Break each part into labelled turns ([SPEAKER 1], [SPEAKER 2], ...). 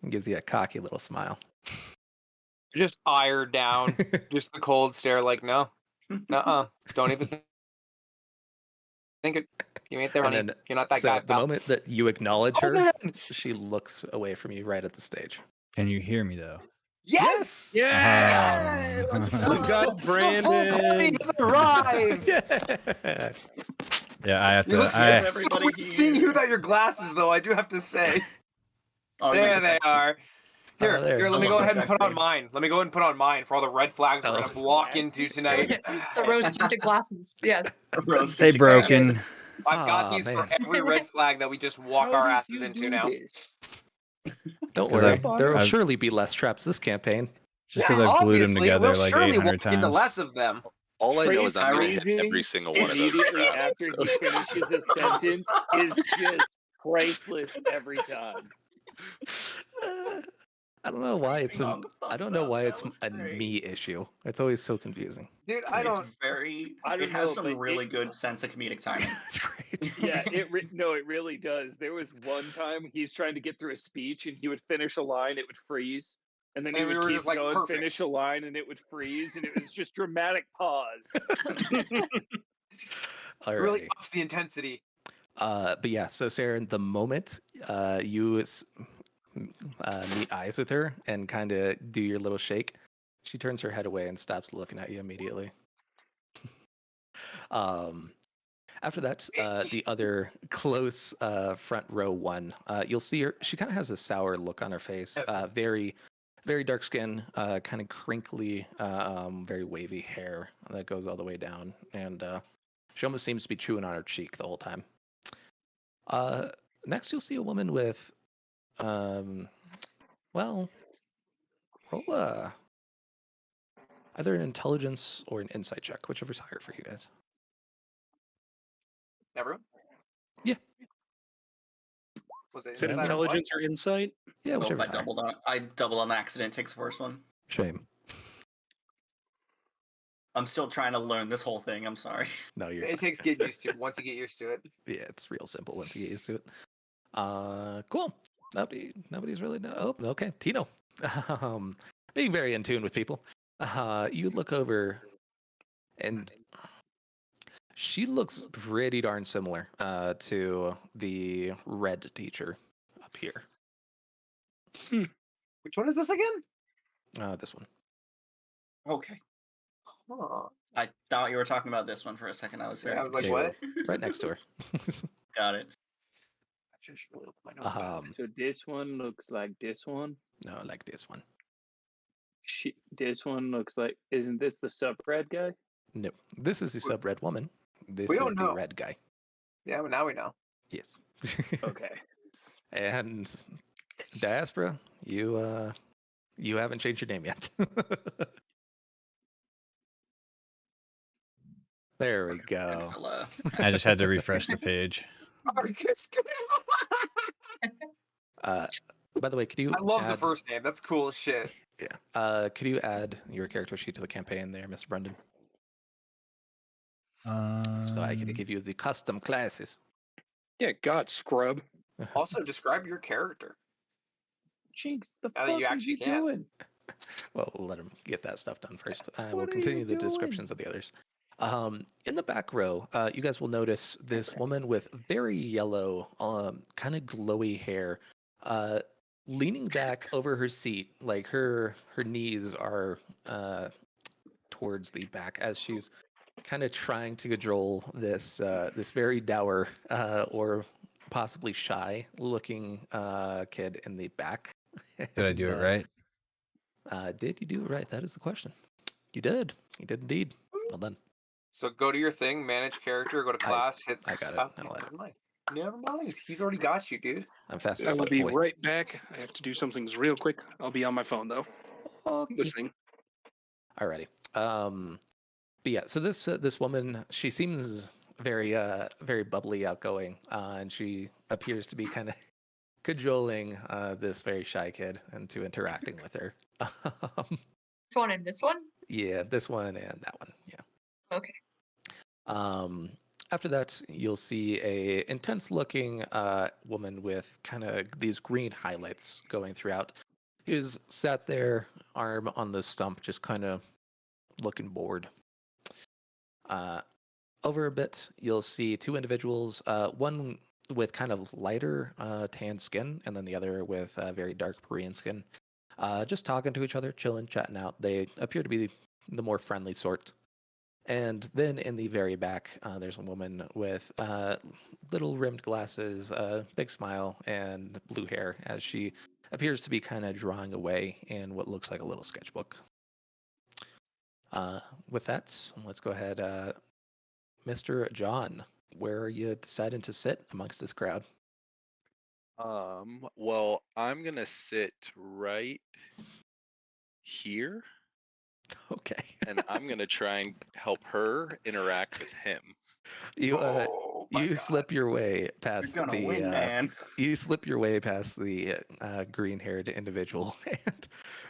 [SPEAKER 1] and gives you a cocky little smile.
[SPEAKER 2] Just ire down, just the cold stare, like no, don't even think it. You ain't there, honey.
[SPEAKER 1] And then,
[SPEAKER 2] You're not that
[SPEAKER 1] so
[SPEAKER 2] guy,
[SPEAKER 1] the
[SPEAKER 2] pal.
[SPEAKER 1] moment that you acknowledge
[SPEAKER 2] Oh,
[SPEAKER 1] her,
[SPEAKER 2] man.
[SPEAKER 1] she looks away from you right at the stage.
[SPEAKER 3] Can you hear me though?
[SPEAKER 2] Yes!
[SPEAKER 4] Yes!
[SPEAKER 3] Oh.
[SPEAKER 4] We got Brandon.
[SPEAKER 2] The full party has arrived.
[SPEAKER 1] Yeah.
[SPEAKER 3] Yeah, I have
[SPEAKER 2] You
[SPEAKER 3] to.
[SPEAKER 2] look
[SPEAKER 3] I,
[SPEAKER 2] so
[SPEAKER 5] everybody
[SPEAKER 2] weird seeing you
[SPEAKER 5] here.
[SPEAKER 2] without your glasses, though. I do have to say.
[SPEAKER 5] Oh, you
[SPEAKER 2] There
[SPEAKER 5] meant
[SPEAKER 2] they
[SPEAKER 5] this
[SPEAKER 2] are. Here,
[SPEAKER 1] there.
[SPEAKER 2] here. Let me
[SPEAKER 5] I
[SPEAKER 2] go
[SPEAKER 5] love
[SPEAKER 2] ahead
[SPEAKER 5] this
[SPEAKER 2] and put on
[SPEAKER 5] actually.
[SPEAKER 2] mine. Let me go ahead and put on mine for all the red flags we're
[SPEAKER 1] Oh.
[SPEAKER 2] gonna walk into tonight.
[SPEAKER 6] The rose-tinted glasses. Yes.
[SPEAKER 5] Roasted
[SPEAKER 3] they
[SPEAKER 5] to
[SPEAKER 3] broken.
[SPEAKER 2] I've got these
[SPEAKER 1] man.
[SPEAKER 2] for every red flag that we just walk our asses into now.
[SPEAKER 1] Don't
[SPEAKER 3] Because
[SPEAKER 1] worry, there will
[SPEAKER 3] I've-
[SPEAKER 1] surely be less traps this campaign.
[SPEAKER 3] Just because I've glued them
[SPEAKER 2] obviously,
[SPEAKER 3] together
[SPEAKER 2] we'll
[SPEAKER 3] like
[SPEAKER 2] surely
[SPEAKER 3] 800
[SPEAKER 2] walk into
[SPEAKER 3] times.
[SPEAKER 2] less of them.
[SPEAKER 7] All I know is
[SPEAKER 8] Trace
[SPEAKER 7] I'm going to hit
[SPEAKER 8] freezing
[SPEAKER 7] every single one of those
[SPEAKER 8] immediately
[SPEAKER 7] traps.
[SPEAKER 8] after he finishes a sentence is just priceless every time.
[SPEAKER 1] I don't know why it's
[SPEAKER 5] On the
[SPEAKER 1] I don't
[SPEAKER 5] thumbs
[SPEAKER 1] know
[SPEAKER 5] up,
[SPEAKER 1] why
[SPEAKER 5] that
[SPEAKER 1] it's
[SPEAKER 5] was
[SPEAKER 1] a
[SPEAKER 5] great.
[SPEAKER 1] me issue. It's always so confusing.
[SPEAKER 2] Dude, I don't.
[SPEAKER 5] It's very.
[SPEAKER 8] I don't
[SPEAKER 5] It has
[SPEAKER 8] know,
[SPEAKER 5] some
[SPEAKER 8] but
[SPEAKER 5] really good sense of comedic timing.
[SPEAKER 1] It's great.
[SPEAKER 8] Yeah, it really does. There was one time he's trying to get through a speech and he would finish a line, it would freeze. And then he
[SPEAKER 2] And we
[SPEAKER 8] would
[SPEAKER 2] were
[SPEAKER 8] keep
[SPEAKER 2] just like,
[SPEAKER 8] going,
[SPEAKER 2] perfect.
[SPEAKER 8] finish a line, and it would freeze, and it was just dramatic pause.
[SPEAKER 1] Alrighty.
[SPEAKER 2] Really ups the intensity.
[SPEAKER 1] But yeah, so Sarah, the moment you meet eyes with her and kind of do your little shake, she turns her head away and stops looking at you immediately. After that, the other close front row one, you'll see her. She kind of has a sour look on her face. Very, very dark skin, kind of crinkly, very wavy hair that goes all the way down, and she almost seems to be chewing on her cheek the whole time. Next, you'll see a woman with, well, roll either an intelligence or an insight check, whichever's higher for you guys.
[SPEAKER 2] Everyone?
[SPEAKER 1] Yeah.
[SPEAKER 2] Was it
[SPEAKER 4] Is it
[SPEAKER 2] inside or
[SPEAKER 4] intelligence or insight?
[SPEAKER 1] Yeah,
[SPEAKER 5] Oh,
[SPEAKER 1] whichever's
[SPEAKER 5] I
[SPEAKER 1] higher.
[SPEAKER 5] doubled on accident. Takes the first one.
[SPEAKER 1] Shame.
[SPEAKER 5] I'm still trying to learn this whole thing. I'm sorry.
[SPEAKER 1] No, you're.
[SPEAKER 2] what? It
[SPEAKER 1] fine.
[SPEAKER 2] takes getting used to. Once you get used to it.
[SPEAKER 1] Yeah, it's real simple once you get used to it. Cool. Nobody's really oh, okay. Tino. Being very in tune with people. You look over and she looks pretty darn similar to the red teacher up here.
[SPEAKER 2] Which one is this again?
[SPEAKER 1] This one.
[SPEAKER 5] Okay.
[SPEAKER 2] Huh.
[SPEAKER 5] I thought you were talking about this one for a second. I was very
[SPEAKER 2] I was like,
[SPEAKER 5] confused.
[SPEAKER 2] what?
[SPEAKER 1] Right next to her.
[SPEAKER 5] Got it.
[SPEAKER 2] I just really opened my nose back.
[SPEAKER 8] So this one looks like this one.
[SPEAKER 1] No, like this one.
[SPEAKER 8] This one looks like. Isn't this the sub-red guy?
[SPEAKER 1] No, this is the sub-red woman. This
[SPEAKER 2] We
[SPEAKER 1] is
[SPEAKER 2] don't
[SPEAKER 1] the
[SPEAKER 2] know.
[SPEAKER 1] red guy.
[SPEAKER 2] Yeah, but now we know.
[SPEAKER 1] Yes.
[SPEAKER 8] Okay.
[SPEAKER 1] And Diaspora, you haven't changed your name yet. There we go.
[SPEAKER 3] I just had to refresh the page.
[SPEAKER 1] By the way, could you?
[SPEAKER 2] I love the
[SPEAKER 1] add-
[SPEAKER 2] first name. That's cool as shit.
[SPEAKER 1] Yeah. Could you add your character sheet to the campaign there, Mr. Brendan? So I can give you the custom classes.
[SPEAKER 4] Yeah, God, scrub.
[SPEAKER 2] Also, describe your character.
[SPEAKER 8] Jinx, the
[SPEAKER 2] Now
[SPEAKER 8] fuck
[SPEAKER 2] that you
[SPEAKER 8] are
[SPEAKER 2] actually
[SPEAKER 8] you
[SPEAKER 2] can.
[SPEAKER 8] doing?
[SPEAKER 1] Well, we'll let him get that stuff done first.
[SPEAKER 8] What
[SPEAKER 1] We'll
[SPEAKER 8] are
[SPEAKER 1] continue
[SPEAKER 8] you
[SPEAKER 1] the
[SPEAKER 8] doing?
[SPEAKER 1] descriptions of the others. In the back row, you guys will notice this woman with very yellow, kind of glowy hair, leaning back over her seat, like her knees are towards the back as she's kind of trying to cajole this very dour or possibly shy looking kid in the back.
[SPEAKER 3] Did I do it right?
[SPEAKER 1] Did you do it right? That is the question. You did. You did indeed. Well done.
[SPEAKER 2] So go to your thing, manage character, go to class, hit.
[SPEAKER 1] I got it.
[SPEAKER 2] Oh,
[SPEAKER 1] Now
[SPEAKER 2] never mind. Never mind. He's already got you, dude.
[SPEAKER 1] I'm fast
[SPEAKER 4] I
[SPEAKER 1] as
[SPEAKER 4] will
[SPEAKER 1] fuck,
[SPEAKER 4] be
[SPEAKER 1] boy.
[SPEAKER 4] right back. I have to do some things real quick. I'll be on my phone though. Listening.
[SPEAKER 1] Alrighty. But yeah, so this woman, she seems very very bubbly, outgoing, and she appears to be kind of cajoling this very shy kid into interacting with her.
[SPEAKER 6] This one and this one?
[SPEAKER 1] Yeah, this one and that one. Yeah.
[SPEAKER 6] Okay.
[SPEAKER 1] After that, you'll see a intense-looking woman with kind of these green highlights going throughout. Who's sat there, arm on the stump, just kind of looking bored. Over a bit, you'll see two individuals, one with kind of lighter tan skin, and then the other with very dark Korean skin, just talking to each other, chilling, chatting out. They appear to be the more friendly sort. And then in the very back, there's a woman with little rimmed glasses, big smile, and blue hair, as she appears to be kind of drawing away in what looks like a little sketchbook. With that, let's go ahead. Mr. John, where are you deciding to sit amongst this crowd?
[SPEAKER 7] Well, I'm gonna sit right here,
[SPEAKER 1] Okay.
[SPEAKER 7] and I'm gonna try and help her interact with him.
[SPEAKER 1] You
[SPEAKER 5] Oh, my
[SPEAKER 1] you
[SPEAKER 5] God.
[SPEAKER 1] slip your way
[SPEAKER 5] You're
[SPEAKER 1] past
[SPEAKER 5] gonna
[SPEAKER 1] the
[SPEAKER 5] win, man.
[SPEAKER 1] you slip your way past the green-haired individual and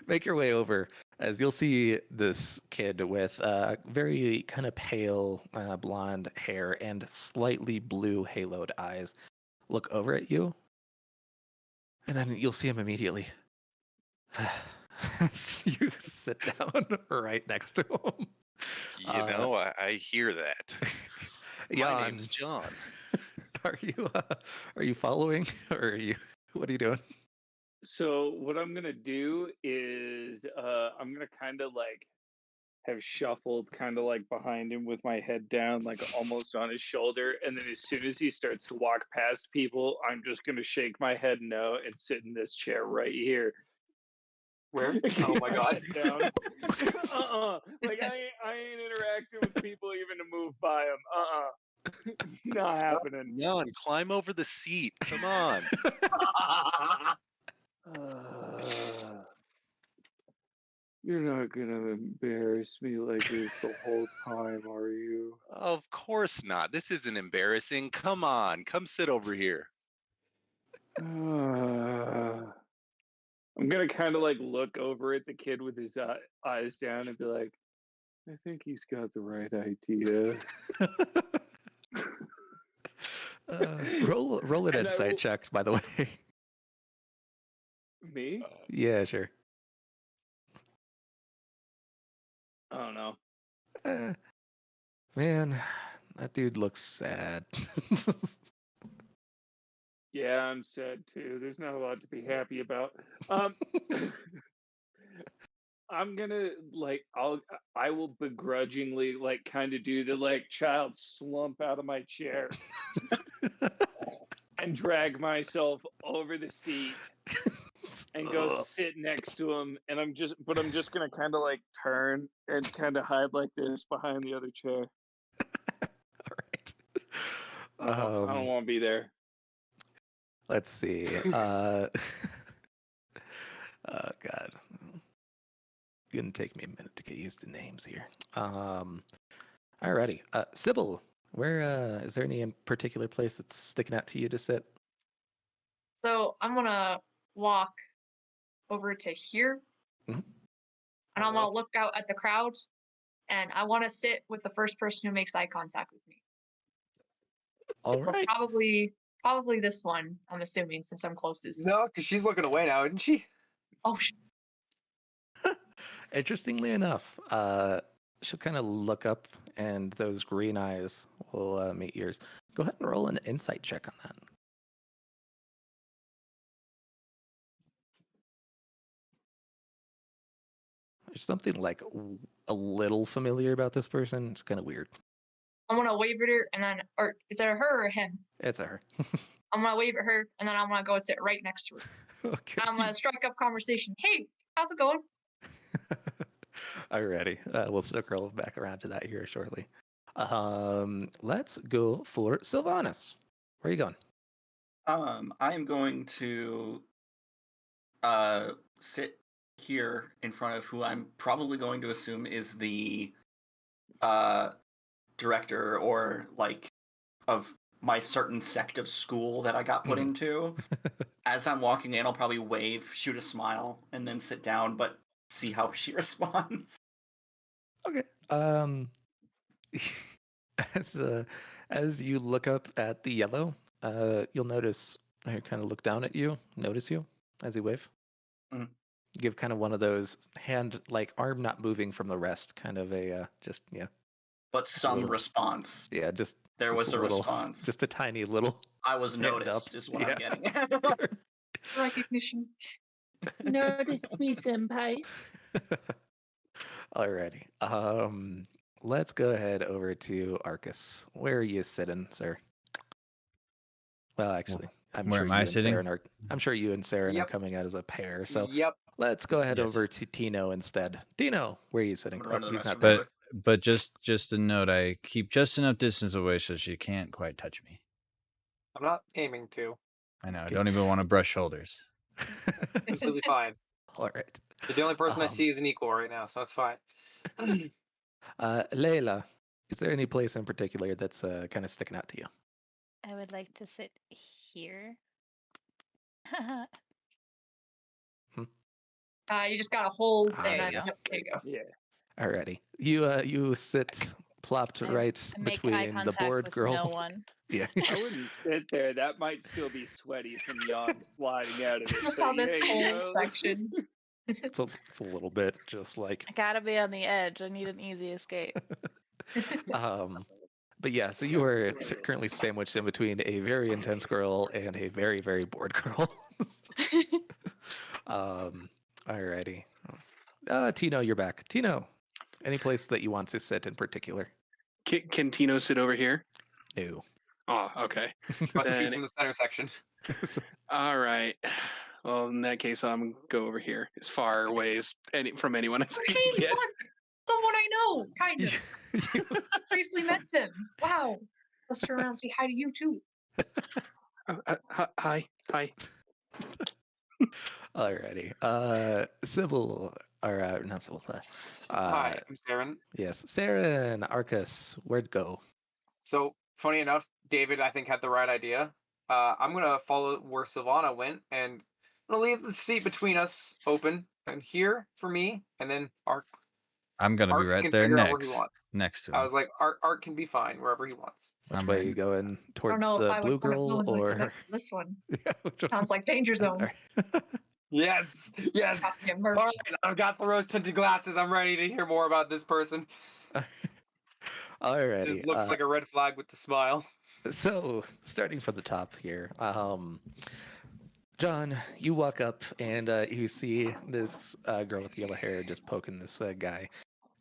[SPEAKER 1] make your way over as you'll see this kid with very kind of pale blonde hair and slightly blue haloed eyes look over at you, and then you'll see him immediately. You sit down right next to him.
[SPEAKER 7] You know, I hear that. My name's John.
[SPEAKER 1] Are you following, or are you? What are you doing?
[SPEAKER 8] So what I'm gonna do is I'm gonna kind of like have shuffled kind of like behind him with my head down, like almost on his shoulder, and then as soon as he starts to walk past people, I'm just gonna shake my head no and sit in this chair right here.
[SPEAKER 2] Where?
[SPEAKER 8] Keep
[SPEAKER 2] Oh my God.
[SPEAKER 8] head down. Like I ain't interacting with people even to move by them. Not happening.
[SPEAKER 7] No, and climb over the seat. Come on.
[SPEAKER 8] You're not gonna embarrass me like this the whole time, are you?
[SPEAKER 7] Of course not. This isn't embarrassing. Come on, come sit over here.
[SPEAKER 8] I'm gonna kind of like look over at the kid with his eyes down and be like, I think he's got the right idea.
[SPEAKER 1] Roll an
[SPEAKER 8] And I
[SPEAKER 1] insight
[SPEAKER 8] will-
[SPEAKER 1] check, by the way.
[SPEAKER 8] Me?
[SPEAKER 1] Yeah, sure.
[SPEAKER 8] I don't know.
[SPEAKER 1] Man, that dude looks sad.
[SPEAKER 8] Yeah, I'm sad too. There's not a lot to be happy about. I'm gonna I will begrudgingly like kind of do the like child slump out of my chair and drag myself over the seat and go
[SPEAKER 1] Ugh.
[SPEAKER 8] sit next to him. And I'm just gonna kind of like turn and kind of hide like this behind the other chair.
[SPEAKER 1] All right.
[SPEAKER 8] I don't want to be there.
[SPEAKER 1] Let's see. Oh God, gonna take me a minute to get used to names here. Alrighty. Sybil, where is there any in particular place that's sticking out to you to sit?
[SPEAKER 6] So I'm gonna walk over to here,
[SPEAKER 1] Mhm.
[SPEAKER 6] and I'm gonna look out at the crowd, and I want to sit with the first person who makes eye contact with me.
[SPEAKER 1] All
[SPEAKER 6] So
[SPEAKER 1] right.
[SPEAKER 6] probably this one. I'm assuming since I'm closest.
[SPEAKER 2] No, because she's looking away now, isn't she?
[SPEAKER 6] Oh,
[SPEAKER 1] Interestingly enough, she'll kind of look up, and those green eyes will meet yours. Go ahead and roll an insight check on that. There's something like a little familiar about this person. It's kind of weird.
[SPEAKER 6] I'm gonna wave at her, and then, or is it a her or him?
[SPEAKER 1] It's a her.
[SPEAKER 6] I'm gonna wave at her, and then I'm gonna go sit right next to her.
[SPEAKER 1] Okay.
[SPEAKER 6] I'm gonna strike up conversation. Hey, how's it going?
[SPEAKER 1] Alrighty. We'll circle back around to that here shortly. Let's go for Sylvanas. Where are you going?
[SPEAKER 5] I am going to sit here in front of who I'm probably going to assume is the director or like of my certain sect of school that I got put into. As I'm walking in, I'll probably wave, shoot a smile, and then sit down, but see how she responds.
[SPEAKER 1] Okay. As As you look up at the yellow, you'll notice I kind of look down at you, notice you as you wave.
[SPEAKER 5] Mhm.
[SPEAKER 1] Give kind of one of those hand, like arm not moving from the rest, kind of a just
[SPEAKER 5] But some
[SPEAKER 1] little-
[SPEAKER 5] response.
[SPEAKER 1] yeah, just
[SPEAKER 5] There
[SPEAKER 1] just
[SPEAKER 5] was a
[SPEAKER 1] little,
[SPEAKER 5] response.
[SPEAKER 1] just a tiny little.
[SPEAKER 5] I was
[SPEAKER 1] hand up.
[SPEAKER 5] noticed, is what I'm
[SPEAKER 1] Yeah.
[SPEAKER 5] getting.
[SPEAKER 6] Recognition.
[SPEAKER 9] Notice me, senpai.
[SPEAKER 1] Alrighty. Let's go ahead over to Arcus. Where are you sitting, sir? Well, actually, I'm
[SPEAKER 3] Where
[SPEAKER 1] sure
[SPEAKER 3] am
[SPEAKER 1] you
[SPEAKER 3] I
[SPEAKER 1] and
[SPEAKER 3] sitting?
[SPEAKER 1] Saren are. I'm sure you and Saren are
[SPEAKER 2] Yep.
[SPEAKER 1] coming out as a pair. So
[SPEAKER 2] Yep.
[SPEAKER 1] let's go ahead
[SPEAKER 3] Yes.
[SPEAKER 1] over to Tino instead. Tino, where are you sitting?
[SPEAKER 5] I'm gonna run to the
[SPEAKER 1] He's not
[SPEAKER 5] restroom
[SPEAKER 1] there.
[SPEAKER 5] real quick.
[SPEAKER 3] But just a note, I keep just enough distance away so she can't quite touch me.
[SPEAKER 2] I'm not aiming to.
[SPEAKER 3] I know. I
[SPEAKER 1] Okay.
[SPEAKER 3] don't even want to brush shoulders.
[SPEAKER 2] Completely fine.
[SPEAKER 1] All right.
[SPEAKER 2] You're the only person I
[SPEAKER 1] Um,
[SPEAKER 2] see as an equal right now, so that's fine.
[SPEAKER 1] Layla, is there any place in particular that's kind of sticking out to you?
[SPEAKER 9] I would like to sit here.
[SPEAKER 6] You just gotta hold
[SPEAKER 1] Ah,
[SPEAKER 6] and
[SPEAKER 1] there
[SPEAKER 6] then
[SPEAKER 1] you go.
[SPEAKER 6] yep, there you go.
[SPEAKER 8] Yeah.
[SPEAKER 1] Alrighty. You sit plopped
[SPEAKER 9] I
[SPEAKER 1] right
[SPEAKER 9] make eye
[SPEAKER 1] between the
[SPEAKER 9] contact
[SPEAKER 1] board
[SPEAKER 9] with
[SPEAKER 1] girl.
[SPEAKER 9] no one.
[SPEAKER 1] Yeah.
[SPEAKER 8] I wouldn't sit there. That might still be sweaty from yawn sliding out of it.
[SPEAKER 6] Just
[SPEAKER 8] but
[SPEAKER 6] on this
[SPEAKER 8] yeah, you
[SPEAKER 6] whole
[SPEAKER 8] know.
[SPEAKER 6] section.
[SPEAKER 1] it's a little bit just like
[SPEAKER 9] I gotta be on the edge. I need an easy escape.
[SPEAKER 1] But yeah, so you are currently sandwiched in between a very intense girl and a very, very bored girl. Alrighty. Tino, you're back. Tino, any place that you want to sit in particular?
[SPEAKER 4] Can Tino sit over here?
[SPEAKER 1] No.
[SPEAKER 4] Oh, okay.
[SPEAKER 2] Must choose
[SPEAKER 4] Then-
[SPEAKER 2] from the center section.
[SPEAKER 4] All right. Well, in that case, I'm gonna go over here as far away as from anyone as I
[SPEAKER 6] Hey,
[SPEAKER 4] can get.
[SPEAKER 6] look! Someone I know, kind of. Briefly met them. Wow. Let's turn around and say hi to you too.
[SPEAKER 4] Hi.
[SPEAKER 1] Alrighty. Sybil, or not Sybil.
[SPEAKER 2] Hi, I'm Saren.
[SPEAKER 1] Yes, Saren, Arcus, where'd go?
[SPEAKER 2] So, funny enough, David, I think, had the right idea. I'm going to follow where Sylvana went, and I'm going to leave the seat between us open, and here for me, and then Art
[SPEAKER 3] I'm gonna be
[SPEAKER 2] Art
[SPEAKER 3] right
[SPEAKER 2] can
[SPEAKER 3] there
[SPEAKER 2] figure out where he wants.
[SPEAKER 3] next to
[SPEAKER 2] I
[SPEAKER 3] him.
[SPEAKER 2] was like, Art can be fine wherever he wants.
[SPEAKER 1] Which
[SPEAKER 3] I'm
[SPEAKER 1] way
[SPEAKER 3] ready.
[SPEAKER 1] are you going?
[SPEAKER 6] I don't
[SPEAKER 1] Towards
[SPEAKER 6] know if
[SPEAKER 1] the
[SPEAKER 6] I
[SPEAKER 1] blue
[SPEAKER 6] would
[SPEAKER 1] girl
[SPEAKER 6] willingly sit
[SPEAKER 1] or
[SPEAKER 6] next to this one.
[SPEAKER 1] yeah, which one?
[SPEAKER 6] Sounds like danger zone.
[SPEAKER 1] Alright.
[SPEAKER 2] Yes, yes.
[SPEAKER 6] About to get
[SPEAKER 2] All
[SPEAKER 6] murked.
[SPEAKER 2] right, I've got the rose-tinted glasses. I'm ready to hear more about this person.
[SPEAKER 1] Alrighty.
[SPEAKER 2] Just looks like a red flag with the smile.
[SPEAKER 1] So, starting from the top here, John, you walk up and you see this girl with yellow hair just poking this guy.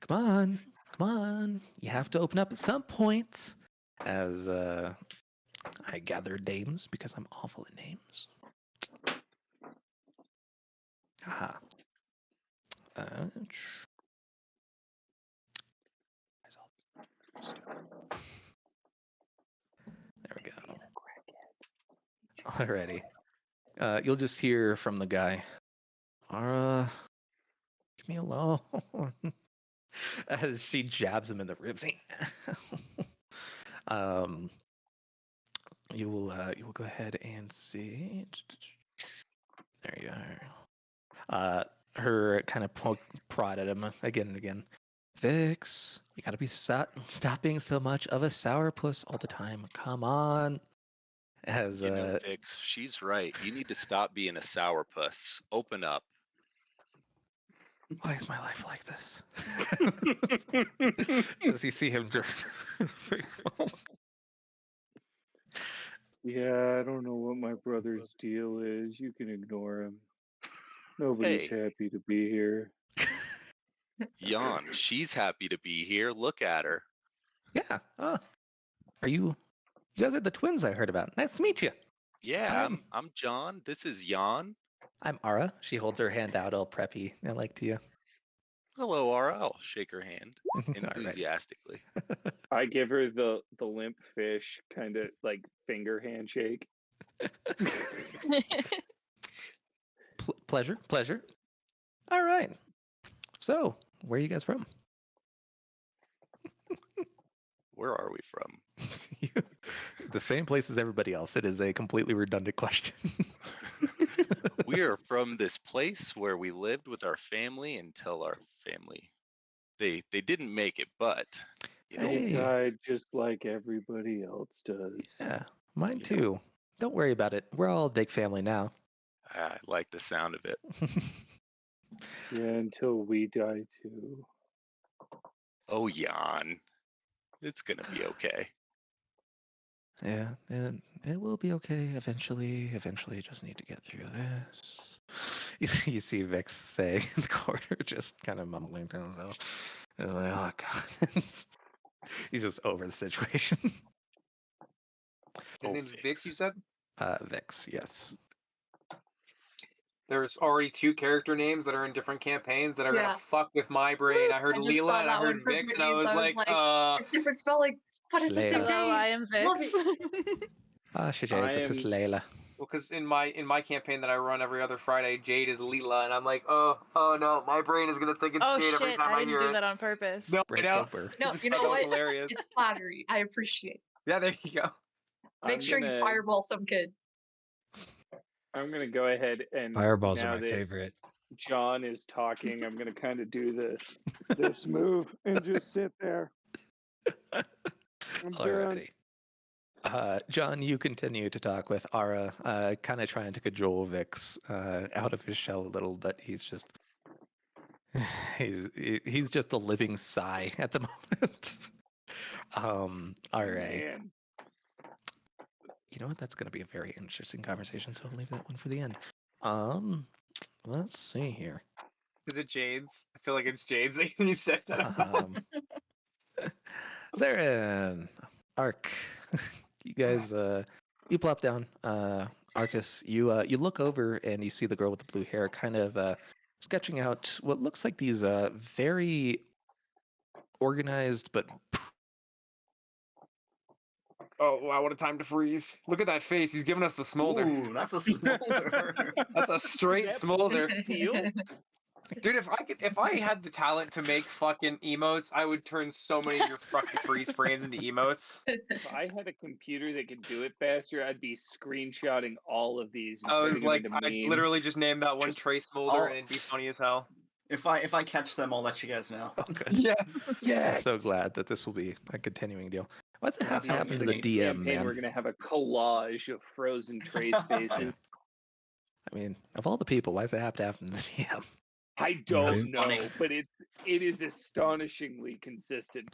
[SPEAKER 1] Come on, you have to open up at some point. As I gather names because I'm awful at names. Aha. There we go. Alrighty. You'll just hear from the guy. Ara, leave me alone. As she jabs him in the ribs. You will go ahead and see. There you are. Her kind of prod at him again and again. Vix, you gotta be stop being so much of a sourpuss all the time. Come on. As
[SPEAKER 7] You know, Vix, she's right. You need to stop being a sourpuss. Open up.
[SPEAKER 1] why is my life like this? As you see him just
[SPEAKER 8] Yeah, I don't know what my brother's deal is. You can ignore him. Nobody's
[SPEAKER 7] Hey.
[SPEAKER 8] happy to be here.
[SPEAKER 7] Yawn. She's happy to be here. Look at her.
[SPEAKER 1] Yeah. Oh. You guys are the twins I heard about. Nice to meet you.
[SPEAKER 7] Yeah, I'm John. This is Jan.
[SPEAKER 1] I'm Ara. She holds her hand out all preppy and like to you.
[SPEAKER 7] Hello, Ara. I'll shake her hand
[SPEAKER 1] All right.
[SPEAKER 7] enthusiastically.
[SPEAKER 8] I give her the limp fish kind of like finger handshake.
[SPEAKER 1] Pleasure. All right. So, where are you guys from?
[SPEAKER 7] Where are we from?
[SPEAKER 1] The same place as everybody else. It is a completely redundant question.
[SPEAKER 7] We are from this place where we lived with our family until our family they didn't make it, but
[SPEAKER 8] I
[SPEAKER 1] Hey.
[SPEAKER 8] died just like everybody else does.
[SPEAKER 1] Yeah, mine too. Don't worry about it. We're all a big family now.
[SPEAKER 7] I like the sound of it.
[SPEAKER 8] Yeah, until we die too.
[SPEAKER 7] Oh, Jan. It's going to be okay.
[SPEAKER 1] Yeah, and it will be okay eventually. Eventually, just need to get through this. You see Vix say in the corner, just kind of mumbling to himself. He's like, oh, God. He's just over the situation.
[SPEAKER 2] His
[SPEAKER 7] Oh,
[SPEAKER 2] name's Vix, you said?
[SPEAKER 1] Vix, yes.
[SPEAKER 2] There's already 2 character names that are in different campaigns that are
[SPEAKER 6] Yeah.
[SPEAKER 2] gonna fuck with my brain. I heard
[SPEAKER 6] I just
[SPEAKER 2] Leela
[SPEAKER 6] saw
[SPEAKER 2] and I
[SPEAKER 6] that one
[SPEAKER 2] heard
[SPEAKER 6] for
[SPEAKER 2] Vix, and I
[SPEAKER 6] Goonies.
[SPEAKER 2] was like,
[SPEAKER 6] it's different spelling. What is the same
[SPEAKER 1] Layla.
[SPEAKER 9] Hello,
[SPEAKER 6] name?
[SPEAKER 9] I am
[SPEAKER 6] Love
[SPEAKER 9] Vix.
[SPEAKER 6] it.
[SPEAKER 1] This is Layla.
[SPEAKER 2] well, because in my campaign that I run every other Friday, Jade is Leela, and I'm like, oh no, my brain is gonna think it's
[SPEAKER 9] Oh
[SPEAKER 2] Jade every
[SPEAKER 9] shit,
[SPEAKER 2] time
[SPEAKER 9] I
[SPEAKER 2] I
[SPEAKER 9] didn't
[SPEAKER 2] hear
[SPEAKER 9] do
[SPEAKER 2] it.
[SPEAKER 9] that on purpose.
[SPEAKER 2] No, I
[SPEAKER 1] Bridge
[SPEAKER 2] know.
[SPEAKER 1] over.
[SPEAKER 2] I
[SPEAKER 6] No,
[SPEAKER 2] just
[SPEAKER 6] you
[SPEAKER 2] thought
[SPEAKER 6] know
[SPEAKER 2] that was
[SPEAKER 6] what?
[SPEAKER 2] hilarious.
[SPEAKER 6] It's flattery. I appreciate.
[SPEAKER 2] Yeah, there you go.
[SPEAKER 6] Make sure you fireball some kid.
[SPEAKER 8] I'm gonna go ahead and
[SPEAKER 3] Fireballs are
[SPEAKER 8] now
[SPEAKER 3] my
[SPEAKER 8] that
[SPEAKER 3] favorite.
[SPEAKER 8] John is talking, I'm gonna kind of do this move and just sit there. I'm done.
[SPEAKER 1] Alrighty. John, you continue to talk with Ara, kind of trying to cajole Vix out of his shell a little, but he's just he's just a living sigh at the moment. All right.
[SPEAKER 8] Man.
[SPEAKER 1] You know what? That's going to be a very interesting conversation, so I'll leave that one for the end. Let's see here.
[SPEAKER 2] Is it Jade's? I feel like it's Jade's. You said that.
[SPEAKER 1] Zarin, Ark, you guys, you plop down. Arcus, you look over and you see the girl with the blue hair, kind of sketching out what looks like these very organized but
[SPEAKER 2] Oh wow, what a time to freeze! Look at that face. He's giving us the smolder.
[SPEAKER 5] Ooh, that's a smolder.
[SPEAKER 2] That's a straight
[SPEAKER 8] That
[SPEAKER 2] smolder.
[SPEAKER 8] steel?
[SPEAKER 2] Dude, if I had the talent to make fucking emotes, I would turn so many of your fucking freeze frames into emotes.
[SPEAKER 8] If I had a computer that could do it faster, I'd be screenshotting all of these and
[SPEAKER 2] I
[SPEAKER 8] turning
[SPEAKER 2] was
[SPEAKER 8] them
[SPEAKER 2] like,
[SPEAKER 8] into
[SPEAKER 2] I'd
[SPEAKER 8] memes.
[SPEAKER 2] literally just name that one Trace Smolder
[SPEAKER 5] I'll-
[SPEAKER 2] and it'd be funny as hell.
[SPEAKER 5] If I catch them, I'll let you guys know.
[SPEAKER 1] Oh, good.
[SPEAKER 2] Yes.
[SPEAKER 1] I'm so glad that this will be a continuing deal. Why does it have
[SPEAKER 5] That's
[SPEAKER 1] to
[SPEAKER 5] how
[SPEAKER 1] happen
[SPEAKER 5] it
[SPEAKER 1] to the
[SPEAKER 5] needs.
[SPEAKER 1] DM,
[SPEAKER 8] Campaign,
[SPEAKER 1] man?
[SPEAKER 8] we're gonna have a collage of frozen Trace faces.
[SPEAKER 1] I mean, of all the people, why does it have to happen to the DM?
[SPEAKER 8] I don't
[SPEAKER 5] That's
[SPEAKER 8] know,
[SPEAKER 5] funny.
[SPEAKER 8] but it is astonishingly consistent.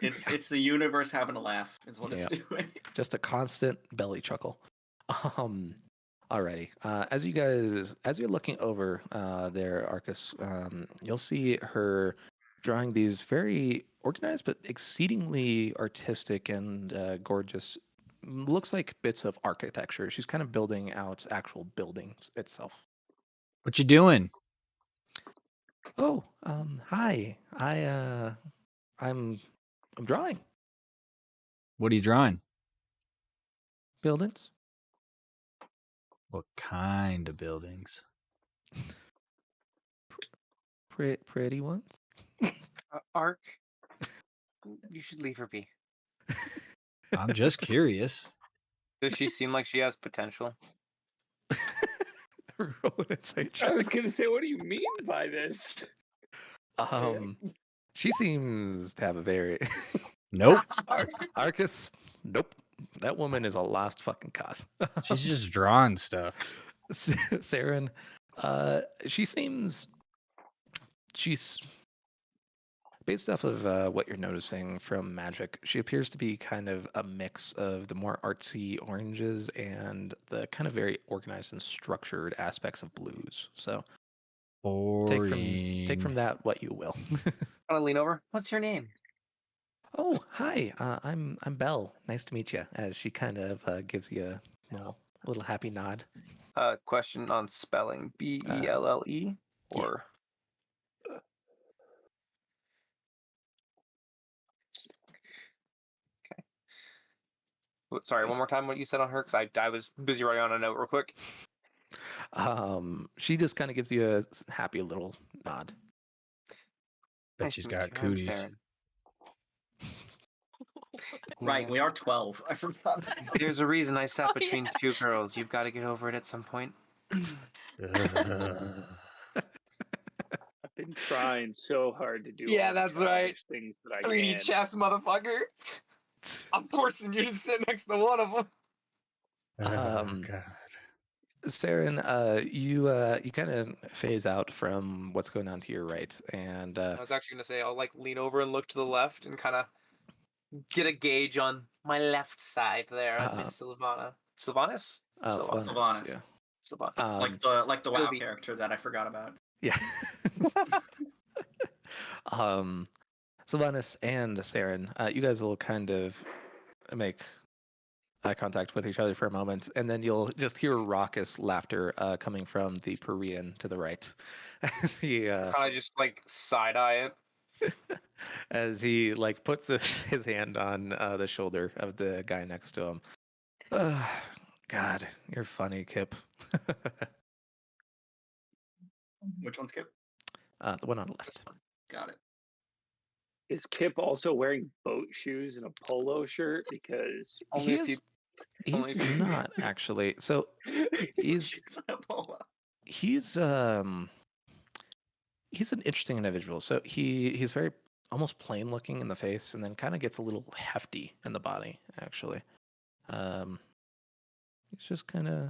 [SPEAKER 5] It's the universe having a laugh. Is what it's doing.
[SPEAKER 1] Just a constant belly chuckle. Alrighty. As you're looking over there, Arcus, you'll see her drawing these very organized but exceedingly artistic and gorgeous. Looks like bits of architecture. She's kind of building out actual buildings itself.
[SPEAKER 3] What you doing?
[SPEAKER 1] Oh, hi. I'm drawing
[SPEAKER 3] What are you drawing?
[SPEAKER 1] buildings.
[SPEAKER 3] What kind of buildings?
[SPEAKER 1] Pretty ones.
[SPEAKER 2] Ark, you should leave her be.
[SPEAKER 3] I'm just curious.
[SPEAKER 2] Does she seem like she has potential?
[SPEAKER 1] Roll an insight
[SPEAKER 8] I
[SPEAKER 1] check.
[SPEAKER 8] was gonna say, what do you mean by this?
[SPEAKER 1] She seems to have a very
[SPEAKER 3] Nope.
[SPEAKER 1] Arcus. Nope, that woman is a lost fucking cause.
[SPEAKER 3] She's just drawing stuff.
[SPEAKER 1] Saren, she's based off of what you're noticing from magic. She appears to be kind of a mix of the more artsy oranges and the kind of very organized and structured aspects of blues. So take from that what you will.
[SPEAKER 2] Want to lean over? What's your name?
[SPEAKER 1] Oh, hi. I'm Belle. Nice to meet you. As she kind of gives you a little happy nod.
[SPEAKER 2] Question on spelling: Belle or? Okay. Sorry, one more time. What you said on her? Because I was busy writing on a note real quick.
[SPEAKER 1] She just kind of gives you a happy little nod.
[SPEAKER 3] Bet
[SPEAKER 2] Nice
[SPEAKER 3] she's
[SPEAKER 2] to meet
[SPEAKER 3] got
[SPEAKER 2] you. I'm
[SPEAKER 3] cooties.
[SPEAKER 2] Saren.
[SPEAKER 5] Right,
[SPEAKER 2] Yeah.
[SPEAKER 5] we are 12. I forgot.
[SPEAKER 2] There's a reason I sat
[SPEAKER 9] Oh,
[SPEAKER 2] between
[SPEAKER 9] yeah.
[SPEAKER 2] 2 girls. You've got to get over it at some point.
[SPEAKER 8] I've been trying trying so hard to do all
[SPEAKER 2] Yeah,
[SPEAKER 8] the
[SPEAKER 2] that's right.
[SPEAKER 8] childish things that I
[SPEAKER 2] 3D
[SPEAKER 8] can.
[SPEAKER 2] chess, motherfucker. I'm forcing you to sit next to one of them.
[SPEAKER 3] God.
[SPEAKER 1] Saren, you kind of phase out from what's going on to your right, and
[SPEAKER 2] I was actually gonna say I'll like lean over and look to the left and kind of get a gauge on my left side there at Miss Sylvana. Sylvanas?
[SPEAKER 1] Sylvanas,
[SPEAKER 5] Sylvanas.
[SPEAKER 1] yeah.
[SPEAKER 2] Sylvanas.
[SPEAKER 5] Like the WoW
[SPEAKER 2] Sylvie.
[SPEAKER 5] character that I forgot about.
[SPEAKER 1] Yeah. Sylvanas and Saren, you guys will kind of make eye contact with each other for a moment, and then you'll just hear raucous laughter coming from the Korean to the right. he
[SPEAKER 2] Kind of just like side eye it.
[SPEAKER 1] as he like puts his hand on the shoulder of the guy next to him. God, you're funny, Kip.
[SPEAKER 5] Which one's Kip?
[SPEAKER 1] The one on the left.
[SPEAKER 5] Got it.
[SPEAKER 8] Is Kip also wearing boat shoes and a polo shirt? Because
[SPEAKER 2] Only if you.
[SPEAKER 1] He's not actually. So he's he's an interesting individual. So he's very almost plain looking in the face, and then kind of gets a little hefty in the body. Actually, he's just kind of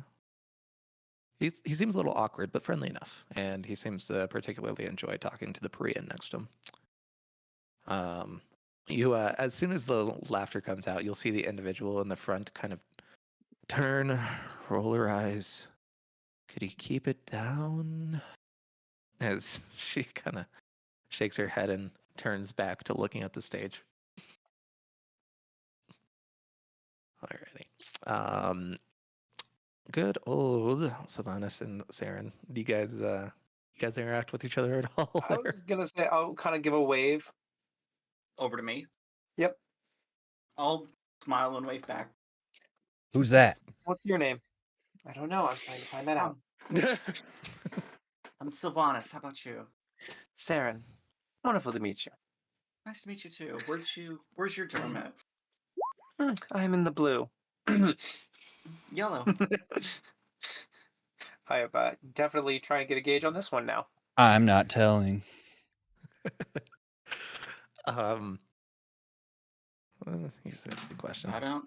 [SPEAKER 1] he seems a little awkward, but friendly enough, and he seems to particularly enjoy talking to the Korean next to him. You as soon as the laughter comes out, you'll see the individual in the front kind of turn, roll her eyes. Could he keep it down? As she kind of shakes her head and turns back to looking at the stage. Alrighty. Good old Sylvanas and Saren. Do you guys interact with each other at all?
[SPEAKER 2] I was gonna say I'll kind of give a wave.
[SPEAKER 5] Over to me.
[SPEAKER 2] Yep.
[SPEAKER 5] I'll smile and wave back.
[SPEAKER 3] Who's that?
[SPEAKER 2] What's your name? I don't know. I'm trying to find that out.
[SPEAKER 5] I'm Sylvanas. How about you?
[SPEAKER 2] Saren. Wonderful to meet you.
[SPEAKER 5] Nice to meet you too. Where's your dorm at?
[SPEAKER 2] I'm in the blue.
[SPEAKER 5] Yellow.
[SPEAKER 2] I have definitely trying to get a gauge on this one now.
[SPEAKER 3] I'm not telling.
[SPEAKER 1] Here's the interesting question.
[SPEAKER 5] I don't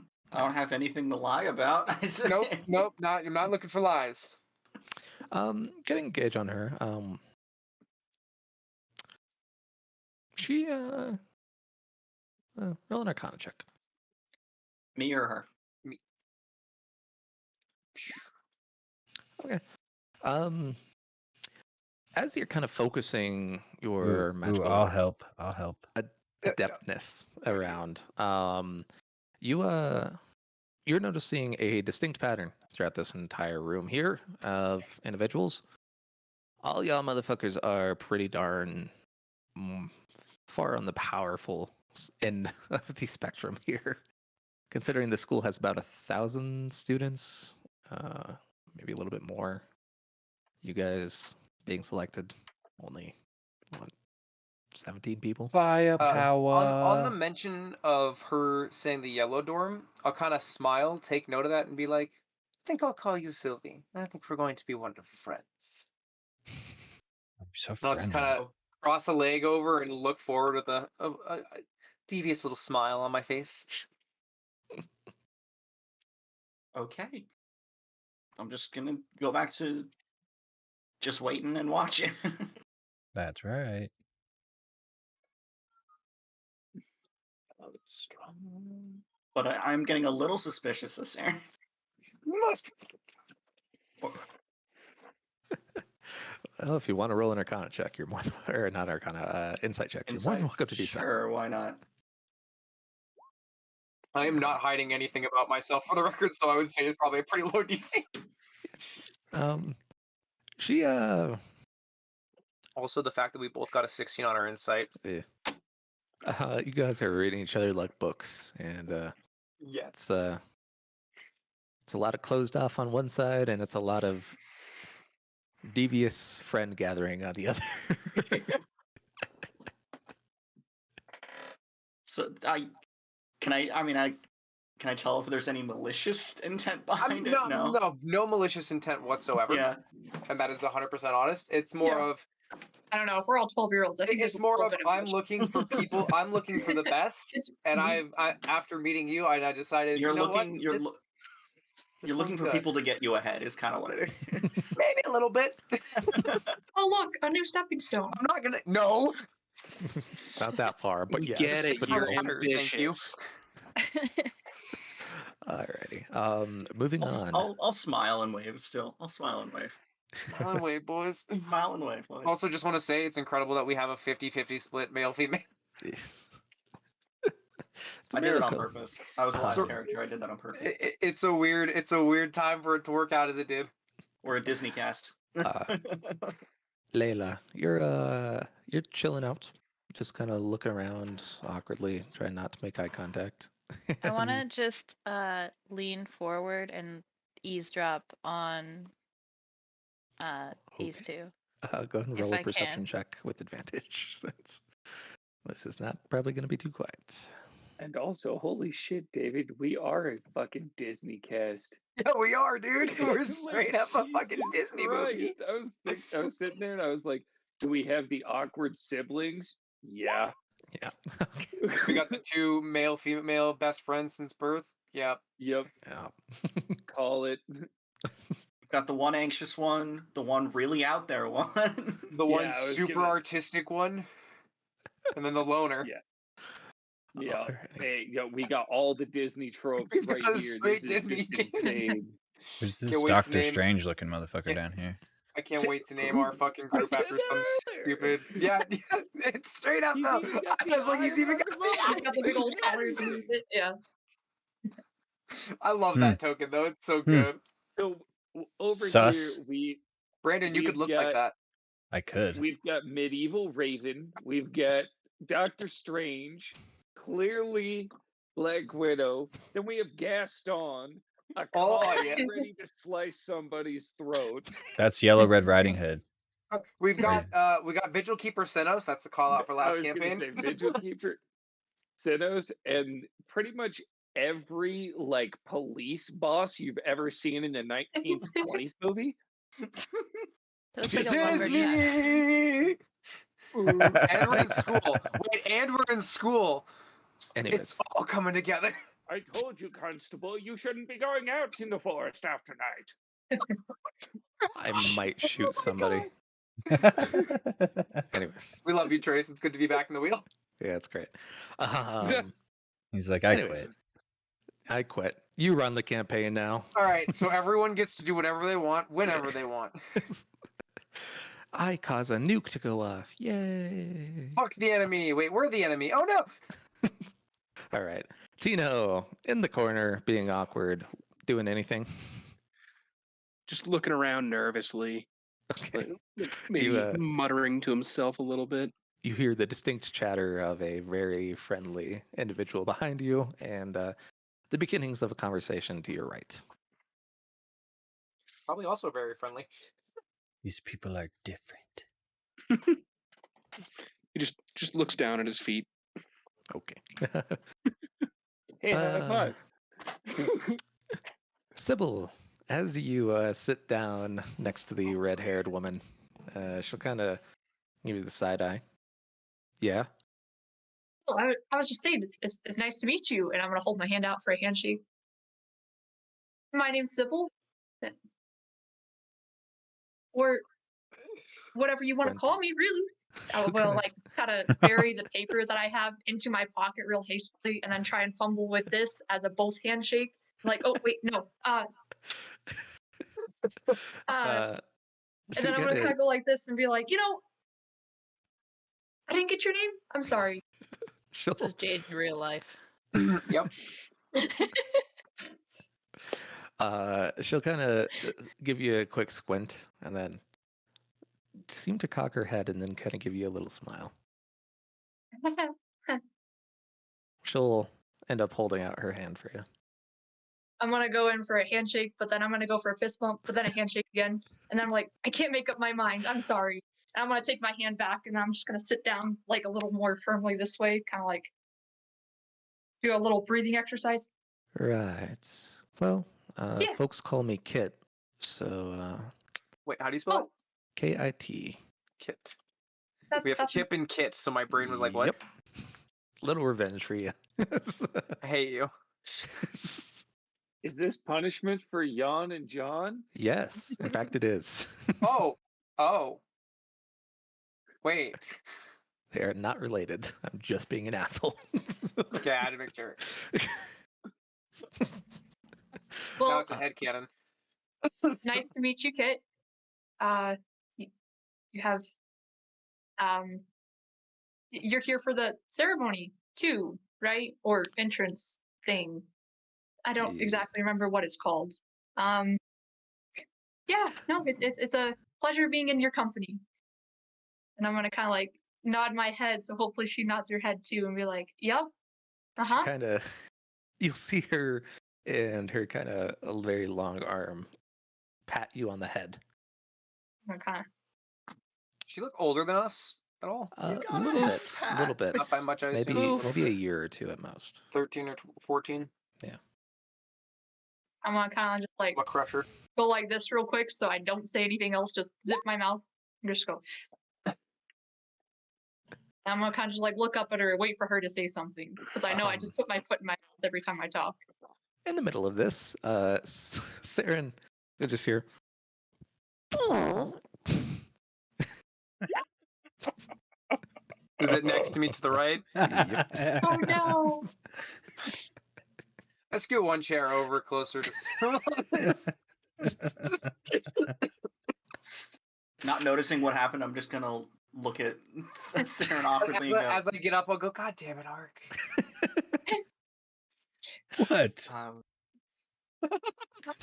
[SPEAKER 5] have anything to lie about.
[SPEAKER 2] Nope. I'm not looking for lies.
[SPEAKER 1] Getting a gauge on her. She roll an Arcana check.
[SPEAKER 5] Me or her?
[SPEAKER 2] Me.
[SPEAKER 1] Okay. As you're kind of focusing your magical
[SPEAKER 3] I'll help.
[SPEAKER 1] adeptness around, you're noticing a distinct pattern throughout this entire room here of individuals. All y'all motherfuckers are pretty darn far on the powerful end of the spectrum here. Considering the school has about 1,000 students, maybe a little bit more. You guys being selected, only 17 people.
[SPEAKER 3] Firepower.
[SPEAKER 2] On the mention of her saying the yellow dorm, I'll kind of smile, take note of that, and be like, I think I'll call you Sylvie. I think we're going to be wonderful friends.
[SPEAKER 3] So
[SPEAKER 2] I'll
[SPEAKER 3] friendly.
[SPEAKER 2] just kind of cross a leg over and look forward with a devious little smile on my face.
[SPEAKER 5] Okay. I'm just gonna go back to just waiting and watching.
[SPEAKER 3] That's right.
[SPEAKER 5] But I'm getting a little suspicious this year.
[SPEAKER 2] Most
[SPEAKER 1] Well, if you want to roll an Arcana check, you're more than, or not Arcana, Insight check. You're more than welcome to do so.
[SPEAKER 5] Sure, why not?
[SPEAKER 2] I am not hiding anything about myself for the record, so I would say it's probably a pretty low DC.
[SPEAKER 1] She
[SPEAKER 2] Also, the fact that we both got a 16 on our insight.
[SPEAKER 1] Yeah. You guys are reading each other like books, and
[SPEAKER 2] Yes.
[SPEAKER 1] it's a lot of closed off on one side, and it's a lot of devious friend gathering on the other.
[SPEAKER 5] So can I tell if there's any malicious intent behind it?
[SPEAKER 2] No malicious intent whatsoever.
[SPEAKER 5] Yeah.
[SPEAKER 2] And that is 100% honest. It's more of
[SPEAKER 6] I don't know. If we're all 12-year-olds, I think
[SPEAKER 2] It's
[SPEAKER 6] there's
[SPEAKER 2] more
[SPEAKER 6] a little
[SPEAKER 2] of
[SPEAKER 6] bit of
[SPEAKER 2] I'm looking for people. I'm looking for the best,
[SPEAKER 6] It's
[SPEAKER 2] and
[SPEAKER 6] me.
[SPEAKER 2] after meeting you, I decided
[SPEAKER 5] You're
[SPEAKER 2] you know what
[SPEAKER 5] looking.
[SPEAKER 2] this
[SPEAKER 5] You're looking
[SPEAKER 2] one's
[SPEAKER 5] for
[SPEAKER 2] good.
[SPEAKER 5] people to get you ahead. Is kind of what it is.
[SPEAKER 2] Maybe a little bit.
[SPEAKER 6] Oh, look, a new stepping stone.
[SPEAKER 2] I'm not gonna. No.
[SPEAKER 1] Not that far, but
[SPEAKER 4] We
[SPEAKER 1] yes.
[SPEAKER 4] get it.
[SPEAKER 1] but
[SPEAKER 4] You're
[SPEAKER 1] no.
[SPEAKER 2] Thank you.
[SPEAKER 4] ambitious.
[SPEAKER 1] Alrighty. Moving on.
[SPEAKER 5] I'll smile and wave. Still, I'll smile and wave.
[SPEAKER 2] Smile and wave, boys.
[SPEAKER 5] Smile and wave. Boys.
[SPEAKER 2] Also, just want to say it's incredible that we have a 50-50 split male-female.
[SPEAKER 1] Yes.
[SPEAKER 5] I did it on purpose. I was a live character. I did that on purpose.
[SPEAKER 2] It's a weird time for it to work out as it did.
[SPEAKER 5] We're a Disney cast.
[SPEAKER 1] Layla, you're chilling out, just kind of looking around awkwardly, trying not to make eye contact.
[SPEAKER 9] I want to just lean forward and eavesdrop on these two.
[SPEAKER 1] Go ahead and
[SPEAKER 9] If
[SPEAKER 1] roll a
[SPEAKER 9] I
[SPEAKER 1] perception
[SPEAKER 9] can.
[SPEAKER 1] check with advantage, since this is not probably going to be too quiet.
[SPEAKER 8] And also, holy shit, David, we are a fucking Disney cast.
[SPEAKER 2] Yeah, we are, dude. We're
[SPEAKER 8] Like,
[SPEAKER 2] straight up a fucking
[SPEAKER 8] Jesus
[SPEAKER 2] Disney movie.
[SPEAKER 8] Christ. I was sitting there and I was like, do we have the awkward siblings? Yeah.
[SPEAKER 1] Yeah.
[SPEAKER 2] We got the two male-female best friends since birth. Yep.
[SPEAKER 8] Yep.
[SPEAKER 1] Yeah.
[SPEAKER 8] Call it.
[SPEAKER 5] We've got the one anxious one, the one really out there one.
[SPEAKER 2] The one
[SPEAKER 8] I was
[SPEAKER 2] super
[SPEAKER 8] gonna-
[SPEAKER 2] artistic one, and then the loner.
[SPEAKER 8] Yeah. Yeah.
[SPEAKER 1] Alrighty.
[SPEAKER 8] Hey, yo, we got all the Disney tropes
[SPEAKER 2] We've
[SPEAKER 8] right
[SPEAKER 2] got a
[SPEAKER 8] here.
[SPEAKER 2] straight
[SPEAKER 8] This is
[SPEAKER 2] Disney
[SPEAKER 8] just insane.
[SPEAKER 3] There's
[SPEAKER 2] Can't
[SPEAKER 3] this
[SPEAKER 2] wait to
[SPEAKER 3] Doctor
[SPEAKER 2] name-
[SPEAKER 3] Strange looking motherfucker
[SPEAKER 2] Yeah.
[SPEAKER 3] down here.
[SPEAKER 2] I can't wait to name our fucking group
[SPEAKER 8] I said
[SPEAKER 2] after
[SPEAKER 8] that
[SPEAKER 2] some
[SPEAKER 8] earlier.
[SPEAKER 2] stupid. Yeah, it's straight up
[SPEAKER 8] He's
[SPEAKER 2] though.
[SPEAKER 8] even got
[SPEAKER 2] I
[SPEAKER 8] the
[SPEAKER 2] was like, he's even got
[SPEAKER 6] Yeah, it's got the big old colors
[SPEAKER 2] Yes!
[SPEAKER 6] underneath it. Yeah.
[SPEAKER 2] I love that token though. It's so good.
[SPEAKER 8] So over
[SPEAKER 3] Sus.
[SPEAKER 8] here,
[SPEAKER 2] Brandon, you could
[SPEAKER 8] we've
[SPEAKER 2] look like
[SPEAKER 8] got-
[SPEAKER 2] that.
[SPEAKER 3] I could.
[SPEAKER 8] we've got medieval Raven. We've got Doctor Strange. Clearly, Black Widow. Then we have Gaston. A
[SPEAKER 2] Oh,
[SPEAKER 8] claw
[SPEAKER 2] yeah.
[SPEAKER 8] ready to slice somebody's throat.
[SPEAKER 3] That's Yellow Red Riding Hood.
[SPEAKER 2] We got Vigil Keeper Senos. That's the call out for
[SPEAKER 8] I
[SPEAKER 2] last
[SPEAKER 8] was gonna
[SPEAKER 2] campaign.
[SPEAKER 8] say Vigil Keeper, Sinos, and pretty much every like police boss you've ever seen in a 1920s movie.
[SPEAKER 9] It looks like a lumberjack.
[SPEAKER 2] Disney. And we're in school. Wait, and we're in school.
[SPEAKER 1] Anyways,
[SPEAKER 2] It's all coming together.
[SPEAKER 8] I told you, Constable, you shouldn't be going out in the forest after night.
[SPEAKER 1] I might shoot somebody. Anyways,
[SPEAKER 2] We love you, Trace. It's good to be back in the wheel.
[SPEAKER 1] yeah, it's great.
[SPEAKER 3] He's like, I
[SPEAKER 1] Anyways.
[SPEAKER 3] quit.
[SPEAKER 1] I quit. You run the campaign now.
[SPEAKER 2] All right, so everyone gets to do whatever they want, whenever they want.
[SPEAKER 1] I cause a nuke to go off. Yay.
[SPEAKER 2] Fuck the enemy. Wait, we're the enemy. Oh no.
[SPEAKER 1] All right. Tino in the corner, being awkward, doing anything.
[SPEAKER 4] Just looking around nervously,
[SPEAKER 1] Okay.
[SPEAKER 4] maybe
[SPEAKER 1] You,
[SPEAKER 4] muttering to himself a little bit.
[SPEAKER 1] You hear the distinct chatter of a very friendly individual behind you and the beginnings of a conversation to your right.
[SPEAKER 2] Probably also very friendly.
[SPEAKER 3] These people are different.
[SPEAKER 4] He just looks down at his feet.
[SPEAKER 1] Okay.
[SPEAKER 8] Hey, high five.
[SPEAKER 1] Sybil, as you sit down next to the red-haired woman, she'll kind of give you the side eye. Yeah.
[SPEAKER 6] Oh, I was just saying, it's nice to meet you, and I'm gonna hold my hand out for a handshake. My name's Sybil, or whatever you want to
[SPEAKER 1] Went.
[SPEAKER 6] call me, really. I
[SPEAKER 1] She'll
[SPEAKER 6] will
[SPEAKER 1] kinda
[SPEAKER 6] like kind of bury the paper that I have into my pocket real hastily, and then try and fumble with this as a both handshake. Like, oh wait, no. And
[SPEAKER 1] she'll
[SPEAKER 6] then I'm
[SPEAKER 1] get
[SPEAKER 6] gonna kind
[SPEAKER 1] it.
[SPEAKER 6] of go like this and be like, I didn't get your name. I'm sorry.
[SPEAKER 1] She'll,
[SPEAKER 9] This is Jade in real life.
[SPEAKER 2] Yep.
[SPEAKER 1] she'll kind of give you a quick squint and then seem to cock her head and then kind of give you a little smile. She'll end up holding out her hand for you.
[SPEAKER 6] I'm gonna go in for a handshake, but then I'm gonna go for a fist bump, but then a handshake again. And then I'm like, I can't make up my mind. I'm sorry. And I'm gonna take my hand back and I'm just gonna sit down like a little more firmly this way, kind of like do a little breathing exercise.
[SPEAKER 1] Right. Well,
[SPEAKER 6] Yeah.
[SPEAKER 1] folks call me Kit, so
[SPEAKER 2] Wait, how do you spell it?
[SPEAKER 6] Oh,
[SPEAKER 1] Kit.
[SPEAKER 2] Kit. We have
[SPEAKER 6] That's
[SPEAKER 2] Kip and Kit, so my brain was like, "What?
[SPEAKER 1] Yep. Little revenge for you.
[SPEAKER 2] I hate you."
[SPEAKER 8] Is this punishment for Jan and John?
[SPEAKER 1] Yes, in fact, it is.
[SPEAKER 2] Oh, wait.
[SPEAKER 1] They are not related. I'm just being an asshole.
[SPEAKER 2] Okay, I had to make sure. Now
[SPEAKER 6] well.
[SPEAKER 2] it's a headcanon.
[SPEAKER 6] Nice to meet you, Kit. You have you're here for the ceremony too, right? Or entrance thing. I don't
[SPEAKER 1] Yeah.
[SPEAKER 6] exactly remember what it's called. Yeah, no, it's a pleasure being in your company. And I'm gonna kind of like nod my head, so hopefully she nods her head too, and be like, "Yep,
[SPEAKER 1] She
[SPEAKER 6] uh-huh."
[SPEAKER 1] kind of, you'll see her and her kind of a very long arm pat you on the head.
[SPEAKER 6] I'm kind of.
[SPEAKER 2] She look older than us at all?
[SPEAKER 1] A
[SPEAKER 5] got a
[SPEAKER 1] little
[SPEAKER 5] head
[SPEAKER 1] bit, a
[SPEAKER 5] pat.
[SPEAKER 1] little bit.
[SPEAKER 2] Not by much, I
[SPEAKER 1] maybe
[SPEAKER 2] assume.
[SPEAKER 1] maybe a year or two at most.
[SPEAKER 2] 13 or 14.
[SPEAKER 1] Yeah.
[SPEAKER 6] I'm gonna kind of just like
[SPEAKER 2] I'm a crusher.
[SPEAKER 6] go like this real quick, so I don't say anything else. Just zip my mouth and just go. I'm gonna kind of just like look up at her and wait for her to say something, because I know I just put my foot in my mouth every time I talk.
[SPEAKER 1] In the middle of this, Saren, you'll just hear.
[SPEAKER 2] Is it next to me to the right?
[SPEAKER 1] Yep.
[SPEAKER 6] Oh no!
[SPEAKER 2] I scoot one chair over closer to
[SPEAKER 5] Not noticing what happened, I'm just gonna look at Saren awkwardly and go,
[SPEAKER 2] as I get up, I'll go, "God damn it, Ark."
[SPEAKER 3] What?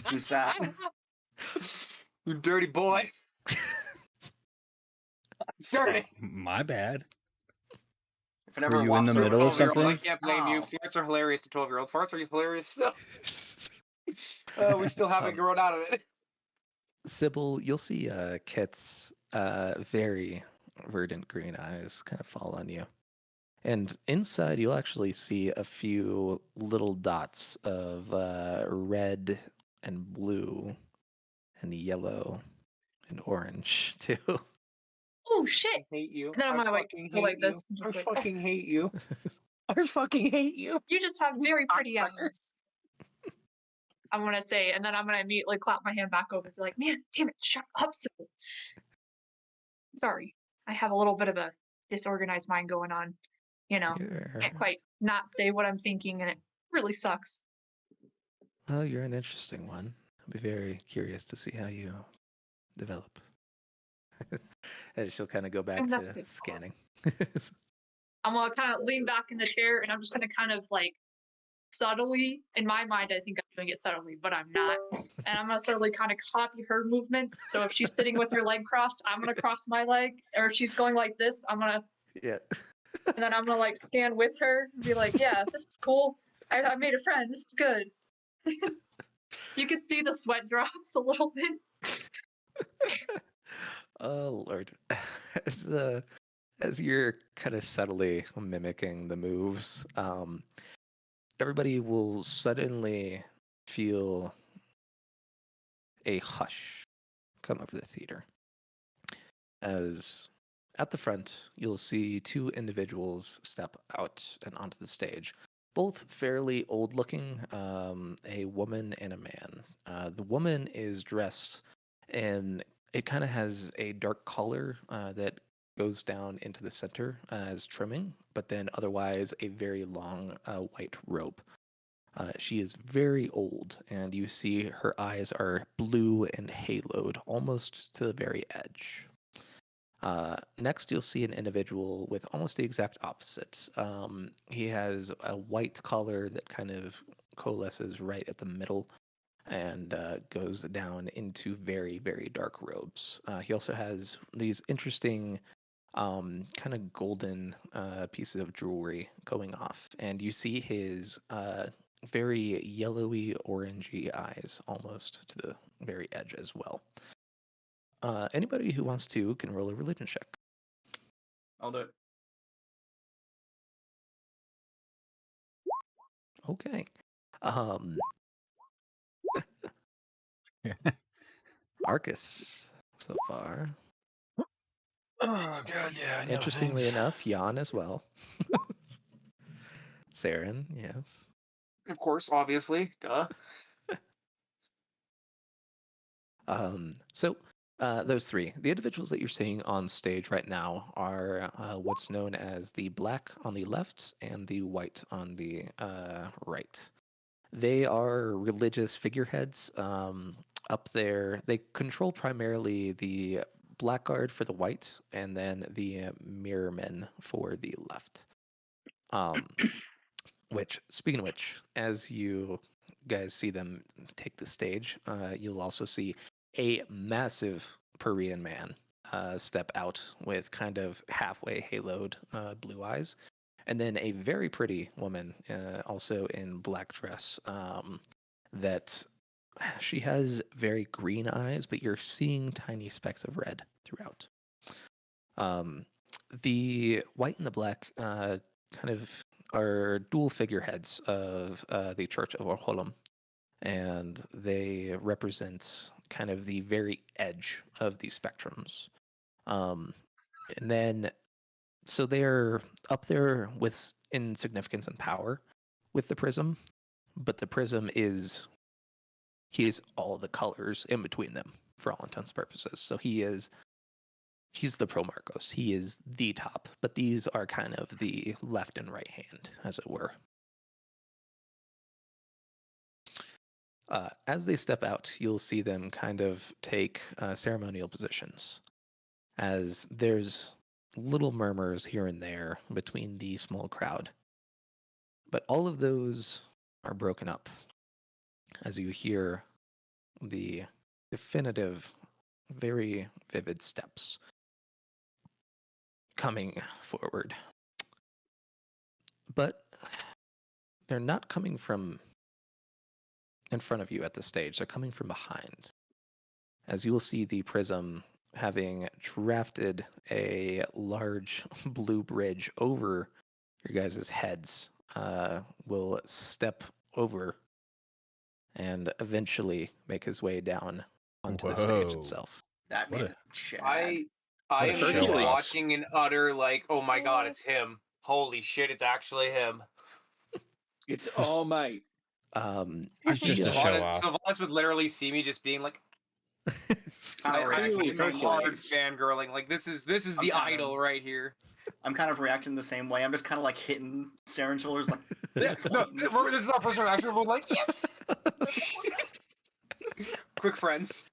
[SPEAKER 5] who's that?
[SPEAKER 2] You dirty boy. Dirty.
[SPEAKER 3] My bad.
[SPEAKER 5] If it ever
[SPEAKER 3] Were you in
[SPEAKER 5] walks
[SPEAKER 3] the
[SPEAKER 5] over
[SPEAKER 3] middle of
[SPEAKER 5] to you,
[SPEAKER 3] something?
[SPEAKER 2] I can't blame you.
[SPEAKER 5] "Oh."
[SPEAKER 2] Farts are hilarious to 12-year-old. Farts are hilarious still. We still haven't grown out of it.
[SPEAKER 1] Sybil, you'll see Kit's very verdant green eyes kind of fall on you. And inside, you'll actually see a few little dots of red and blue and yellow and orange, too.
[SPEAKER 6] Oh shit!
[SPEAKER 2] I hate you.
[SPEAKER 6] And then I'm
[SPEAKER 2] I
[SPEAKER 6] gonna like
[SPEAKER 2] fucking
[SPEAKER 6] go
[SPEAKER 2] hate
[SPEAKER 6] like
[SPEAKER 2] you.
[SPEAKER 6] this. And
[SPEAKER 2] I
[SPEAKER 6] just like,
[SPEAKER 2] fucking hate you. I fucking hate you.
[SPEAKER 6] you just have very pretty
[SPEAKER 2] Cocksucker.
[SPEAKER 6] eyes. I'm gonna say, and then I'm gonna immediately clap my hand back over and be like, "Man, damn it, shut up, Sybil." Sorry, I have a little bit of a disorganized mind going on. You know, can't quite not say what I'm thinking, and it really sucks.
[SPEAKER 1] Well, you're an interesting one. I'll be very curious to see how you develop. And she'll kind of go back
[SPEAKER 6] And that's
[SPEAKER 1] to
[SPEAKER 6] good.
[SPEAKER 1] scanning.
[SPEAKER 6] I'm gonna kind of lean back in the chair, and I'm just gonna kind of like subtly, in my mind, I think I'm doing it subtly, but I'm not. And I'm gonna subtly kind of copy her movements. So if she's sitting with her leg crossed, I'm gonna cross my leg, or if she's going like this, I'm gonna,
[SPEAKER 1] Yeah.
[SPEAKER 6] and then I'm gonna like scan with her and be like, "Yeah, this is cool. I made a friend. This is good." You can see the sweat drops a little bit.
[SPEAKER 1] Oh Lord. As you're kind of subtly mimicking the moves, everybody will suddenly feel a hush come over the theater. As at the front, you'll see two individuals step out and onto the stage, both fairly old looking, a woman and a man. The woman is dressed in, it kind of has a dark color that goes down into the center as trimming, but then otherwise a very long white robe. She is very old, and you see her eyes are blue and haloed almost to the very edge. Next, you'll see an individual with almost the exact opposite. He has a white collar that kind of coalesces right at the middle and goes down into very, very dark robes. He also has these interesting kind of golden pieces of jewelry going off, and you see his very yellowy, orangey eyes almost to the very edge as well. Anybody who wants to can roll a religion check.
[SPEAKER 5] I'll do it.
[SPEAKER 1] Okay. Marcus, so far.
[SPEAKER 10] Oh god, yeah. No,
[SPEAKER 1] Interestingly
[SPEAKER 10] thanks.
[SPEAKER 1] enough, Jan as well. Saren, yes.
[SPEAKER 2] Of course, obviously, duh.
[SPEAKER 1] So those three, the individuals that you're seeing on stage right now are what's known as the black on the left and the white on the right. They are religious figureheads up there. They control primarily the black guard for the white and then the mirror men for the left. Um, which, speaking of which, as you guys see them take the stage, you'll also see a massive Korean man step out with kind of halfway haloed blue eyes. And then a very pretty woman, also in black dress, that she has very green eyes, but you're seeing tiny specks of red throughout. Um, the white and the black kind of are dual figureheads of the Church of Orholum, and they represent kind of the very edge of these spectrums. And then, so they're up there with in significance and power with the prism, but the prism is he is all the colors in between them for all intents and purposes. So he's the Pro Marcos. He is the top, but these are kind of the left and right hand, as it were. As they step out, you'll see them kind of take ceremonial positions, as there's little murmurs here and there between the small crowd. But all of those are broken up as you hear the definitive, very vivid steps coming forward. But they're not coming from in front of you at the stage, they're coming from behind. As you will see the prism having drafted a large blue bridge over your guys' heads, will step over and eventually make his way down onto the stage
[SPEAKER 3] Whoa.
[SPEAKER 1] itself.
[SPEAKER 5] That
[SPEAKER 3] What
[SPEAKER 5] made
[SPEAKER 3] a-
[SPEAKER 5] it Chad.
[SPEAKER 2] I
[SPEAKER 3] What a
[SPEAKER 2] am
[SPEAKER 3] show
[SPEAKER 2] just
[SPEAKER 3] off.
[SPEAKER 2] watching an utter like, oh my god, it's him. Holy shit, it's actually him.
[SPEAKER 8] It's all might.
[SPEAKER 3] It's just a show off.
[SPEAKER 2] Sylvanas would literally see me just being like,
[SPEAKER 8] Clearly
[SPEAKER 2] so hard
[SPEAKER 8] Hercules.
[SPEAKER 2] fangirling. Like this is
[SPEAKER 5] I'm
[SPEAKER 2] the
[SPEAKER 5] kind
[SPEAKER 2] idol
[SPEAKER 5] of-
[SPEAKER 2] right here.
[SPEAKER 5] I'm kind of reacting the same way. I'm just kind of like hitting Saren's shoulders, like
[SPEAKER 2] Yeah, no, remember this is our first reaction. We're like, yes. Quick friends.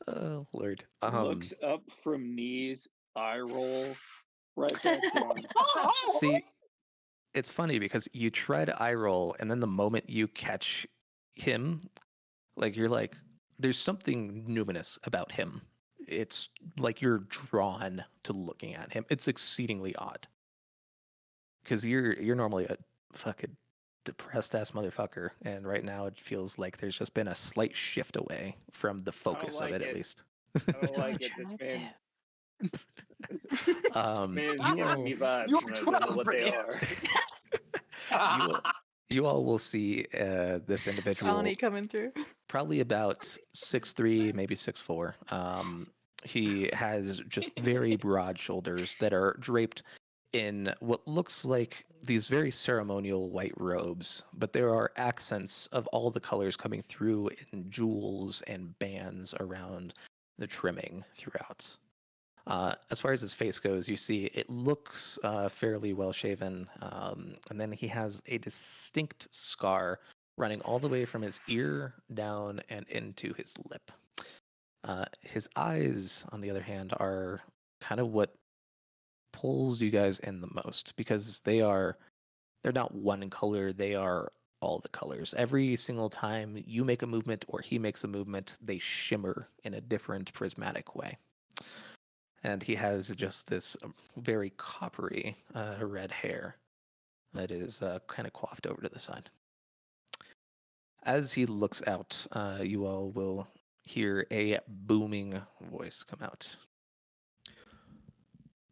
[SPEAKER 1] Oh Lord.
[SPEAKER 8] Looks up from knees, eye roll, right back down.
[SPEAKER 1] See, it's funny because you try to eye roll, and then the moment you catch him, like you're like, there's something numinous about him. It's like you're drawn to looking at him. It's exceedingly odd because you're normally a fucking depressed ass motherfucker, and right now it feels like there's just been a slight shift away from the focus
[SPEAKER 8] like
[SPEAKER 1] of it, at
[SPEAKER 8] it.
[SPEAKER 1] least.
[SPEAKER 8] I don't like it. This man. This man's
[SPEAKER 1] you
[SPEAKER 8] giving
[SPEAKER 1] all,
[SPEAKER 8] me vibes,
[SPEAKER 2] You're
[SPEAKER 8] and I don't know
[SPEAKER 2] 12,
[SPEAKER 8] what they
[SPEAKER 2] Brittany.
[SPEAKER 8] are.
[SPEAKER 1] you all will see this individual
[SPEAKER 9] Colony coming through.
[SPEAKER 1] probably about 6'3", maybe 6'4". He has just very broad shoulders that are draped in what looks like these very ceremonial white robes, but there are accents of all the colors coming through in jewels and bands around the trimming throughout. As far as his face goes, you see it looks fairly well shaven, and then he has a distinct scar running all the way from his ear down and into his lip. His eyes, on the other hand, are kind of what pulls you guys in the most because they're not one color, they are all the colors. Every single time you make a movement or he makes a movement, they shimmer in a different prismatic way. And he has just this very coppery red hair that is kind of coiffed over to the side. As he looks out, you all will hear a booming voice come out.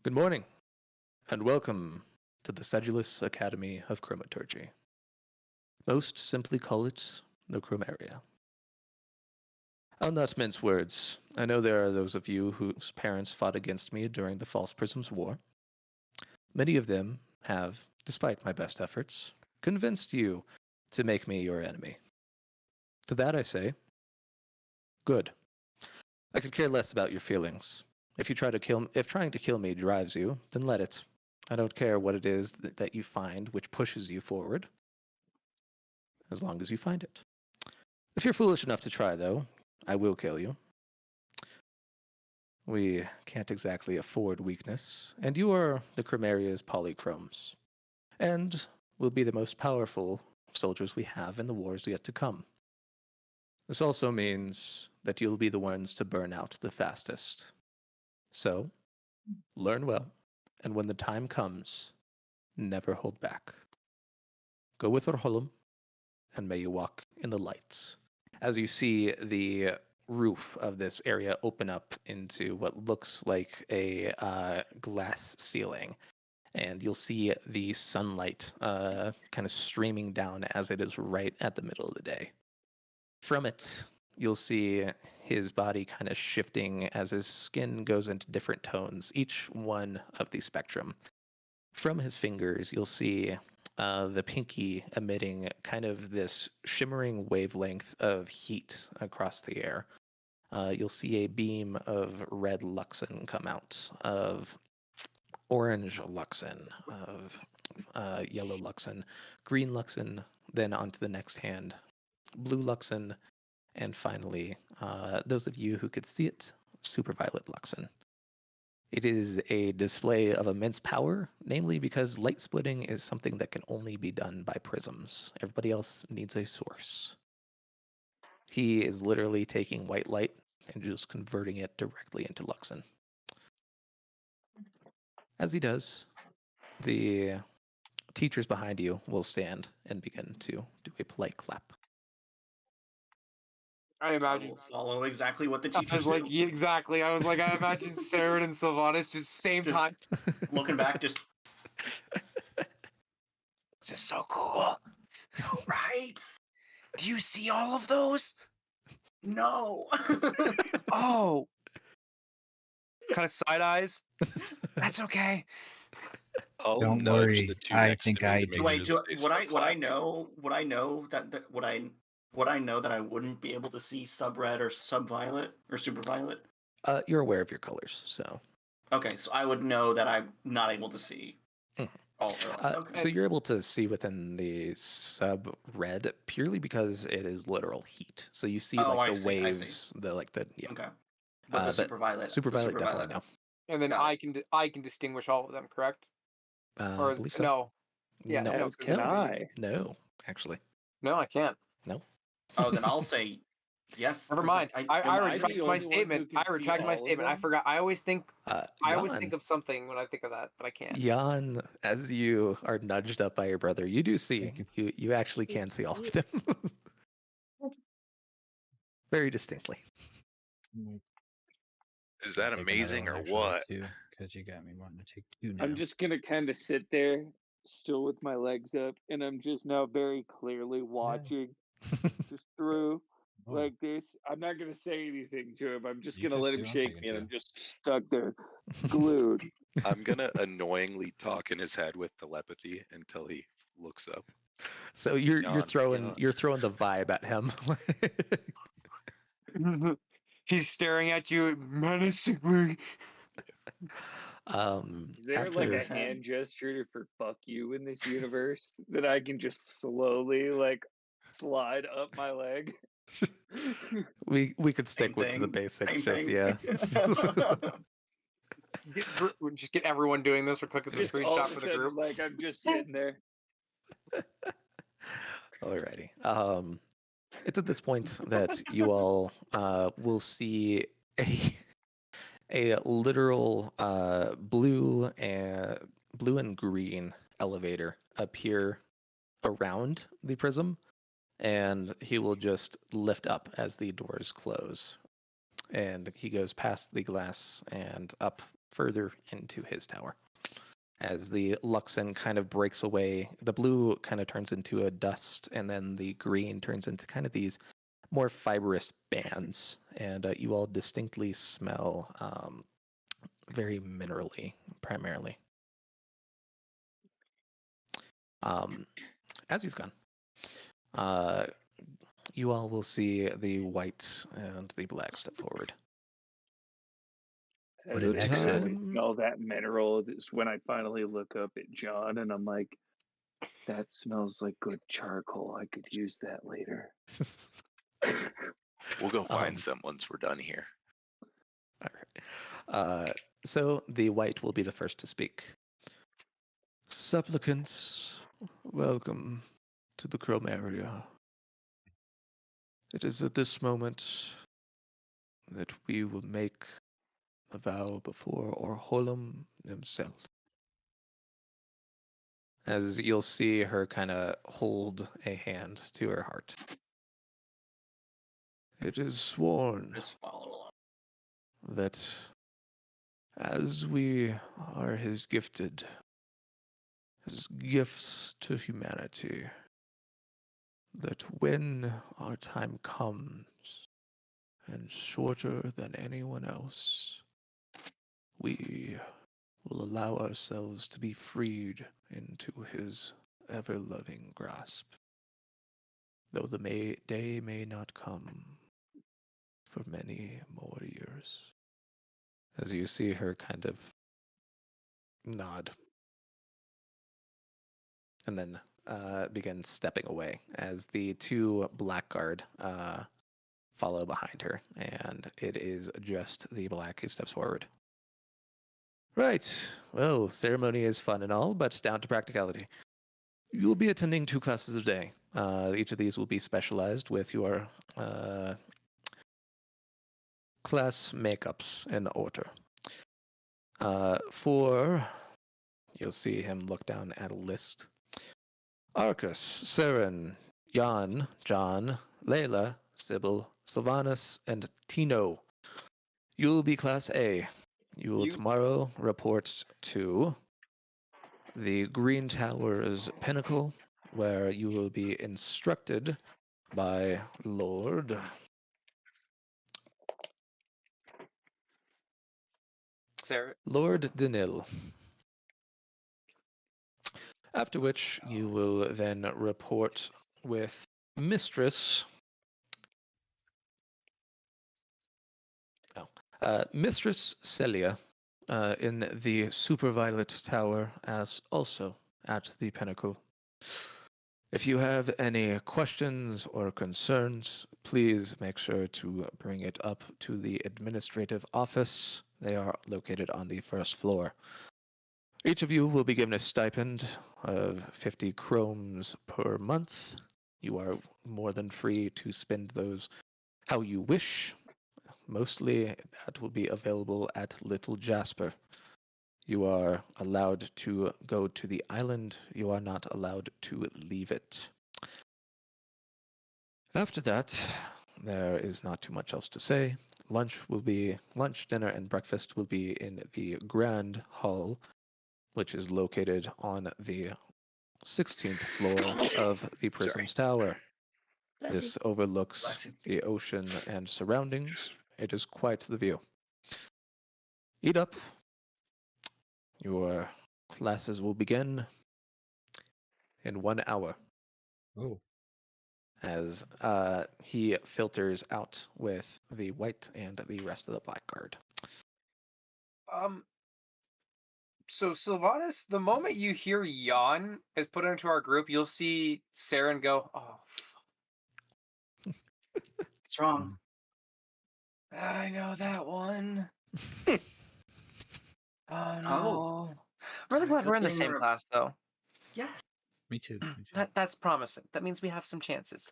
[SPEAKER 1] Good morning, and welcome to the Sedulous Academy of Chromaturgy. Most simply call it the Chromaria. I'll not mince words. I know there are those of you whose parents fought against me during the False Prisms War. Many of them have, despite my best efforts, convinced you to make me your enemy. To that I say, good. I could care less about your feelings. If trying to kill me drives you, then let it. I don't care what it is that you find which pushes you forward, as long as you find it. If you're foolish enough to try, though, I will kill you. We can't exactly afford weakness, and you are the Cremeria's polychromes, and will be the most powerful soldiers we have in the wars yet to come. This also means that you'll be the ones to burn out the fastest. So, learn well, and when the time comes, never hold back. Go with Orholum, and may you walk in the lights. As you see the roof of this area open up into what looks like a glass ceiling, and you'll see the sunlight kind of streaming down as it is right at the middle of the day. From it, you'll see his body kind of shifting as his skin goes into different tones, each one of the spectrum. From his fingers, you'll see the pinky emitting kind of this shimmering wavelength of heat across the air. You'll see a beam of red Luxon come out, of orange Luxon, of yellow Luxon, green Luxon, then onto the next hand, blue Luxon, and finally, those of you who could see it, super violet Luxon. It is a display of immense power, namely because light splitting is something that can only be done by prisms. Everybody else needs a source. He is literally taking white light and just converting it directly into Luxon. As he does, the teachers behind you will stand and begin to do a polite clap.
[SPEAKER 2] I
[SPEAKER 5] I
[SPEAKER 2] imagine.
[SPEAKER 5] will follow exactly what the
[SPEAKER 2] I
[SPEAKER 5] teachers
[SPEAKER 2] was like,
[SPEAKER 5] do.
[SPEAKER 2] yeah, exactly. I was like, I imagine Sarah and Sylvanas just same
[SPEAKER 5] Just
[SPEAKER 2] time.
[SPEAKER 5] looking back, just
[SPEAKER 2] This is so cool.
[SPEAKER 5] right.
[SPEAKER 2] Do you see all of those?
[SPEAKER 5] No.
[SPEAKER 2] Oh. Kind of side eyes. That's okay.
[SPEAKER 7] I'll
[SPEAKER 10] Don't
[SPEAKER 7] nudge
[SPEAKER 10] worry,
[SPEAKER 7] the two
[SPEAKER 10] I
[SPEAKER 7] next
[SPEAKER 10] think
[SPEAKER 7] to me
[SPEAKER 10] I
[SPEAKER 7] to make
[SPEAKER 10] do.
[SPEAKER 5] Wait,
[SPEAKER 7] sure that they start
[SPEAKER 5] would I
[SPEAKER 7] clapping.
[SPEAKER 5] know? Would I know that would I know that I wouldn't be able to see sub red or sub violet or super violet?
[SPEAKER 1] You're aware of your colors, so.
[SPEAKER 5] Okay, so I would know that I'm not able to see
[SPEAKER 1] Mhm.
[SPEAKER 5] all early. Okay.
[SPEAKER 1] So you're able to see within the sub red purely because it is literal heat. So you see
[SPEAKER 5] Oh,
[SPEAKER 1] like
[SPEAKER 5] I
[SPEAKER 1] the
[SPEAKER 5] see, I see.
[SPEAKER 1] waves, yeah.
[SPEAKER 5] Okay. But the
[SPEAKER 1] But
[SPEAKER 5] super violet,
[SPEAKER 1] super violet, definitely
[SPEAKER 5] no.
[SPEAKER 2] And then
[SPEAKER 5] Got
[SPEAKER 2] I can distinguish all of them, correct?
[SPEAKER 1] no.
[SPEAKER 2] Or
[SPEAKER 1] I
[SPEAKER 2] is,
[SPEAKER 1] believe so.
[SPEAKER 2] no? Yeah,
[SPEAKER 1] No,
[SPEAKER 2] no,
[SPEAKER 8] As
[SPEAKER 2] 'cause
[SPEAKER 8] can
[SPEAKER 1] no,
[SPEAKER 8] I.
[SPEAKER 1] no, actually,
[SPEAKER 2] no, I can't.
[SPEAKER 1] no.
[SPEAKER 5] Oh, then I'll say yes.
[SPEAKER 2] Never
[SPEAKER 5] 'cause
[SPEAKER 2] mind. I
[SPEAKER 8] Am I the
[SPEAKER 2] retract my
[SPEAKER 8] only one who
[SPEAKER 2] statement.
[SPEAKER 8] can
[SPEAKER 2] I
[SPEAKER 8] see
[SPEAKER 2] retract my
[SPEAKER 8] all of
[SPEAKER 2] statement. I
[SPEAKER 8] them?
[SPEAKER 2] forgot. I always think
[SPEAKER 1] Jan,
[SPEAKER 2] of something when I think of that, but I can't.
[SPEAKER 1] Jan, as you are nudged up by your brother, you do see,
[SPEAKER 10] Thank you.
[SPEAKER 1] you actually can see all of them. Very distinctly.
[SPEAKER 7] Is that
[SPEAKER 3] Take another
[SPEAKER 7] amazing
[SPEAKER 3] one
[SPEAKER 7] or
[SPEAKER 3] actually,
[SPEAKER 7] what?
[SPEAKER 3] too, because you got me wanting to take two now.
[SPEAKER 8] I'm just gonna kind of sit there, still with my legs up, and I'm just now very clearly watching just through
[SPEAKER 3] Oh,
[SPEAKER 8] like this. I'm not gonna say anything to him. I'm just
[SPEAKER 3] you
[SPEAKER 8] gonna
[SPEAKER 3] took
[SPEAKER 8] let
[SPEAKER 3] two,
[SPEAKER 8] him
[SPEAKER 3] I'm
[SPEAKER 8] shake
[SPEAKER 3] taking
[SPEAKER 8] me, and
[SPEAKER 3] two.
[SPEAKER 8] I'm just stuck there, glued.
[SPEAKER 7] I'm gonna annoyingly talk in his head with telepathy until he looks up.
[SPEAKER 1] So you're
[SPEAKER 7] Yawn,
[SPEAKER 1] throwing
[SPEAKER 7] yawn.
[SPEAKER 1] you're throwing the vibe at him.
[SPEAKER 2] He's staring at you menacingly.
[SPEAKER 8] Is there like
[SPEAKER 1] After
[SPEAKER 8] a hand gesture for "fuck you" in this universe that I can just slowly like slide up my leg?
[SPEAKER 1] we could stick
[SPEAKER 5] Same
[SPEAKER 1] with the
[SPEAKER 5] thing.
[SPEAKER 1] basics,
[SPEAKER 5] Same
[SPEAKER 1] just
[SPEAKER 5] thing.
[SPEAKER 1] yeah.
[SPEAKER 2] Just get everyone doing this. We're clicking the
[SPEAKER 8] Just all
[SPEAKER 2] screenshot
[SPEAKER 8] of a
[SPEAKER 2] for the
[SPEAKER 8] sudden,
[SPEAKER 2] group.
[SPEAKER 8] like I'm just sitting there.
[SPEAKER 1] Alrighty. It's at this point that you all will see a literal blue and green elevator appear around the prism, and he will just lift up as the doors close, and he goes past the glass and up further into his tower. As the Luxon kind of breaks away, the blue kind of turns into a dust, and then the green turns into kind of these more fibrous bands, and you all distinctly smell very minerally, primarily. As he's gone, you all will see the white and the black step forward.
[SPEAKER 3] What
[SPEAKER 8] As
[SPEAKER 3] an
[SPEAKER 8] I
[SPEAKER 3] exit.
[SPEAKER 8] smell that mineral, is when I finally look up at John and I'm like, that smells like good charcoal. I could use that later.
[SPEAKER 7] We'll go find some once we're done here.
[SPEAKER 1] All right. So the white will be the first to speak. Supplicants, welcome to the Chrome area. It is at this moment that we will make a vow before Orholam himself. As you'll see her kind of hold a hand to her heart. It is sworn
[SPEAKER 5] Just swallow
[SPEAKER 1] that as we are his gifted, his gifts to humanity, that when our time comes, and shorter than anyone else, we will allow ourselves to be freed into his ever-loving grasp, though the day may not come for many more years. As you see her kind of nod, and then begin stepping away as the two blackguard follow behind her, and it is just the black who steps forward. Right. Well, ceremony is fun and all, but down to practicality. You will be attending 2 classes a day. Each of these will be specialized with your class makeups in order. For, you'll see him look down at a list. Arcus, Seren, Jan, John, Layla, Sybil, Sylvanus, and Tino. You'll be Class A. You will tomorrow report to the Green Tower's pinnacle, where you will be instructed by Lord Danil. After which you will then report with Mistress Mistress Celia in the Superviolet Tower, as also at the pinnacle. If you have any questions or concerns, please make sure to bring it up to the administrative office. They are located on the first floor. Each of you will be given a stipend of 50 chromes per month. You are more than free to spend those how you wish. Mostly that will be available at Little Jasper. You are allowed to go to the island. You are not allowed to leave it. After that, there is not too much else to say. Lunch, dinner, and breakfast will be in the Grand Hall, which is located on the 16th floor of the Prism's Tower. This overlooks the ocean and surroundings. It is quite the view. Eat up. Your classes will begin in 1 hour.
[SPEAKER 3] Oh.
[SPEAKER 1] As he filters out with the white and the rest of the blackguard.
[SPEAKER 2] So Sylvanus, the moment you hear yawn is put into our group, you'll see Saren go, "Oh,
[SPEAKER 5] What's wrong?
[SPEAKER 2] I know that one." Oh no!
[SPEAKER 5] Oh,
[SPEAKER 2] I'm really glad
[SPEAKER 5] good
[SPEAKER 2] we're in the
[SPEAKER 5] thing
[SPEAKER 2] same
[SPEAKER 5] we're-
[SPEAKER 2] class, though.
[SPEAKER 5] Yeah.
[SPEAKER 3] Me too. Me too.
[SPEAKER 2] That's promising. That means we have some chances.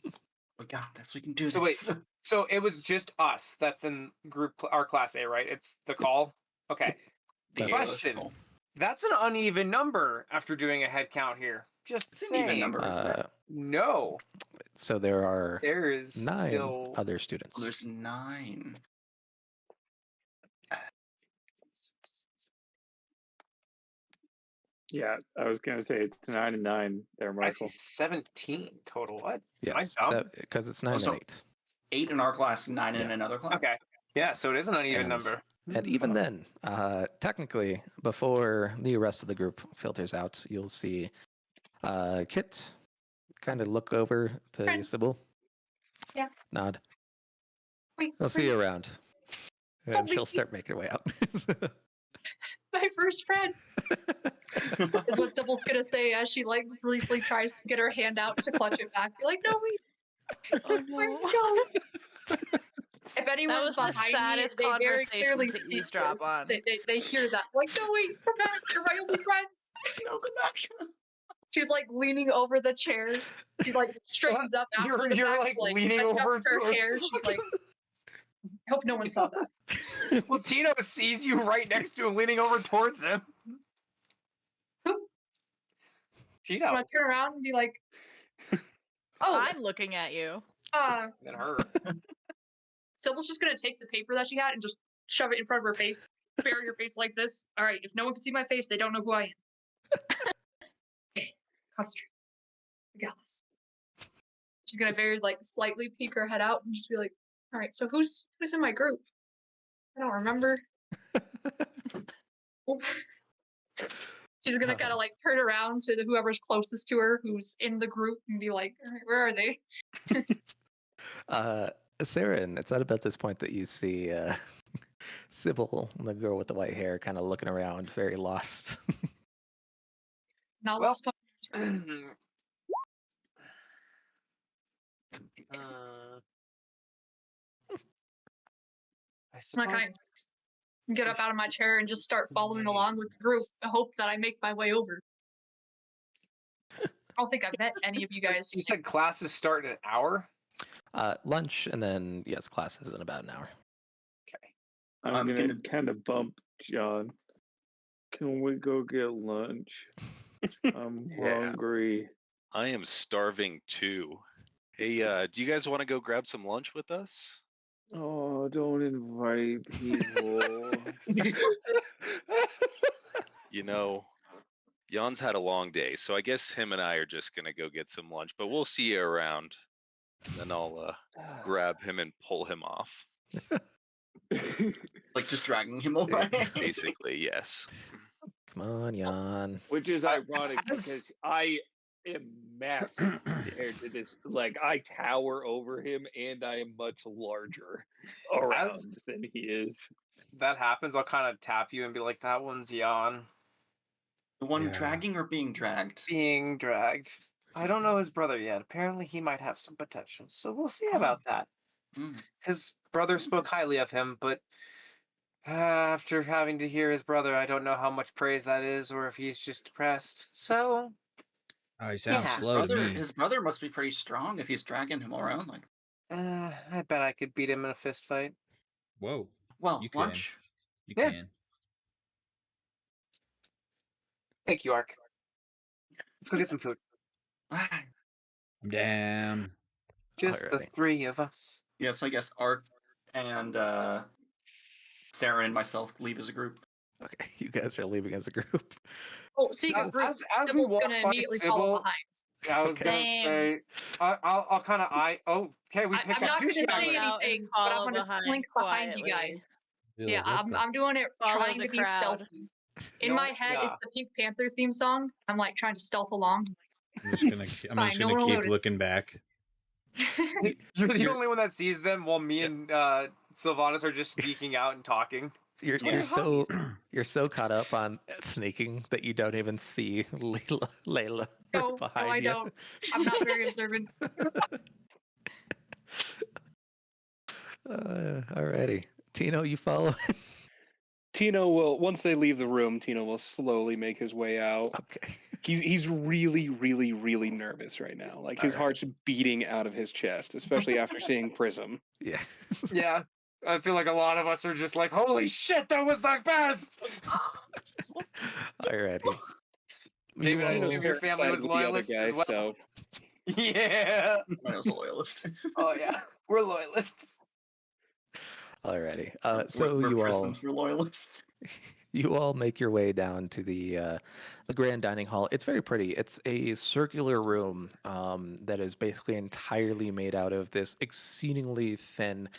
[SPEAKER 5] We got this. We can do
[SPEAKER 2] So
[SPEAKER 5] this.
[SPEAKER 2] wait, so it was just us that's in our class A, right? It's the call. Okay.
[SPEAKER 5] The
[SPEAKER 1] That's
[SPEAKER 2] Question.
[SPEAKER 5] cool.
[SPEAKER 2] That's an uneven number after doing a head count here. Just
[SPEAKER 5] It's an
[SPEAKER 2] saying.
[SPEAKER 5] even number, isn't it?
[SPEAKER 2] No.
[SPEAKER 1] So there are
[SPEAKER 2] There is
[SPEAKER 1] 9
[SPEAKER 2] still
[SPEAKER 1] other students.
[SPEAKER 5] Oh, there's 9.
[SPEAKER 8] Yeah, I was gonna say it's 9 and 9 there,
[SPEAKER 2] I see
[SPEAKER 8] Michael.
[SPEAKER 2] 17 total. What?
[SPEAKER 1] Yes,
[SPEAKER 2] Am I dumb?
[SPEAKER 1] because it's 9
[SPEAKER 5] so-
[SPEAKER 1] and 8.
[SPEAKER 5] 8 in our class, 9 in
[SPEAKER 1] Yeah.
[SPEAKER 5] another class.
[SPEAKER 2] Okay. Yeah, so it is an uneven number.
[SPEAKER 1] And even then, technically, before the rest of the group filters out, you'll see Kit kind of look over to
[SPEAKER 6] Friend.
[SPEAKER 1] Sybil.
[SPEAKER 6] Yeah.
[SPEAKER 1] Nod.
[SPEAKER 6] Wait,
[SPEAKER 1] I'll see you around. And
[SPEAKER 6] Holy
[SPEAKER 1] she'll start making her way out.
[SPEAKER 6] my first friend is what Sybil's gonna say as she like briefly tries to get her hand out to clutch it back. Be like, no, wait,
[SPEAKER 9] Oh
[SPEAKER 6] where'd
[SPEAKER 9] no.
[SPEAKER 6] you go? If
[SPEAKER 9] That
[SPEAKER 6] anyone's
[SPEAKER 9] was the
[SPEAKER 6] behind me,
[SPEAKER 9] saddest
[SPEAKER 6] they very
[SPEAKER 9] conversation
[SPEAKER 6] clearly
[SPEAKER 9] to
[SPEAKER 6] see
[SPEAKER 9] eavesdrop
[SPEAKER 6] this.
[SPEAKER 9] on.
[SPEAKER 6] They hear that. Like, no, wait, come back. You're my only friends.
[SPEAKER 5] No, come back.
[SPEAKER 6] She's like leaning over the chair. She like straightens up after the
[SPEAKER 2] You're
[SPEAKER 6] fact,
[SPEAKER 2] like leaning
[SPEAKER 6] adjusts
[SPEAKER 2] over
[SPEAKER 6] her
[SPEAKER 2] towards-
[SPEAKER 6] hair. She's like, I hope no one saw that.
[SPEAKER 2] Well, Tino sees you right next to him, leaning over towards him.
[SPEAKER 6] I'm
[SPEAKER 2] Tino.
[SPEAKER 6] gonna turn around and be like, oh,
[SPEAKER 9] I'm looking at you.
[SPEAKER 2] Than her.
[SPEAKER 6] Sybil's just gonna take the paper that she had and just shove it in front of her face, bury your face like this. All right, if no one can see my face, they don't know who I am. Okay, concentrate. I got this. She's gonna very like slightly peek her head out and just be like, all right, so who's in my group? I don't remember. She's gonna kind of like turn around to whoever's closest to her, who's in the group, and be like, all right, where are they?
[SPEAKER 1] Saren, it's at about this point that you see Sybil, the girl with the white hair, kind of looking around, very lost.
[SPEAKER 6] Now
[SPEAKER 2] Well,
[SPEAKER 6] let's
[SPEAKER 2] I
[SPEAKER 6] I'm
[SPEAKER 2] suppose.
[SPEAKER 6] gonna kind of get up out of my chair and just start following along with the group. I hope that I make my way over. I don't think I've met any of you guys.
[SPEAKER 2] You said classes start in an hour?
[SPEAKER 1] Lunch, and then, yes, classes in about an hour.
[SPEAKER 2] Okay.
[SPEAKER 8] I'm gonna kind of bump John. Can we go get lunch? I'm
[SPEAKER 7] Yeah.
[SPEAKER 8] hungry.
[SPEAKER 7] I am starving too. Hey, do you guys want to go grab some lunch with us?
[SPEAKER 8] Oh, don't invite people.
[SPEAKER 7] You know, Jan's had a long day, so I guess him and I are just gonna go get some lunch, but we'll see you around. Then I'll grab him and pull him off.
[SPEAKER 5] Like just dragging him away.
[SPEAKER 7] Basically, yes.
[SPEAKER 1] Come on, Jan.
[SPEAKER 8] Which is ironic
[SPEAKER 2] as-
[SPEAKER 8] because I am massive compared to this. Like, I tower over him and I am much larger around
[SPEAKER 2] As-
[SPEAKER 8] than he is.
[SPEAKER 2] That happens, I'll kind of tap you and be like, that one's Jan.
[SPEAKER 5] The one
[SPEAKER 3] Yeah.
[SPEAKER 5] dragging or being dragged?
[SPEAKER 2] Being dragged. I don't know his brother yet. Apparently, he might have some potential, so we'll see about that.
[SPEAKER 5] Mm.
[SPEAKER 2] His brother spoke highly of him, but after having to hear his brother, I don't know how much praise that is, or if he's just depressed. So,
[SPEAKER 3] Oh, he sounds
[SPEAKER 2] Yeah.
[SPEAKER 3] slow to me.
[SPEAKER 5] His brother must be pretty strong if he's dragging him around like.
[SPEAKER 2] I bet I could beat him in a fist fight.
[SPEAKER 3] Whoa.
[SPEAKER 5] Well,
[SPEAKER 3] You can.
[SPEAKER 5] lunch.
[SPEAKER 3] You
[SPEAKER 2] Yeah.
[SPEAKER 3] can.
[SPEAKER 2] Thank you, Ark. Let's go get some food.
[SPEAKER 3] I'm down.
[SPEAKER 2] Just the
[SPEAKER 1] Alrighty.
[SPEAKER 2] three of us.
[SPEAKER 5] Yeah, so I guess Art and Sarah and myself leave as a group.
[SPEAKER 1] Okay, you guys are leaving as a group.
[SPEAKER 6] Oh, seeing a group,
[SPEAKER 2] As we
[SPEAKER 6] Sybil's
[SPEAKER 2] walk
[SPEAKER 6] gonna
[SPEAKER 2] by
[SPEAKER 6] immediately follow
[SPEAKER 2] Sybil,
[SPEAKER 6] behind.
[SPEAKER 2] I was
[SPEAKER 1] Okay.
[SPEAKER 2] gonna
[SPEAKER 9] Same.
[SPEAKER 2] say, I'll kind of okay, we
[SPEAKER 6] I'm
[SPEAKER 2] picked
[SPEAKER 6] not
[SPEAKER 2] up two
[SPEAKER 6] gonna say
[SPEAKER 2] shadows.
[SPEAKER 9] out and
[SPEAKER 6] anything, but I'm
[SPEAKER 9] follow
[SPEAKER 6] gonna
[SPEAKER 9] behind
[SPEAKER 6] slink behind you
[SPEAKER 9] quietly.
[SPEAKER 6] guys. Yeah, I'm doing it
[SPEAKER 9] Follow
[SPEAKER 6] trying
[SPEAKER 9] the
[SPEAKER 6] to be
[SPEAKER 9] crowd.
[SPEAKER 6] stealthy. In
[SPEAKER 2] No,
[SPEAKER 6] my head,
[SPEAKER 2] yeah.
[SPEAKER 6] it's the Pink Panther theme song. I'm like trying to stealth along.
[SPEAKER 3] I'm just gonna,
[SPEAKER 6] fine, no one will
[SPEAKER 3] keep
[SPEAKER 6] notice.
[SPEAKER 3] looking back.
[SPEAKER 2] You're the only one that sees them, while me and Sylvanas are just speaking out and talking.
[SPEAKER 1] You're so caught up on sneaking that you don't even see Layla
[SPEAKER 6] No,
[SPEAKER 1] behind
[SPEAKER 6] I
[SPEAKER 1] you.
[SPEAKER 6] don't. I'm not very observant.
[SPEAKER 1] Alrighty, Tino, you follow?
[SPEAKER 4] Tino will, once they leave the room, Tino will slowly make his way out.
[SPEAKER 1] Okay.
[SPEAKER 4] He's really, really, really nervous right now. Like his
[SPEAKER 1] Alright.
[SPEAKER 4] heart's beating out of his chest, especially after seeing Prism.
[SPEAKER 1] Yeah.
[SPEAKER 2] Yeah, I feel like a lot of us are just like, holy shit, that was the best!
[SPEAKER 1] Alrighty.
[SPEAKER 2] David, I
[SPEAKER 1] You
[SPEAKER 2] assume
[SPEAKER 1] all-
[SPEAKER 2] your family
[SPEAKER 4] Sided
[SPEAKER 2] was
[SPEAKER 4] with the other
[SPEAKER 2] loyalist
[SPEAKER 4] guy,
[SPEAKER 2] as well.
[SPEAKER 4] so
[SPEAKER 2] Yeah.
[SPEAKER 5] I was a loyalist.
[SPEAKER 2] Oh yeah, we're loyalists.
[SPEAKER 1] Alrighty.
[SPEAKER 5] We're
[SPEAKER 1] So you all
[SPEAKER 5] Christians, we're loyalists.
[SPEAKER 1] You all make your way down to the grand dining hall. It's very pretty. It's a circular room that is basically entirely made out of this exceedingly thin,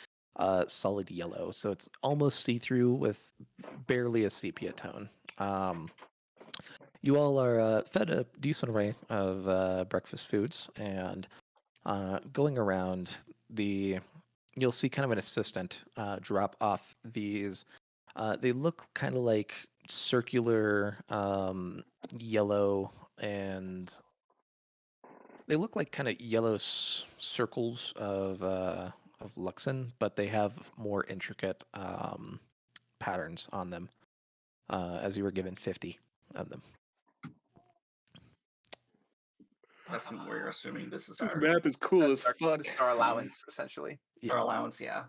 [SPEAKER 1] solid yellow. So it's almost see-through with barely a sepia tone. You all are fed a decent array of breakfast foods, and going around you'll see kind of an assistant drop off these. They look kind of like circular yellow, and they look like kind of yellow circles of Luxon, but they have more intricate patterns on them. As you were given 50 of them.
[SPEAKER 5] That's where you're assuming this is
[SPEAKER 4] This
[SPEAKER 5] our,
[SPEAKER 4] map is cool as
[SPEAKER 2] That's
[SPEAKER 4] fuck.
[SPEAKER 2] this is our allowance, essentially.
[SPEAKER 5] our allowance, yeah.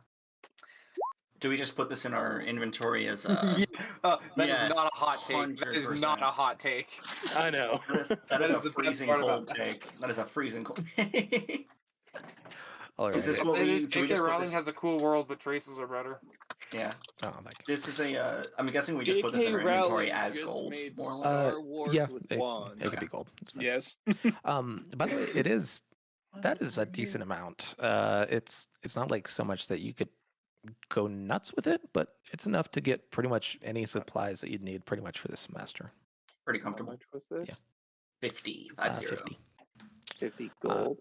[SPEAKER 5] Do we just put this in our inventory as a...
[SPEAKER 2] That is
[SPEAKER 5] Yes,
[SPEAKER 2] not a hot take. That is not
[SPEAKER 5] 100%.
[SPEAKER 2] a hot take.
[SPEAKER 4] I know.
[SPEAKER 5] That is a
[SPEAKER 2] the best
[SPEAKER 5] freezing
[SPEAKER 2] part
[SPEAKER 5] cold
[SPEAKER 2] about that.
[SPEAKER 5] take. That is a freezing cold take.
[SPEAKER 1] All right.
[SPEAKER 5] Is this
[SPEAKER 2] Yes,
[SPEAKER 5] what
[SPEAKER 2] it
[SPEAKER 5] we...
[SPEAKER 2] is.
[SPEAKER 5] Do we
[SPEAKER 2] J.K.
[SPEAKER 5] just put
[SPEAKER 2] Rowling
[SPEAKER 5] this...
[SPEAKER 2] has a cool world, but traces are better.
[SPEAKER 5] Yeah.
[SPEAKER 1] Oh, thank you.
[SPEAKER 5] This is a... I'm guessing we just put this in
[SPEAKER 8] J.K.
[SPEAKER 5] our inventory
[SPEAKER 8] Rowling
[SPEAKER 5] as
[SPEAKER 8] just
[SPEAKER 5] gold,
[SPEAKER 8] made
[SPEAKER 5] more or less.
[SPEAKER 8] Star Wars
[SPEAKER 1] Yeah,
[SPEAKER 8] with
[SPEAKER 1] it
[SPEAKER 8] wands.
[SPEAKER 1] could be gold. It's fine.
[SPEAKER 4] Yes.
[SPEAKER 1] By the way, that is a decent amount. It's not like so much that you could go nuts with it, but it's enough to get pretty much any supplies that you'd need pretty much for this semester.
[SPEAKER 5] Pretty
[SPEAKER 8] How
[SPEAKER 5] comfortable.
[SPEAKER 8] much was this?
[SPEAKER 5] 50.
[SPEAKER 1] 50.
[SPEAKER 8] 50 gold.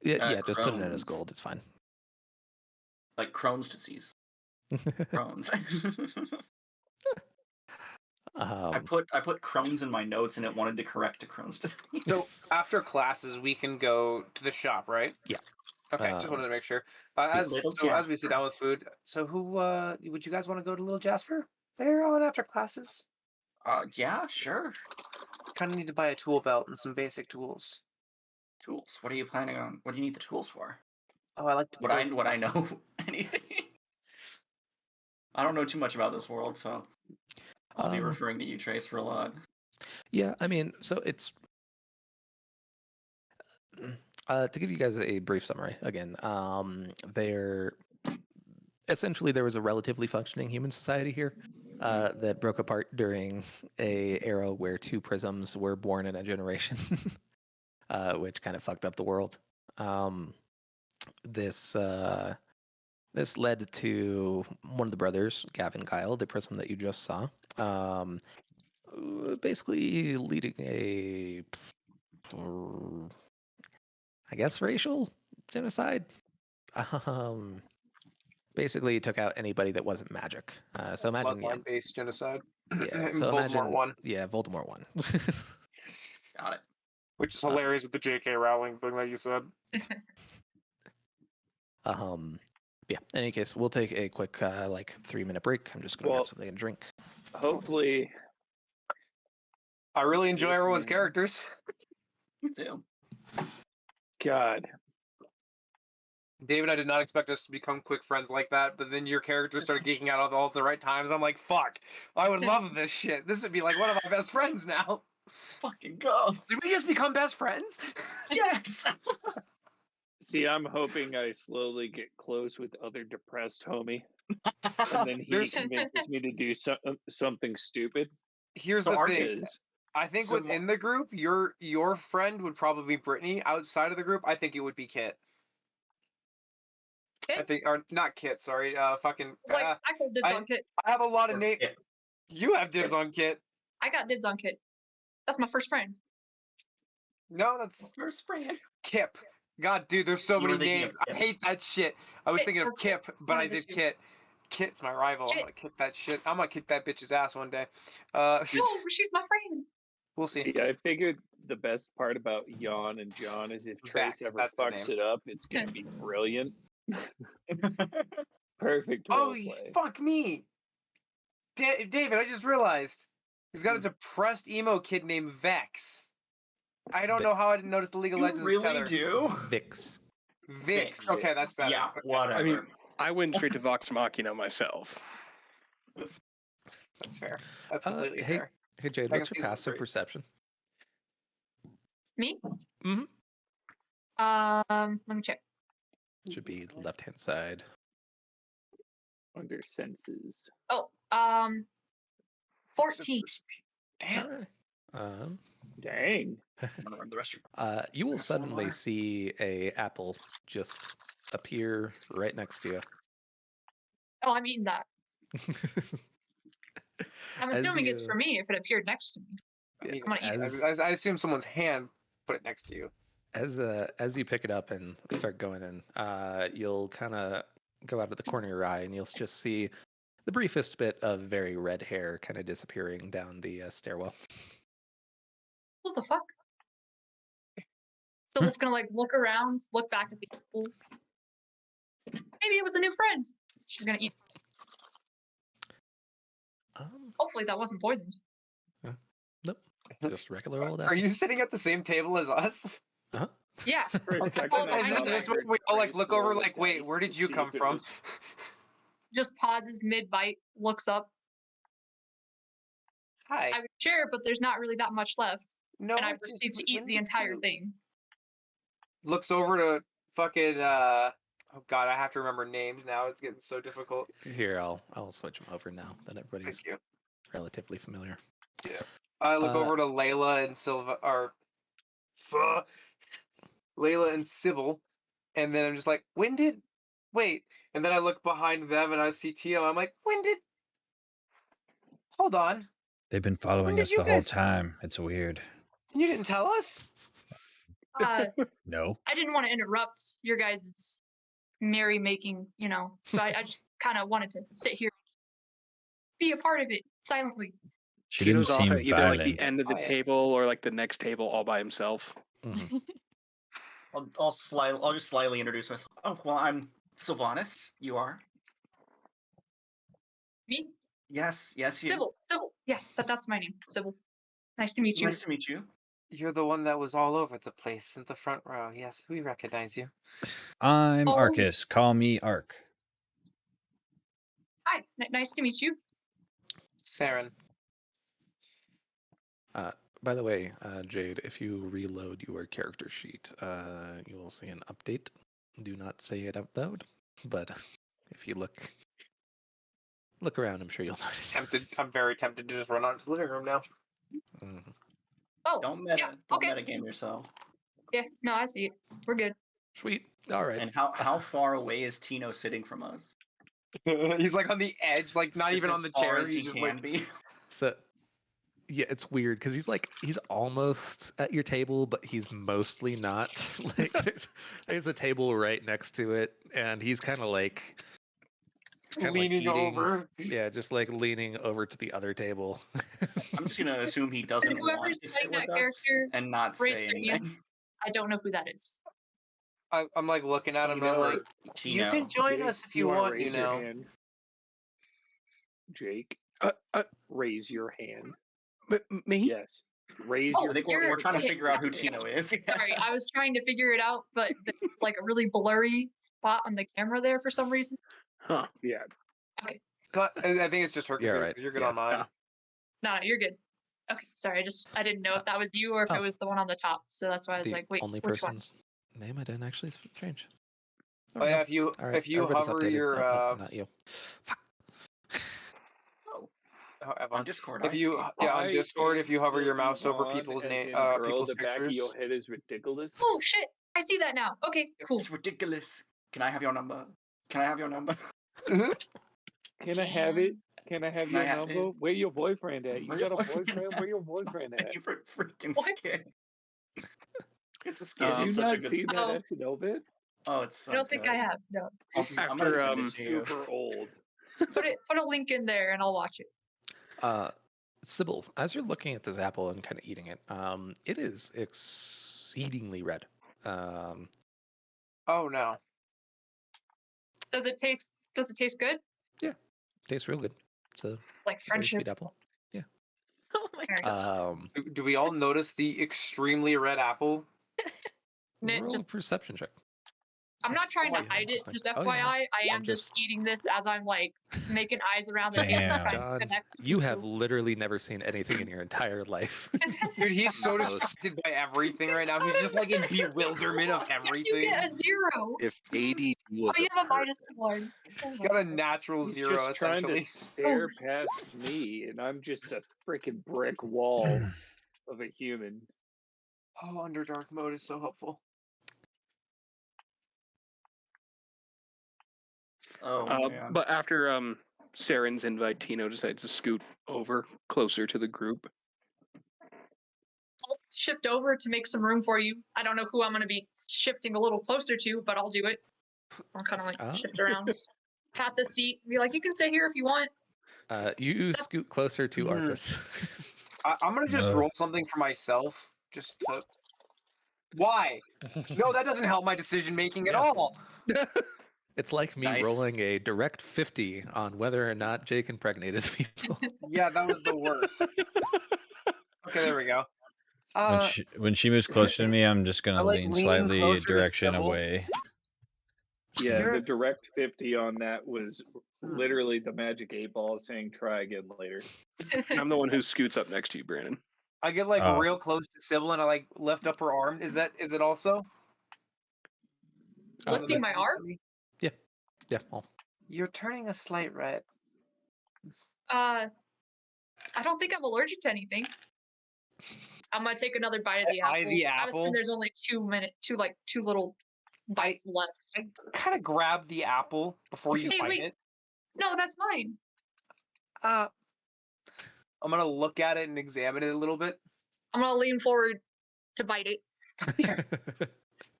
[SPEAKER 1] Yeah, just put it in as
[SPEAKER 5] Crohn's.
[SPEAKER 1] gold. It's fine.
[SPEAKER 5] Like Crohn's disease. Crohn's. I put Crohn's in my notes and it wanted to correct to Crohn's disease.
[SPEAKER 2] So after classes, we can go to the shop, right?
[SPEAKER 1] Yeah.
[SPEAKER 2] Okay, just wanted to make sure. As
[SPEAKER 5] Little
[SPEAKER 2] we sit
[SPEAKER 5] Jasper.
[SPEAKER 2] down with food, so who would you guys want to go to Little Jasper later on after classes?
[SPEAKER 5] Yeah, sure.
[SPEAKER 2] Kind of need to buy a tool belt and some basic tools.
[SPEAKER 5] Tools. What are you planning on? What do you need the tools for?
[SPEAKER 2] Oh, I like to.
[SPEAKER 5] Would I know anything? I don't know too much about this world, so I'll be referring to you, Trace, for a lot.
[SPEAKER 1] Yeah, I mean, so it's to give you guys a brief summary again. There was a relatively functioning human society here that broke apart during a era where 2 prisms were born in a generation, which kind of fucked up the world. This led to one of the brothers, Gavin Kyle, the prism that you just saw, basically leading a, I guess, racial genocide. Basically took out anybody that wasn't magic. So imagine,
[SPEAKER 2] bloodline-based genocide.
[SPEAKER 1] yeah. So
[SPEAKER 2] Voldemort
[SPEAKER 1] imagine,
[SPEAKER 2] won.
[SPEAKER 1] yeah, Voldemort won.
[SPEAKER 5] Got it.
[SPEAKER 2] Which is hilarious with the J.K. Rowling thing that you said.
[SPEAKER 1] Yeah. In any case, we'll take a quick 3-minute break. I'm just gonna grab something and drink.
[SPEAKER 8] Hopefully,
[SPEAKER 2] I really enjoy
[SPEAKER 8] Yes,
[SPEAKER 2] everyone's
[SPEAKER 8] man.
[SPEAKER 2] characters.
[SPEAKER 5] Me too.
[SPEAKER 8] God.
[SPEAKER 2] David, I did not expect us to become quick friends like that, but then your characters started geeking out all at the right times. I'm like, fuck, I would love this shit. This would be like one of my best friends now.
[SPEAKER 5] Let's fucking go.
[SPEAKER 2] Did we just become best friends?
[SPEAKER 5] Yes.
[SPEAKER 8] See, I'm hoping I slowly get close with other depressed homie, and then he convinces me to do something stupid.
[SPEAKER 2] Here's
[SPEAKER 5] So
[SPEAKER 2] the
[SPEAKER 5] our
[SPEAKER 2] thing.
[SPEAKER 8] Is
[SPEAKER 2] I think
[SPEAKER 5] So
[SPEAKER 2] within the group, your friend would probably be Brittany. Outside of the group, I think it would be Kit. I
[SPEAKER 6] Kit?
[SPEAKER 2] think, or not Kit. Sorry, fucking.
[SPEAKER 6] It's like, I got dibs on Kit.
[SPEAKER 2] I have a lot of names.
[SPEAKER 5] Yeah.
[SPEAKER 2] You have dibs on Kit.
[SPEAKER 6] I got dibs on Kit. That's my first friend.
[SPEAKER 2] No, that's
[SPEAKER 5] First friend.
[SPEAKER 2] Kip. God, dude, there's so
[SPEAKER 5] You were
[SPEAKER 2] many
[SPEAKER 5] thinking of
[SPEAKER 2] names. I
[SPEAKER 5] Kip.
[SPEAKER 2] hate that shit. I was
[SPEAKER 6] Kit
[SPEAKER 2] thinking
[SPEAKER 6] or
[SPEAKER 2] of Kip, but
[SPEAKER 6] one
[SPEAKER 2] I
[SPEAKER 6] of the
[SPEAKER 2] did
[SPEAKER 6] two.
[SPEAKER 2] Kit. Kit's my rival. I'm
[SPEAKER 6] Kit.
[SPEAKER 2] gonna kick that shit. I'm gonna kick that bitch's ass one day.
[SPEAKER 6] Oh, she's my friend.
[SPEAKER 2] We'll see.
[SPEAKER 8] see, I figured the best part about Jan and John is if Trace
[SPEAKER 2] Vex,
[SPEAKER 8] ever
[SPEAKER 2] that's his
[SPEAKER 8] fucks
[SPEAKER 2] name.
[SPEAKER 8] it up, it's gonna be brilliant. Perfect
[SPEAKER 2] Oh,
[SPEAKER 8] roleplay.
[SPEAKER 2] fuck me. David, I just realized he's got a
[SPEAKER 5] Hmm.
[SPEAKER 2] depressed emo kid named Vex. I don't know how I didn't notice the League of
[SPEAKER 5] You
[SPEAKER 2] Legends
[SPEAKER 5] really
[SPEAKER 2] tether.
[SPEAKER 5] do?
[SPEAKER 1] Vix.
[SPEAKER 2] Vix.
[SPEAKER 5] Vix.
[SPEAKER 2] Okay, that's better.
[SPEAKER 5] Yeah,
[SPEAKER 2] Okay.
[SPEAKER 5] whatever.
[SPEAKER 4] I mean, I went straight to Vox Machina myself.
[SPEAKER 2] That's fair. That's completely
[SPEAKER 1] Hey,
[SPEAKER 2] fair.
[SPEAKER 1] hey, Jade,
[SPEAKER 2] Second
[SPEAKER 1] what's your
[SPEAKER 2] season's
[SPEAKER 1] passive
[SPEAKER 2] great.
[SPEAKER 1] perception?
[SPEAKER 6] Me?
[SPEAKER 1] Mm-hmm.
[SPEAKER 6] Let me check.
[SPEAKER 1] Should be left-hand side.
[SPEAKER 8] Under senses.
[SPEAKER 6] Oh, 14.
[SPEAKER 2] Damn.
[SPEAKER 1] All right.
[SPEAKER 8] Dang.
[SPEAKER 5] I'm gonna run the restroom.
[SPEAKER 1] You will
[SPEAKER 5] Drink some
[SPEAKER 1] suddenly
[SPEAKER 5] more.
[SPEAKER 1] see a apple just appear right next to you.
[SPEAKER 6] Oh, I'm eating that. I'm
[SPEAKER 1] As
[SPEAKER 6] assuming it's
[SPEAKER 1] you-
[SPEAKER 6] for me if it appeared next to me.
[SPEAKER 2] I mean,
[SPEAKER 6] I'm gonna eat it.
[SPEAKER 1] as
[SPEAKER 2] I assume someone's hand put it next to you.
[SPEAKER 1] as you pick it up and start going in, you'll kind of go out of the corner of your eye, and you'll just see the briefest bit of very red hair kind of disappearing down the stairwell.
[SPEAKER 6] What the fuck? So it's gonna like look around, look back at the apple. Maybe it was a new friend. She's gonna eat. Hopefully that wasn't poisoned.
[SPEAKER 1] Nope, just regular old
[SPEAKER 2] Are
[SPEAKER 1] apple.
[SPEAKER 2] you sitting at the same table as us?
[SPEAKER 1] Uh-huh.
[SPEAKER 6] Yeah.
[SPEAKER 8] For a
[SPEAKER 6] I
[SPEAKER 8] second,
[SPEAKER 6] followed
[SPEAKER 8] I
[SPEAKER 2] And
[SPEAKER 6] behind
[SPEAKER 8] thought
[SPEAKER 2] then
[SPEAKER 6] you
[SPEAKER 8] I
[SPEAKER 6] guys.
[SPEAKER 2] this one,
[SPEAKER 8] heard
[SPEAKER 2] we all like
[SPEAKER 8] Grace
[SPEAKER 2] look over
[SPEAKER 8] roll a
[SPEAKER 2] like, wait,
[SPEAKER 8] dice
[SPEAKER 2] where
[SPEAKER 8] to
[SPEAKER 2] did you
[SPEAKER 8] see
[SPEAKER 2] come
[SPEAKER 8] if it
[SPEAKER 2] from?
[SPEAKER 8] was-
[SPEAKER 6] Just pauses mid bite, looks up.
[SPEAKER 2] Hi.
[SPEAKER 6] I would share, but there's not really that much left,
[SPEAKER 2] No,
[SPEAKER 6] and I
[SPEAKER 2] just-
[SPEAKER 6] proceed to eat
[SPEAKER 2] when
[SPEAKER 6] the
[SPEAKER 2] did
[SPEAKER 6] entire
[SPEAKER 2] you-
[SPEAKER 6] thing.
[SPEAKER 2] Looks over to fucking oh god, I have to remember names now. It's getting so difficult.
[SPEAKER 1] Here, I'll switch them over now that everybody's
[SPEAKER 2] Thank you.
[SPEAKER 1] relatively familiar.
[SPEAKER 2] I look
[SPEAKER 1] Uh,
[SPEAKER 2] over to Layla and Silva, or Layla and Sybil, and then I'm just like, when did? Wait, and then I look behind them and I see Tito. I'm like, when did? Hold on,
[SPEAKER 3] They've been following
[SPEAKER 2] did
[SPEAKER 3] us
[SPEAKER 2] you
[SPEAKER 3] the whole
[SPEAKER 2] guys-
[SPEAKER 3] time. It's weird.
[SPEAKER 2] and you didn't tell us.
[SPEAKER 3] No.
[SPEAKER 6] I didn't want to interrupt your guys' merrymaking, so I just kind of wanted to sit here, be a part of it silently.
[SPEAKER 3] She
[SPEAKER 4] Tito's
[SPEAKER 3] didn't
[SPEAKER 4] off
[SPEAKER 3] seem
[SPEAKER 4] at either like the
[SPEAKER 3] violent.
[SPEAKER 4] end of the
[SPEAKER 2] Quiet.
[SPEAKER 4] table or like the next table all by himself.
[SPEAKER 1] Mhm.
[SPEAKER 5] I'll just slyly introduce myself. Oh, well, I'm Sylvanas. You are?
[SPEAKER 6] Me?
[SPEAKER 5] Yes, you.
[SPEAKER 6] Sybil. Yeah, that's my name. Sybil. Nice to meet you.
[SPEAKER 5] Nice to meet you.
[SPEAKER 2] You're the one that was all over the place in the front row. Yes, we recognize you.
[SPEAKER 3] I'm
[SPEAKER 6] Oh.
[SPEAKER 3] Arcus. Call me Ark.
[SPEAKER 6] Hi. Nice to meet you.
[SPEAKER 2] Saren.
[SPEAKER 1] By the way, Jade, if you reload your character sheet, you will see an update. Do not say it out loud, but if you look around, I'm sure you'll notice.
[SPEAKER 2] I'm very tempted to just run out to the living room now.
[SPEAKER 1] Mhm.
[SPEAKER 6] Oh,
[SPEAKER 5] Don't
[SPEAKER 6] yeah, okay.
[SPEAKER 5] metagame yourself.
[SPEAKER 6] Yeah, no, I see it. We're good.
[SPEAKER 1] Sweet. All right.
[SPEAKER 5] And how far away is Tino sitting from us?
[SPEAKER 2] He's like on the edge, like not
[SPEAKER 5] Just
[SPEAKER 2] even
[SPEAKER 5] as
[SPEAKER 2] on the
[SPEAKER 5] far
[SPEAKER 2] chair.
[SPEAKER 5] as
[SPEAKER 2] He's
[SPEAKER 5] he
[SPEAKER 2] just
[SPEAKER 5] can
[SPEAKER 2] like
[SPEAKER 5] be.
[SPEAKER 1] So, yeah, it's weird because he's almost at your table, but he's mostly not. Like there's a table right next to it, and he's kind of like
[SPEAKER 2] leaning
[SPEAKER 1] eating.
[SPEAKER 2] over.
[SPEAKER 1] Yeah, just like leaning over to the other table.
[SPEAKER 5] I'm just gonna assume he doesn't
[SPEAKER 6] whoever's
[SPEAKER 5] want to sit
[SPEAKER 6] playing
[SPEAKER 5] with
[SPEAKER 6] that
[SPEAKER 5] us
[SPEAKER 6] character,
[SPEAKER 5] and not
[SPEAKER 6] raise
[SPEAKER 5] say
[SPEAKER 6] their hand.
[SPEAKER 5] anything.
[SPEAKER 6] I don't know who that is.
[SPEAKER 2] I'm like looking at him and I'm like, you
[SPEAKER 5] Tino.
[SPEAKER 2] can join
[SPEAKER 8] Jake,
[SPEAKER 2] us if you
[SPEAKER 8] wanna
[SPEAKER 2] want,
[SPEAKER 8] raise
[SPEAKER 2] you
[SPEAKER 8] your
[SPEAKER 2] know.
[SPEAKER 8] hand? Jake,
[SPEAKER 4] Uh,
[SPEAKER 8] raise your hand.
[SPEAKER 4] Me?
[SPEAKER 8] Yes. Raise
[SPEAKER 6] Oh,
[SPEAKER 8] your
[SPEAKER 5] I think
[SPEAKER 6] you're-
[SPEAKER 5] we're trying to
[SPEAKER 6] okay,
[SPEAKER 5] figure out who
[SPEAKER 6] yeah,
[SPEAKER 5] Tino is.
[SPEAKER 6] Sorry, I was trying to figure it out, but it's like a really blurry spot on the camera there for some reason.
[SPEAKER 4] Huh.
[SPEAKER 8] Yeah.
[SPEAKER 2] It's not. I think it's just her
[SPEAKER 1] Yeah,
[SPEAKER 2] computer
[SPEAKER 1] right.
[SPEAKER 2] because you're good
[SPEAKER 1] Yeah.
[SPEAKER 2] on mine.
[SPEAKER 6] No, you're good. Okay, sorry, I didn't know if that was you or if
[SPEAKER 1] Oh.
[SPEAKER 6] it was the one on the top. So that's why I was
[SPEAKER 1] The
[SPEAKER 6] like, wait,
[SPEAKER 1] only
[SPEAKER 6] which one?
[SPEAKER 1] person's name I didn't actually change. There
[SPEAKER 2] Oh
[SPEAKER 1] we
[SPEAKER 2] yeah,
[SPEAKER 1] go.
[SPEAKER 2] if you
[SPEAKER 1] All right,
[SPEAKER 2] if you
[SPEAKER 1] everybody's
[SPEAKER 2] hover
[SPEAKER 1] updated.
[SPEAKER 2] your
[SPEAKER 1] Oh, no, not you. Fuck.
[SPEAKER 5] On Discord,
[SPEAKER 2] if
[SPEAKER 5] I
[SPEAKER 2] you
[SPEAKER 5] see.
[SPEAKER 2] on Discord, if you hover your
[SPEAKER 8] still
[SPEAKER 2] mouse over
[SPEAKER 8] Yvonne,
[SPEAKER 2] people's
[SPEAKER 8] as
[SPEAKER 2] name,
[SPEAKER 8] in girl,
[SPEAKER 2] people's
[SPEAKER 8] the back of
[SPEAKER 2] pictures.
[SPEAKER 8] your head is ridiculous.
[SPEAKER 6] Oh shit! I see that now. Okay, cool.
[SPEAKER 5] It's ridiculous. Can I have your number? Can I have your number?
[SPEAKER 8] Can I have it? Can I have
[SPEAKER 5] Can I
[SPEAKER 8] your
[SPEAKER 5] have
[SPEAKER 8] number?
[SPEAKER 5] it?
[SPEAKER 8] Where your boyfriend at? You
[SPEAKER 5] Where
[SPEAKER 8] got
[SPEAKER 5] your
[SPEAKER 8] a
[SPEAKER 5] boyfriend
[SPEAKER 8] boyfriend?
[SPEAKER 5] at?
[SPEAKER 8] Where your boyfriend
[SPEAKER 5] My
[SPEAKER 8] at?
[SPEAKER 5] favorite freaking
[SPEAKER 6] What?
[SPEAKER 5] skit. It's a skit.
[SPEAKER 8] Have you
[SPEAKER 5] It's such a
[SPEAKER 8] not
[SPEAKER 5] good
[SPEAKER 8] seen
[SPEAKER 5] skit.
[SPEAKER 8] that
[SPEAKER 6] Oh.
[SPEAKER 8] SNL bit?
[SPEAKER 5] Oh, it's so
[SPEAKER 6] I don't think
[SPEAKER 5] good.
[SPEAKER 6] I have. No.
[SPEAKER 5] I'm gonna
[SPEAKER 4] After,
[SPEAKER 5] send it to you.
[SPEAKER 8] Super old.
[SPEAKER 6] Put a link in there and I'll watch it.
[SPEAKER 1] Sybil, as you're looking at this apple and kind of eating it, it is exceedingly red.
[SPEAKER 2] Oh no.
[SPEAKER 6] Does it taste good?
[SPEAKER 1] Tastes real good. It's a
[SPEAKER 6] It's like
[SPEAKER 1] very
[SPEAKER 6] friendship.
[SPEAKER 1] sweet apple.
[SPEAKER 9] Oh my
[SPEAKER 6] There you go.
[SPEAKER 2] Do we all notice the extremely red apple?
[SPEAKER 6] Nit
[SPEAKER 1] Roll a
[SPEAKER 6] just-
[SPEAKER 1] perception check.
[SPEAKER 6] I'm not
[SPEAKER 1] Yes,
[SPEAKER 6] trying to
[SPEAKER 1] yeah,
[SPEAKER 6] hide it,
[SPEAKER 1] interesting.
[SPEAKER 6] just
[SPEAKER 1] Oh, yeah, no.
[SPEAKER 6] FYI. I
[SPEAKER 1] I'm
[SPEAKER 6] am just eating this as I'm like making eyes around the table
[SPEAKER 3] Damn.
[SPEAKER 6] trying to
[SPEAKER 1] John,
[SPEAKER 6] connect.
[SPEAKER 1] you
[SPEAKER 6] these
[SPEAKER 1] have
[SPEAKER 6] two.
[SPEAKER 1] literally never seen anything in your entire life.
[SPEAKER 2] Dude, he's so
[SPEAKER 7] Most-
[SPEAKER 2] distracted by everything right now. He's just like in bewilderment of
[SPEAKER 6] You
[SPEAKER 2] everything.
[SPEAKER 6] get a 0.
[SPEAKER 7] If ADD was
[SPEAKER 6] Oh, you
[SPEAKER 7] a
[SPEAKER 6] have a
[SPEAKER 7] person,
[SPEAKER 6] -1. Oh
[SPEAKER 2] He's
[SPEAKER 6] my
[SPEAKER 2] got a
[SPEAKER 6] God.
[SPEAKER 2] natural
[SPEAKER 8] He's
[SPEAKER 2] 0
[SPEAKER 8] just trying to
[SPEAKER 2] essentially.
[SPEAKER 8] stare past me, and I'm just a freaking brick wall of a human.
[SPEAKER 2] Oh, Underdark mode is so helpful.
[SPEAKER 5] Oh man.
[SPEAKER 4] But after Saren's invite, Tino decides to scoot over closer to the group.
[SPEAKER 6] I'll shift over to make some room for you. I don't know who I'm going to be shifting a little closer to, but I'll do it. I'll kind of like
[SPEAKER 1] Oh.
[SPEAKER 6] shift around, pat the seat, be like, you can sit here if you want.
[SPEAKER 1] You scoot closer to
[SPEAKER 2] Mhm.
[SPEAKER 1] Arcus.
[SPEAKER 2] I'm gonna just
[SPEAKER 3] No.
[SPEAKER 2] roll something for myself, just to. Why? No, that doesn't help my decision making at
[SPEAKER 1] Yeah.
[SPEAKER 2] all.
[SPEAKER 1] It's like me
[SPEAKER 5] Nice.
[SPEAKER 1] rolling a direct 50 on whether or not Jake impregnated people.
[SPEAKER 2] Yeah, that was the worst. Okay, there we go.
[SPEAKER 3] When she moves closer to me, I'm just
[SPEAKER 2] I
[SPEAKER 3] gonna
[SPEAKER 2] like
[SPEAKER 3] lean
[SPEAKER 2] leaning
[SPEAKER 3] slightly
[SPEAKER 2] closer to
[SPEAKER 3] direction
[SPEAKER 2] Sybil.
[SPEAKER 3] away.
[SPEAKER 8] Yeah,
[SPEAKER 2] You're-
[SPEAKER 8] the direct 50 on that was literally the magic 8-ball saying try again later.
[SPEAKER 4] I'm the one who scoots up next to you, Brandon.
[SPEAKER 2] I get like
[SPEAKER 3] Oh.
[SPEAKER 2] real close to Sybil and I like lift up her arm. Is it also?
[SPEAKER 6] Lifting my arm?
[SPEAKER 1] Yeah. Well,
[SPEAKER 2] You're turning a slight red.
[SPEAKER 6] I don't think I'm allergic to anything. I'm gonna take another bite of the apple.
[SPEAKER 2] The
[SPEAKER 6] I was thinking
[SPEAKER 2] apple.
[SPEAKER 6] there's only 2 little bites left.
[SPEAKER 2] I kind of grab the apple before you
[SPEAKER 6] Hey,
[SPEAKER 2] bite
[SPEAKER 6] wait.
[SPEAKER 2] it.
[SPEAKER 6] No, that's mine.
[SPEAKER 2] I'm gonna look at it and examine it a little bit.
[SPEAKER 6] I'm gonna lean forward to bite it.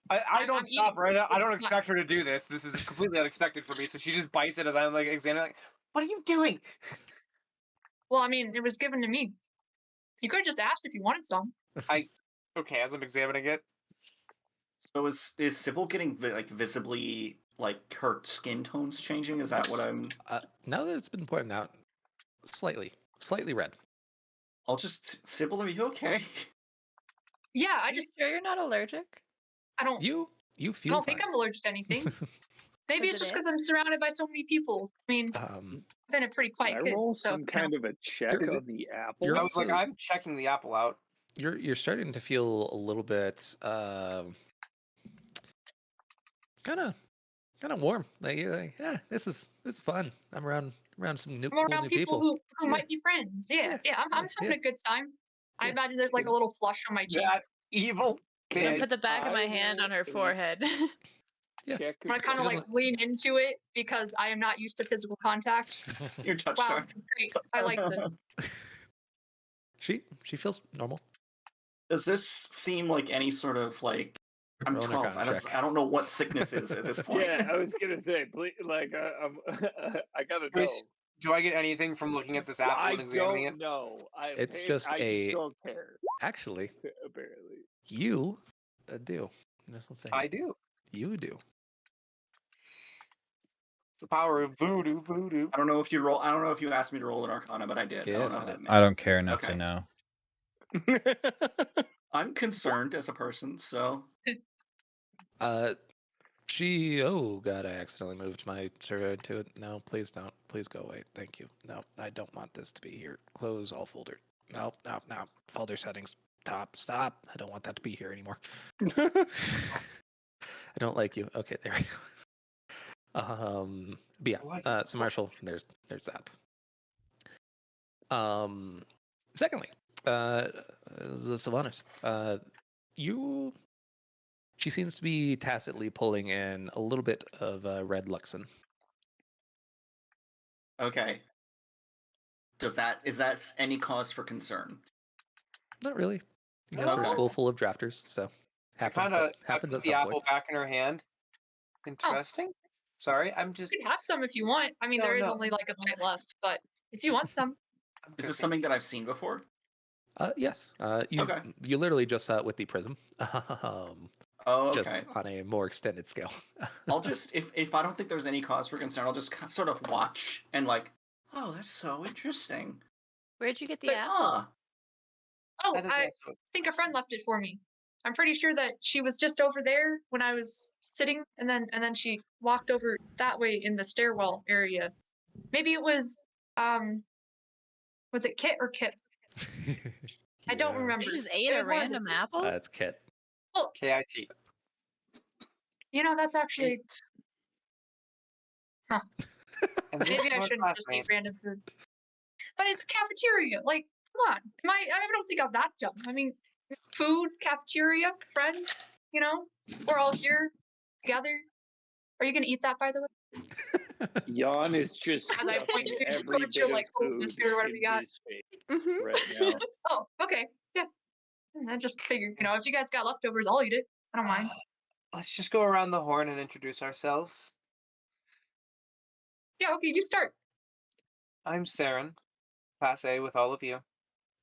[SPEAKER 2] I don't
[SPEAKER 6] I'm
[SPEAKER 2] stop
[SPEAKER 6] eating
[SPEAKER 2] right
[SPEAKER 6] this.
[SPEAKER 2] now. I
[SPEAKER 6] This
[SPEAKER 2] don't
[SPEAKER 6] is
[SPEAKER 2] expect her to do this. This is completely unexpected for me. So she just bites it as I'm like examining. Like, what are you doing?
[SPEAKER 6] Well, I mean, it was given to me. You could have just asked if you wanted some.
[SPEAKER 2] Okay, as I'm examining it.
[SPEAKER 5] So is Sybil getting visibly like her skin tones changing? Is that what I'm?
[SPEAKER 1] now that it's been pointed out, slightly red.
[SPEAKER 5] I'll just Sybil. Are you okay?
[SPEAKER 6] Yeah, I
[SPEAKER 9] You
[SPEAKER 6] just
[SPEAKER 9] sure you're not allergic?
[SPEAKER 6] I don't
[SPEAKER 1] You
[SPEAKER 6] I
[SPEAKER 1] feel
[SPEAKER 6] don't think
[SPEAKER 1] fine.
[SPEAKER 6] I'm allergic to anything. Maybe
[SPEAKER 9] Is
[SPEAKER 6] it's
[SPEAKER 9] it
[SPEAKER 6] just
[SPEAKER 9] it?
[SPEAKER 6] because I'm surrounded by so many people. I mean,
[SPEAKER 1] Um,
[SPEAKER 6] I've been a pretty
[SPEAKER 8] Can
[SPEAKER 6] quiet
[SPEAKER 8] I
[SPEAKER 6] kid,
[SPEAKER 8] roll
[SPEAKER 6] so
[SPEAKER 8] some kind of a check
[SPEAKER 1] Is it-
[SPEAKER 8] on the apple?
[SPEAKER 1] You're
[SPEAKER 2] I was like,
[SPEAKER 1] also-
[SPEAKER 2] I'm checking the apple out.
[SPEAKER 1] you're starting to feel a little bit kind of warm. Like you're like, yeah, this is fun. I'm around some
[SPEAKER 6] I'm
[SPEAKER 1] cool
[SPEAKER 6] around
[SPEAKER 1] new
[SPEAKER 6] people
[SPEAKER 1] people.
[SPEAKER 6] who
[SPEAKER 1] Yeah.
[SPEAKER 6] might be friends. Yeah, I'm having a good time. I
[SPEAKER 1] Yeah.
[SPEAKER 6] imagine there's like a little flush on my
[SPEAKER 2] That
[SPEAKER 6] cheeks.
[SPEAKER 2] evil
[SPEAKER 9] I'm gonna
[SPEAKER 2] kid.
[SPEAKER 9] put the back of my hand on her forehead.
[SPEAKER 1] Yeah.
[SPEAKER 8] Check
[SPEAKER 6] I'm gonna kind of
[SPEAKER 1] She
[SPEAKER 6] like lean into it because I am not used to physical contact.
[SPEAKER 5] You're touched
[SPEAKER 6] Wow,
[SPEAKER 5] her.
[SPEAKER 6] this is great. I like this.
[SPEAKER 1] She feels normal.
[SPEAKER 5] Does this seem like any sort of like? I'm
[SPEAKER 1] Roll an
[SPEAKER 5] 12.
[SPEAKER 1] Arcana check.
[SPEAKER 5] I don't know what sickness is at this point.
[SPEAKER 8] Yeah, I was gonna say, please, like, I gotta know.
[SPEAKER 2] Which, do I get anything from looking at this apple
[SPEAKER 8] I
[SPEAKER 2] and examining
[SPEAKER 8] don't
[SPEAKER 2] it?
[SPEAKER 8] know.
[SPEAKER 1] It's just
[SPEAKER 8] I
[SPEAKER 1] a-
[SPEAKER 8] just don't care.
[SPEAKER 1] Actually,
[SPEAKER 8] Apparently,
[SPEAKER 1] you do. Just let's say
[SPEAKER 2] I do.
[SPEAKER 1] you do.
[SPEAKER 2] It's the power of voodoo.
[SPEAKER 5] I don't know if you asked me to roll an Arcana, but I did.
[SPEAKER 1] Yes,
[SPEAKER 5] I
[SPEAKER 1] I
[SPEAKER 5] don't know
[SPEAKER 1] did.
[SPEAKER 5] if that
[SPEAKER 3] I don't care enough
[SPEAKER 5] Okay.
[SPEAKER 3] to know.
[SPEAKER 5] I'm concerned as a person, so
[SPEAKER 1] Oh god, I accidentally moved my server to it. No, please don't. Please go away. Thank you. No, I don't want this to be here. Close all folder. No. Folder settings. Stop. I don't want that to be here anymore. I don't like you. Okay, there we go. But yeah, so Marshall, there's that. Secondly, the Sylvanas. She seems to be tacitly pulling in a little bit of red Luxon.
[SPEAKER 5] okay. Is that any cause for concern?
[SPEAKER 1] Not really. You guys are a
[SPEAKER 5] Okay.
[SPEAKER 1] school full of drafters, so happens
[SPEAKER 2] Kind of
[SPEAKER 1] happens
[SPEAKER 2] put
[SPEAKER 1] at
[SPEAKER 2] the
[SPEAKER 1] some
[SPEAKER 2] apple
[SPEAKER 1] point.
[SPEAKER 2] back in her hand. Interesting. Sorry, I'm just.
[SPEAKER 6] You can have some if you want. I mean,
[SPEAKER 2] No,
[SPEAKER 6] there is
[SPEAKER 2] no.
[SPEAKER 6] only like a bite left, but if you want some,
[SPEAKER 2] I'm
[SPEAKER 5] Is
[SPEAKER 2] good,
[SPEAKER 5] this
[SPEAKER 2] thank
[SPEAKER 5] something that I've seen before?
[SPEAKER 1] Yes.
[SPEAKER 5] Okay.
[SPEAKER 1] You literally just saw it with the prism.
[SPEAKER 5] Oh,
[SPEAKER 1] Just
[SPEAKER 5] okay.
[SPEAKER 1] on a more extended scale.
[SPEAKER 5] I'll just if I don't think there's any cause for concern, I'll just sort of watch and like, oh, that's so interesting.
[SPEAKER 9] Where'd you get the
[SPEAKER 6] So-
[SPEAKER 9] apple?
[SPEAKER 5] Ah,
[SPEAKER 6] oh,
[SPEAKER 2] That is
[SPEAKER 6] I
[SPEAKER 2] also-
[SPEAKER 6] think a friend left it for me. I'm pretty sure that she was just over there when I was sitting, and then she walked over that way in the stairwell area. Maybe it was it Kit or Kip? I don't
[SPEAKER 1] Yes.
[SPEAKER 6] remember.
[SPEAKER 9] You just ate
[SPEAKER 6] It
[SPEAKER 9] a
[SPEAKER 6] was one of the
[SPEAKER 9] random
[SPEAKER 6] two.
[SPEAKER 9] apple?
[SPEAKER 1] It's Kit.
[SPEAKER 6] Well,
[SPEAKER 2] KIT.
[SPEAKER 6] that's actually
[SPEAKER 2] And this
[SPEAKER 6] maybe
[SPEAKER 2] is
[SPEAKER 6] I
[SPEAKER 2] our
[SPEAKER 6] shouldn't just eat
[SPEAKER 2] classmate.
[SPEAKER 6] random food. But it's a cafeteria. Like, come on. I don't think I'm that dumb. I mean, food, cafeteria, friends, we're all here together. Are you gonna eat that, by the way?
[SPEAKER 8] Jan is just
[SPEAKER 6] As I point
[SPEAKER 8] stuffing
[SPEAKER 6] food
[SPEAKER 8] every
[SPEAKER 6] towards
[SPEAKER 8] bit
[SPEAKER 6] you,
[SPEAKER 8] of
[SPEAKER 6] like,
[SPEAKER 8] food
[SPEAKER 6] biscuit or whatever
[SPEAKER 8] in
[SPEAKER 6] you got.
[SPEAKER 8] his face
[SPEAKER 9] Mm-hmm.
[SPEAKER 8] right now.
[SPEAKER 6] Oh, okay. Yeah. I just figured, if you guys got leftovers, I'll eat it. I don't mind.
[SPEAKER 2] Let's just go around the horn and introduce ourselves.
[SPEAKER 6] Yeah, okay, you start.
[SPEAKER 2] I'm Saren, Class A with all of you.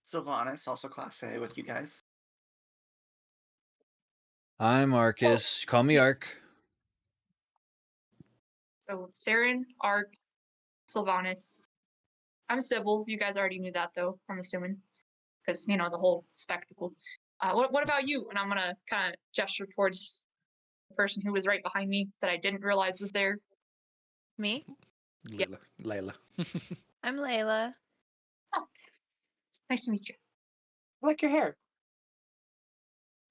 [SPEAKER 5] Sylvanas, also Class A with you guys.
[SPEAKER 3] I'm Arcus. Call me
[SPEAKER 6] yeah.
[SPEAKER 3] Arc.
[SPEAKER 6] So Saren, Ark, Sylvanas. I'm Sybil. You guys already knew that, though, I'm assuming. Because, the whole spectacle. What about you? And I'm going to kind of gesture towards the person who was right behind me that I didn't realize was there.
[SPEAKER 9] Me?
[SPEAKER 1] Layla.
[SPEAKER 9] I'm Layla.
[SPEAKER 6] Oh, nice to meet you.
[SPEAKER 2] I like your hair.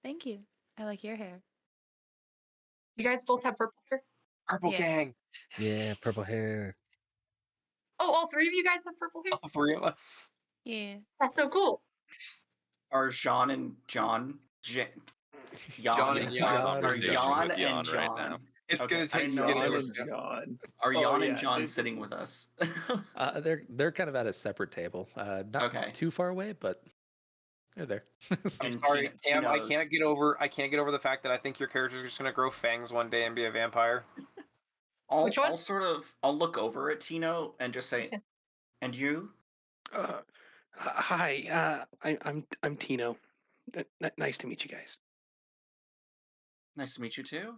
[SPEAKER 9] Thank you. I like your hair.
[SPEAKER 6] You guys both have purple hair?
[SPEAKER 2] Purple
[SPEAKER 9] Yeah.
[SPEAKER 2] gang.
[SPEAKER 3] Yeah, purple hair.
[SPEAKER 6] Oh, all three of you guys have purple hair?
[SPEAKER 2] All three of us.
[SPEAKER 9] Yeah.
[SPEAKER 6] That's so cool.
[SPEAKER 5] Are Jean and John?
[SPEAKER 2] John and
[SPEAKER 7] Jan.
[SPEAKER 5] Are
[SPEAKER 7] Conversation
[SPEAKER 5] Jan
[SPEAKER 7] with Jan
[SPEAKER 5] and
[SPEAKER 7] right
[SPEAKER 5] John?
[SPEAKER 7] now.
[SPEAKER 2] It's
[SPEAKER 5] Okay,
[SPEAKER 2] gonna
[SPEAKER 5] I
[SPEAKER 2] take
[SPEAKER 5] didn't
[SPEAKER 2] some
[SPEAKER 5] know
[SPEAKER 2] getting
[SPEAKER 8] Jan
[SPEAKER 5] if
[SPEAKER 2] used
[SPEAKER 8] and
[SPEAKER 2] to.
[SPEAKER 8] John.
[SPEAKER 5] Are
[SPEAKER 8] Oh,
[SPEAKER 5] Jan
[SPEAKER 8] yeah,
[SPEAKER 5] and John
[SPEAKER 8] this-
[SPEAKER 5] sitting with us?
[SPEAKER 1] They're kind of at a separate table. Not
[SPEAKER 5] Okay.
[SPEAKER 1] too far away, but they're there.
[SPEAKER 2] I'm
[SPEAKER 5] And
[SPEAKER 2] sorry, Cam. I
[SPEAKER 5] Tino's-
[SPEAKER 2] can't get over the fact that I think your character's just gonna grow fangs one day and be a vampire.
[SPEAKER 6] Which one?
[SPEAKER 5] I'll look over at Tino and just say, and you?
[SPEAKER 4] Hi, I'm Tino. Nice to meet you guys.
[SPEAKER 5] Nice to meet you too.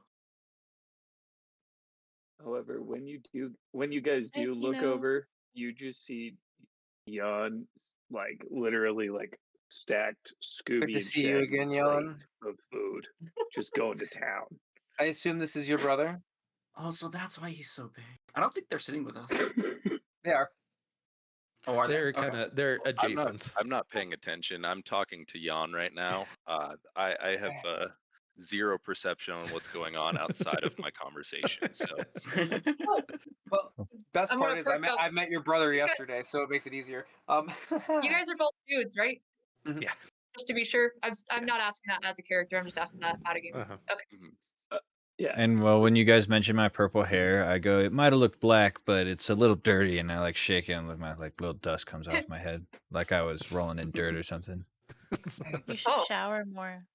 [SPEAKER 8] However, when you guys
[SPEAKER 9] Hey,
[SPEAKER 8] do look
[SPEAKER 9] Tino.
[SPEAKER 8] over, you just see Jan literally stacked Scooby
[SPEAKER 2] Good to
[SPEAKER 8] and
[SPEAKER 2] see you
[SPEAKER 8] Shaggy
[SPEAKER 2] again, Jan.
[SPEAKER 8] plate of food, just going to town.
[SPEAKER 2] I assume this is your brother.
[SPEAKER 5] Oh, so that's why he's so big. I don't think they're sitting with us.
[SPEAKER 2] They are.
[SPEAKER 5] Oh, are they?
[SPEAKER 1] They're
[SPEAKER 5] Okay.
[SPEAKER 1] they're adjacent.
[SPEAKER 7] I'm not paying attention. I'm talking to Jan right now. I have zero perception on what's going on outside of my conversation. So
[SPEAKER 2] Well, best
[SPEAKER 6] I'm
[SPEAKER 2] part
[SPEAKER 6] gonna
[SPEAKER 2] is
[SPEAKER 6] perk up.
[SPEAKER 2] I met your brother
[SPEAKER 6] You guys-
[SPEAKER 2] yesterday, so it makes it easier.
[SPEAKER 6] You guys are both dudes, right?
[SPEAKER 2] Mhm.
[SPEAKER 1] Yeah.
[SPEAKER 6] Just to be sure. I'm not asking that as a character. I'm just asking that out of game.
[SPEAKER 1] Uh-huh.
[SPEAKER 6] Okay.
[SPEAKER 8] Yeah.
[SPEAKER 3] And well, when you guys mentioned my purple hair, I go, it might have looked black, but it's a little dirty, and I shake it, and my little dust comes off my head, like I was rolling in dirt or something.
[SPEAKER 9] You should
[SPEAKER 6] Oh.
[SPEAKER 9] shower more.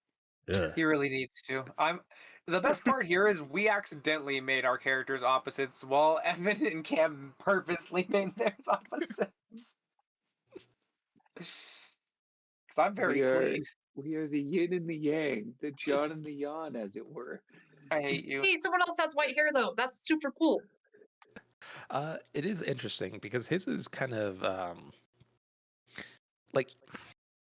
[SPEAKER 3] Ugh.
[SPEAKER 2] He really needs to. The best part here is we accidentally made our characters opposites, while Evan and Cam purposely made theirs opposites. Because I'm very clean.
[SPEAKER 8] We are the yin and the yang, the John and the Yan, as it were.
[SPEAKER 2] I hate you.
[SPEAKER 6] Hey, someone else has white hair though. That's super cool.
[SPEAKER 1] It is interesting because his is kind of like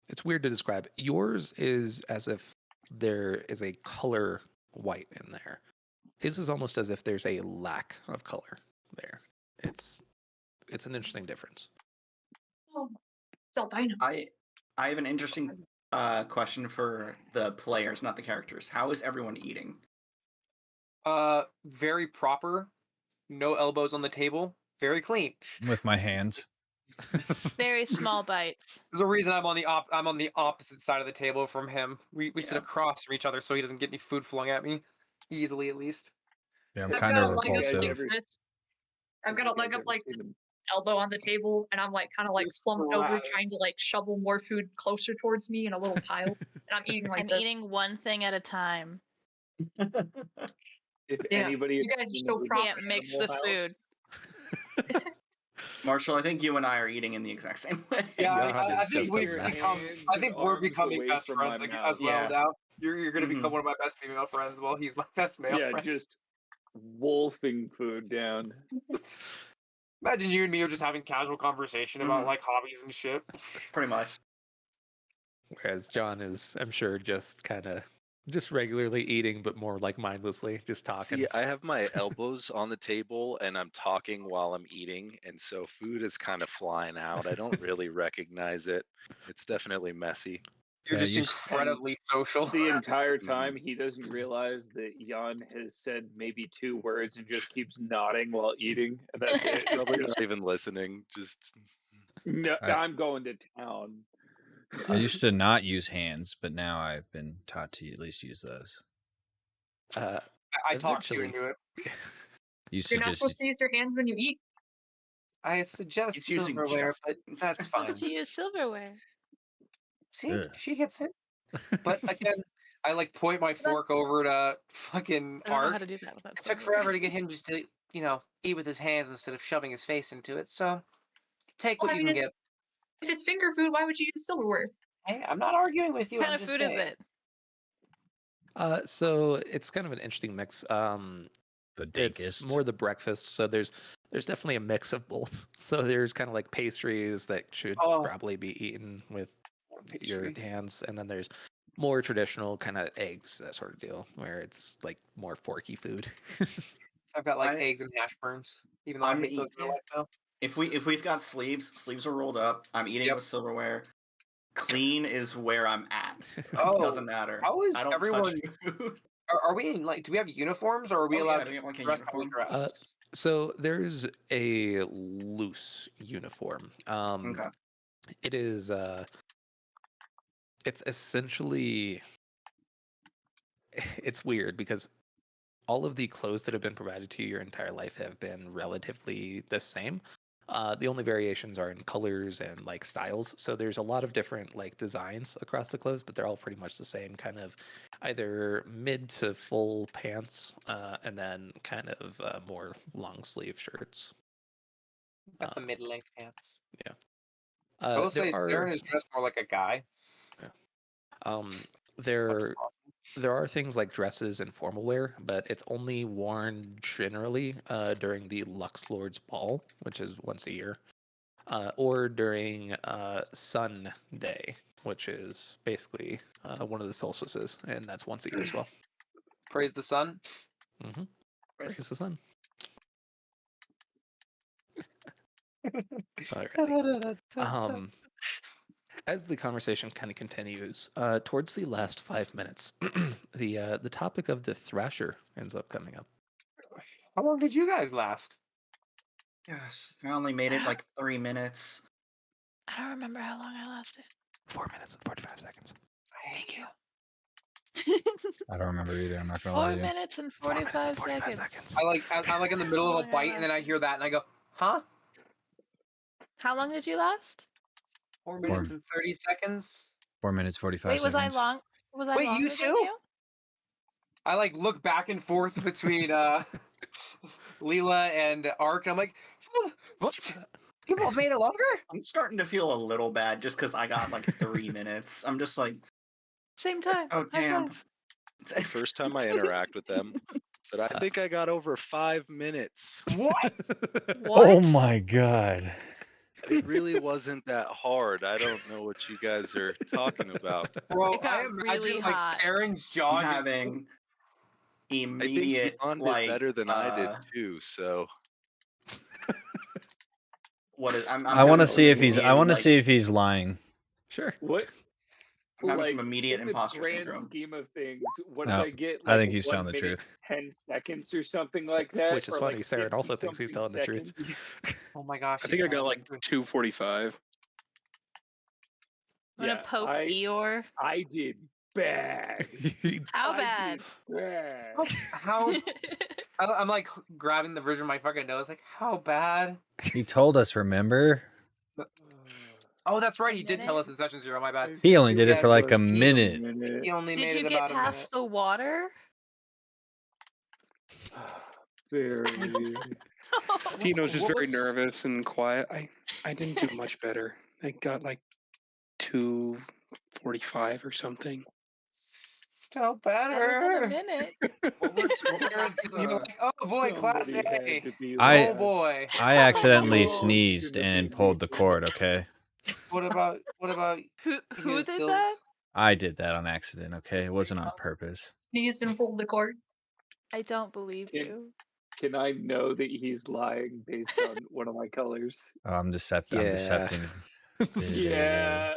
[SPEAKER 1] it's weird to describe. Yours is as if there is a color white in there. His is almost as if there's a lack of color there. It's an interesting difference.
[SPEAKER 6] Oh, it's albino.
[SPEAKER 5] I have an interesting question for the players, not the characters. How is everyone eating?
[SPEAKER 2] Very proper. No elbows on the table. Very clean.
[SPEAKER 3] With my hands.
[SPEAKER 9] Very small bites.
[SPEAKER 2] There's a reason I'm on the opposite side of the table from him. We sit
[SPEAKER 5] Yeah.
[SPEAKER 2] across from each other so he doesn't get any food flung at me. Easily, at least.
[SPEAKER 3] Yeah, I'm
[SPEAKER 6] I've
[SPEAKER 3] kind
[SPEAKER 6] got
[SPEAKER 3] of
[SPEAKER 6] a leg up like
[SPEAKER 3] repulsive.
[SPEAKER 6] this. I've got a
[SPEAKER 8] You guys
[SPEAKER 6] leg up
[SPEAKER 8] ever
[SPEAKER 6] like
[SPEAKER 8] seen them-
[SPEAKER 6] elbow on the table, and I'm kind of
[SPEAKER 8] Just
[SPEAKER 6] slumped over,
[SPEAKER 8] thrive.
[SPEAKER 6] trying to shovel more food closer towards me in a little pile, and I'm eating like
[SPEAKER 9] I'm
[SPEAKER 6] this.
[SPEAKER 9] eating one thing at a time.
[SPEAKER 8] If
[SPEAKER 6] Yeah,
[SPEAKER 8] anybody
[SPEAKER 6] you guys are so
[SPEAKER 8] remembers
[SPEAKER 6] proper.
[SPEAKER 9] Can't mix
[SPEAKER 8] Animal
[SPEAKER 9] the
[SPEAKER 8] House,
[SPEAKER 9] food.
[SPEAKER 5] Marshall, I think you and I are eating in the exact same way.
[SPEAKER 2] Yeah,
[SPEAKER 1] Jan
[SPEAKER 2] I
[SPEAKER 1] is
[SPEAKER 2] think
[SPEAKER 1] just
[SPEAKER 2] we've
[SPEAKER 1] a mess.
[SPEAKER 2] become. I think we're
[SPEAKER 8] Arms
[SPEAKER 2] becoming
[SPEAKER 8] away
[SPEAKER 2] best
[SPEAKER 8] from
[SPEAKER 2] friends
[SPEAKER 8] my
[SPEAKER 2] as
[SPEAKER 8] mouth.
[SPEAKER 2] well
[SPEAKER 5] Yeah.
[SPEAKER 2] now. You're going to
[SPEAKER 5] Mhm.
[SPEAKER 2] become one of my best female friends, while he's my best male
[SPEAKER 8] yeah,
[SPEAKER 2] friend.
[SPEAKER 8] just wolfing food down.
[SPEAKER 2] Imagine you and me are just having casual conversation about
[SPEAKER 5] Mhm.
[SPEAKER 2] hobbies and shit.
[SPEAKER 5] Pretty much.
[SPEAKER 1] Whereas John is, I'm sure, just kind of Just regularly eating, but more like mindlessly, just talking.
[SPEAKER 7] See, I have my elbows on the table and I'm talking while I'm eating, and so food is kind of flying out. I don't really recognize it. It's definitely messy.
[SPEAKER 2] You're
[SPEAKER 3] Yeah,
[SPEAKER 2] just
[SPEAKER 3] you s-
[SPEAKER 2] incredibly social.
[SPEAKER 8] The entire
[SPEAKER 7] Mhm.
[SPEAKER 8] time, he doesn't realize that Jan has said maybe 2 words and just keeps nodding while eating. And that's it.
[SPEAKER 7] Probably not even listening. Just
[SPEAKER 8] No,
[SPEAKER 3] I,
[SPEAKER 8] I'm going to town.
[SPEAKER 3] I used to not use hands, but now I've been taught to at least use those.
[SPEAKER 2] I talked you
[SPEAKER 1] Eventually.
[SPEAKER 2] into it.
[SPEAKER 3] Used to
[SPEAKER 6] You're not
[SPEAKER 3] just
[SPEAKER 6] supposed to use your hands when you eat.
[SPEAKER 2] I suggest
[SPEAKER 5] He's using
[SPEAKER 2] silverware,
[SPEAKER 5] just
[SPEAKER 2] but
[SPEAKER 5] hands.
[SPEAKER 2] that's
[SPEAKER 9] Supposed
[SPEAKER 2] fine.
[SPEAKER 9] to use silverware.
[SPEAKER 2] See,
[SPEAKER 3] ugh.
[SPEAKER 2] she gets it. But again, I like point my fork over to fucking
[SPEAKER 9] I don't know how
[SPEAKER 2] Ark.
[SPEAKER 9] to do that without
[SPEAKER 2] It took
[SPEAKER 9] silverware.
[SPEAKER 2] forever to get him just to, eat with his hands instead of shoving his face into it. So take
[SPEAKER 6] Well,
[SPEAKER 2] what
[SPEAKER 6] I
[SPEAKER 2] you
[SPEAKER 6] mean,
[SPEAKER 2] can get.
[SPEAKER 6] if it's finger food, why would you use silverware?
[SPEAKER 2] Hey, I'm not arguing with you.
[SPEAKER 9] What kind
[SPEAKER 2] I'm
[SPEAKER 9] of
[SPEAKER 2] just
[SPEAKER 9] food
[SPEAKER 2] saying.
[SPEAKER 9] is it?
[SPEAKER 1] So it's kind of an interesting mix.
[SPEAKER 3] The
[SPEAKER 1] It's
[SPEAKER 3] dankest.
[SPEAKER 1] more the breakfast, so there's definitely a mix of both. So there's kind of like pastries that should
[SPEAKER 2] Oh,
[SPEAKER 1] probably be eaten with your
[SPEAKER 2] pastry.
[SPEAKER 1] hands, and then there's more traditional kind of eggs, that sort of deal, where it's like more forky food.
[SPEAKER 2] I've got like
[SPEAKER 5] I-
[SPEAKER 2] eggs and hash browns, even though I
[SPEAKER 5] I'm
[SPEAKER 2] hate those in real
[SPEAKER 9] Yeah.
[SPEAKER 2] life now.
[SPEAKER 5] If we've got sleeves are rolled up. I'm eating
[SPEAKER 2] Yep.
[SPEAKER 5] with silverware. Clean is where I'm at. It
[SPEAKER 2] Oh,
[SPEAKER 5] doesn't matter.
[SPEAKER 2] how is
[SPEAKER 5] I don't
[SPEAKER 2] everyone?
[SPEAKER 5] touch food.
[SPEAKER 2] Are we in like? Do we have uniforms, or are we
[SPEAKER 5] Oh yeah,
[SPEAKER 2] allowed
[SPEAKER 5] do we
[SPEAKER 2] to
[SPEAKER 5] have like a
[SPEAKER 2] dress how we
[SPEAKER 5] uniform?
[SPEAKER 2] dress?
[SPEAKER 1] So there's a loose uniform.
[SPEAKER 2] Okay.
[SPEAKER 1] It is it's essentially it's weird because all of the clothes that have been provided to you your entire life have been relatively the same. The only variations are in colors and like styles. So there's a lot of different like designs across the clothes, but they're all pretty much the same kind of either mid to full pants, and then kind of more long sleeve shirts.
[SPEAKER 2] Got the mid-length pants. I
[SPEAKER 1] Uh,
[SPEAKER 2] will
[SPEAKER 1] there
[SPEAKER 2] say,
[SPEAKER 1] are
[SPEAKER 2] Saren is dressed more like a guy.
[SPEAKER 1] um,
[SPEAKER 2] as much as
[SPEAKER 1] there
[SPEAKER 2] possible.
[SPEAKER 1] there are things like dresses and formal wear, but it's only worn generally during the Lux Lord's Ball, which is once a year, or during Sun Day, which is basically one of the solstices, and that's once a year as well.
[SPEAKER 2] Praise the sun.
[SPEAKER 1] Mm-hmm. Praise the sun. Alrighty. As the conversation kind of continues, towards the last 5 minutes, the topic of the Thrasher ends up coming up.
[SPEAKER 2] How long did you guys last?
[SPEAKER 5] Yes, I only made it like 3 minutes.
[SPEAKER 9] I don't remember how long I lasted.
[SPEAKER 1] 4 minutes and 45 seconds.
[SPEAKER 2] Thank you.
[SPEAKER 3] I don't remember either. I'm not gonna
[SPEAKER 9] 4
[SPEAKER 3] lie to you.
[SPEAKER 9] minutes and
[SPEAKER 1] 4 minutes
[SPEAKER 9] 45
[SPEAKER 1] and 45
[SPEAKER 9] seconds.
[SPEAKER 1] seconds.
[SPEAKER 2] I'm like in the middle
[SPEAKER 9] How
[SPEAKER 2] of a
[SPEAKER 9] long I
[SPEAKER 2] bite, and then I
[SPEAKER 9] lasted.
[SPEAKER 2] hear that, and I go, "Huh?
[SPEAKER 9] How long did you last?
[SPEAKER 2] 4 minutes and 30 seconds."
[SPEAKER 3] 4 minutes 45
[SPEAKER 9] Wait, was I
[SPEAKER 3] seconds.
[SPEAKER 9] long? Was I
[SPEAKER 2] Wait, you
[SPEAKER 9] longer than
[SPEAKER 2] too?
[SPEAKER 9] you?
[SPEAKER 2] I like look back and forth between Leela and Ark, and I'm like, "What? You both made it longer?"
[SPEAKER 5] I'm starting to feel a little bad just because I got like 3 minutes. I'm just like,
[SPEAKER 9] Same time.
[SPEAKER 5] oh
[SPEAKER 9] High
[SPEAKER 5] damn.
[SPEAKER 9] five.
[SPEAKER 7] the first time I interact with them, said I think I got over 5 minutes.
[SPEAKER 2] What?
[SPEAKER 9] What?
[SPEAKER 3] Oh my god.
[SPEAKER 7] It really wasn't that hard. I don't know what you guys are talking about.
[SPEAKER 2] Bro,
[SPEAKER 9] It got
[SPEAKER 2] I imagine
[SPEAKER 9] really
[SPEAKER 2] like
[SPEAKER 9] hot.
[SPEAKER 2] Saren's
[SPEAKER 5] I'm
[SPEAKER 2] jaw just
[SPEAKER 5] having
[SPEAKER 7] I think
[SPEAKER 5] immediate
[SPEAKER 7] Jan did
[SPEAKER 5] like
[SPEAKER 7] better than I did too, so
[SPEAKER 5] what is I'm
[SPEAKER 3] I want to
[SPEAKER 5] having
[SPEAKER 3] see if
[SPEAKER 5] some
[SPEAKER 3] he's. I
[SPEAKER 5] immediate,
[SPEAKER 3] want to
[SPEAKER 5] like,
[SPEAKER 3] see if he's lying.
[SPEAKER 1] Sure.
[SPEAKER 8] What?
[SPEAKER 5] I'm having some
[SPEAKER 8] Like,
[SPEAKER 5] immediate
[SPEAKER 8] in the
[SPEAKER 5] imposter
[SPEAKER 8] grand
[SPEAKER 5] syndrome.
[SPEAKER 8] scheme of things, what if
[SPEAKER 3] No,
[SPEAKER 8] I get
[SPEAKER 3] I
[SPEAKER 8] like
[SPEAKER 3] think he's
[SPEAKER 8] 1
[SPEAKER 3] telling the
[SPEAKER 8] minute,
[SPEAKER 3] truth.
[SPEAKER 8] 10 seconds or something like that?
[SPEAKER 1] Which is
[SPEAKER 8] or
[SPEAKER 1] funny.
[SPEAKER 8] like
[SPEAKER 1] Saren
[SPEAKER 8] 50
[SPEAKER 1] also thinks he's
[SPEAKER 8] something
[SPEAKER 1] telling the truth.
[SPEAKER 8] seconds?
[SPEAKER 2] oh my gosh.
[SPEAKER 4] I think
[SPEAKER 2] he's
[SPEAKER 4] I got
[SPEAKER 2] trying
[SPEAKER 4] like
[SPEAKER 2] to-
[SPEAKER 4] 2:45.
[SPEAKER 9] I'm gonna poke Eeyore.
[SPEAKER 8] I did bad.
[SPEAKER 9] How
[SPEAKER 8] I
[SPEAKER 9] bad?
[SPEAKER 8] did bad.
[SPEAKER 2] How I'm like grabbing the version of my fucking nose, like, how bad?
[SPEAKER 3] He told us, remember?
[SPEAKER 2] Oh, that's right. He
[SPEAKER 9] A
[SPEAKER 2] did tell
[SPEAKER 9] minute?
[SPEAKER 2] us in session 0. My bad.
[SPEAKER 3] He only did it for
[SPEAKER 2] Yes,
[SPEAKER 3] like a minute.
[SPEAKER 2] He only
[SPEAKER 9] Did
[SPEAKER 2] made
[SPEAKER 9] you
[SPEAKER 2] it
[SPEAKER 9] get
[SPEAKER 2] about a
[SPEAKER 9] past
[SPEAKER 2] minute.
[SPEAKER 9] the water?
[SPEAKER 8] Barely.
[SPEAKER 4] Tino's just
[SPEAKER 2] what
[SPEAKER 4] very
[SPEAKER 2] was-
[SPEAKER 4] nervous and quiet. I didn't do much better. I got like 2:45 or something.
[SPEAKER 2] Still
[SPEAKER 9] Better than a
[SPEAKER 2] better.
[SPEAKER 9] minute.
[SPEAKER 5] What was
[SPEAKER 2] You're like, oh boy, class
[SPEAKER 8] Somebody had
[SPEAKER 2] A.
[SPEAKER 8] to be
[SPEAKER 3] I-
[SPEAKER 2] Oh
[SPEAKER 8] last.
[SPEAKER 2] boy.
[SPEAKER 3] I accidentally
[SPEAKER 8] Oh,
[SPEAKER 3] sneezed
[SPEAKER 8] shouldn't have
[SPEAKER 3] and
[SPEAKER 8] been
[SPEAKER 3] pulled
[SPEAKER 8] me.
[SPEAKER 3] the cord. Okay.
[SPEAKER 2] What about
[SPEAKER 9] Who
[SPEAKER 2] you,
[SPEAKER 9] did
[SPEAKER 2] Sil?
[SPEAKER 9] that?
[SPEAKER 3] I did that on accident, okay? It wasn't on purpose.
[SPEAKER 6] Sneezed and pulled the cord.
[SPEAKER 9] I don't believe
[SPEAKER 8] Can,
[SPEAKER 9] you.
[SPEAKER 8] can I know that he's lying based on one of my colors?
[SPEAKER 3] Oh, I'm
[SPEAKER 1] Yeah.
[SPEAKER 3] decepting.
[SPEAKER 8] Yeah.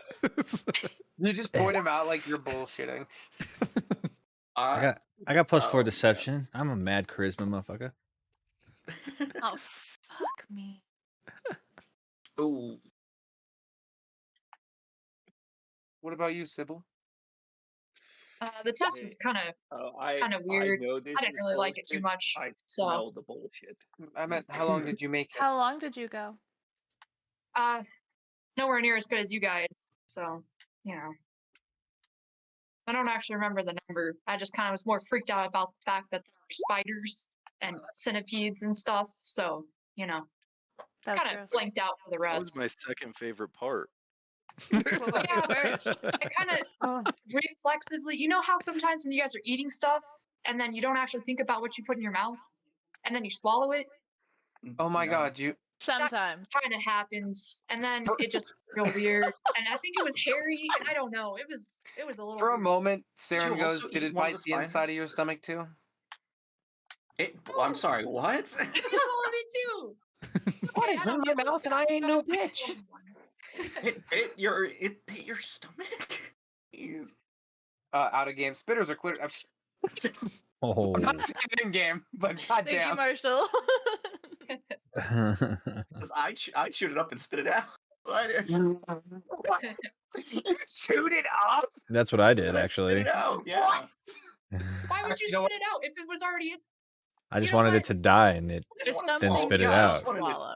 [SPEAKER 2] You just point him out like you're bullshitting.
[SPEAKER 3] I got +4
[SPEAKER 5] Oh,
[SPEAKER 3] deception. I'm a mad charisma motherfucker.
[SPEAKER 9] Oh, fuck me.
[SPEAKER 5] Ooh.
[SPEAKER 2] What about you, Sybil?
[SPEAKER 6] The test was kind of
[SPEAKER 8] I
[SPEAKER 6] weird.
[SPEAKER 8] know this
[SPEAKER 6] I didn't
[SPEAKER 8] is
[SPEAKER 6] really like it too
[SPEAKER 8] bullshit.
[SPEAKER 6] much.
[SPEAKER 8] I
[SPEAKER 6] So,
[SPEAKER 8] smell the bullshit.
[SPEAKER 2] I meant, how long did you make it?
[SPEAKER 9] How long did you go?
[SPEAKER 6] nowhere near as good as you guys. So, you know. I don't actually remember the number. I just kind of was more freaked out about the fact that there were spiders and centipedes and stuff. So, you know,
[SPEAKER 9] That's
[SPEAKER 6] kind of
[SPEAKER 9] gross.
[SPEAKER 6] blanked out for the
[SPEAKER 7] That was
[SPEAKER 6] rest.
[SPEAKER 7] my second favorite part.
[SPEAKER 9] What about you
[SPEAKER 6] Yeah,
[SPEAKER 9] first?
[SPEAKER 6] I kind of reflexively, you know how sometimes when you guys are eating stuff and then you don't actually think about what you put in your mouth and then you swallow it?
[SPEAKER 2] Oh my
[SPEAKER 5] No.
[SPEAKER 2] god, you
[SPEAKER 9] Sometimes.
[SPEAKER 6] Kind of happens, and then it just real weird. And I think it was hairy, and I don't know. It was a little.
[SPEAKER 2] For a
[SPEAKER 6] weird.
[SPEAKER 2] moment,
[SPEAKER 5] you
[SPEAKER 2] Saren goes,
[SPEAKER 5] also
[SPEAKER 2] "Did
[SPEAKER 5] eat
[SPEAKER 2] it
[SPEAKER 5] one of
[SPEAKER 2] bite
[SPEAKER 5] the
[SPEAKER 2] the inside of
[SPEAKER 5] spiders,
[SPEAKER 2] your
[SPEAKER 5] or-
[SPEAKER 2] stomach too?"
[SPEAKER 5] I'm sorry, what?
[SPEAKER 6] You swallowed it too.
[SPEAKER 2] What?
[SPEAKER 6] Okay,
[SPEAKER 2] It's
[SPEAKER 6] I
[SPEAKER 2] in
[SPEAKER 6] don't
[SPEAKER 2] my
[SPEAKER 6] know.
[SPEAKER 2] mouth, and I ain't no bitch.
[SPEAKER 5] it bit your stomach? Jeez.
[SPEAKER 2] Out of game, spitters are quitter.
[SPEAKER 3] Oh.
[SPEAKER 2] I'm not saying it in game, but
[SPEAKER 9] Thank you,
[SPEAKER 2] goddamn.
[SPEAKER 9] Marshall.
[SPEAKER 5] 'Cause I chewed it up and spit it out. What I did.
[SPEAKER 2] You chewed it up.
[SPEAKER 3] That's what I did,
[SPEAKER 5] And I spit
[SPEAKER 3] actually.
[SPEAKER 5] it out. Yeah.
[SPEAKER 6] Why would you
[SPEAKER 2] You know
[SPEAKER 6] spit it out if it was already in?
[SPEAKER 3] I just
[SPEAKER 6] know
[SPEAKER 3] wanted
[SPEAKER 6] what?
[SPEAKER 3] it to die, and it.
[SPEAKER 5] I
[SPEAKER 9] There's
[SPEAKER 5] didn't wanna
[SPEAKER 9] some
[SPEAKER 3] Then
[SPEAKER 5] swallow-
[SPEAKER 9] things
[SPEAKER 3] spit
[SPEAKER 9] you
[SPEAKER 3] it
[SPEAKER 5] yeah, I
[SPEAKER 3] out.
[SPEAKER 5] just wanted
[SPEAKER 9] swallow.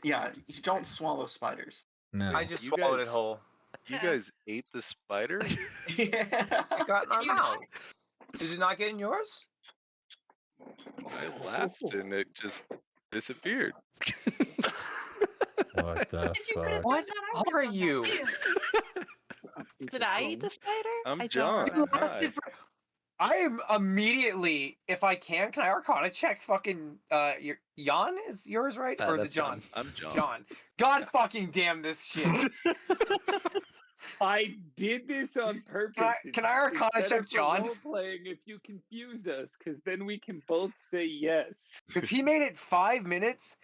[SPEAKER 5] Yeah, you don't swallow spiders.
[SPEAKER 3] No.
[SPEAKER 2] I just
[SPEAKER 7] You
[SPEAKER 2] swallowed it
[SPEAKER 7] guys-
[SPEAKER 2] whole.
[SPEAKER 7] You
[SPEAKER 6] Yeah.
[SPEAKER 7] guys ate the spider?
[SPEAKER 5] Yeah.
[SPEAKER 2] It got in our
[SPEAKER 6] Did you not?
[SPEAKER 2] mouth. Did it not get in yours?
[SPEAKER 7] I laughed and it just disappeared.
[SPEAKER 3] What the
[SPEAKER 6] If you could have
[SPEAKER 3] fuck?
[SPEAKER 2] What
[SPEAKER 6] done that, I would've
[SPEAKER 2] are
[SPEAKER 6] done that
[SPEAKER 2] you?
[SPEAKER 6] too.
[SPEAKER 9] Did I eat the spider?
[SPEAKER 7] I'm
[SPEAKER 9] I
[SPEAKER 7] John.
[SPEAKER 9] don't remember.
[SPEAKER 2] Lasted for- I am immediately, if I can I Arcana check fucking your Jan is yours, right? Or is it
[SPEAKER 1] That's
[SPEAKER 2] John?
[SPEAKER 7] I'm John.
[SPEAKER 2] John. God fucking damn this shit.
[SPEAKER 8] I did this on purpose.
[SPEAKER 2] Can I Arcana
[SPEAKER 8] It's better
[SPEAKER 2] check John?
[SPEAKER 8] for role-playing if you confuse us, because then we can both say yes.
[SPEAKER 2] Because he made it 5 minutes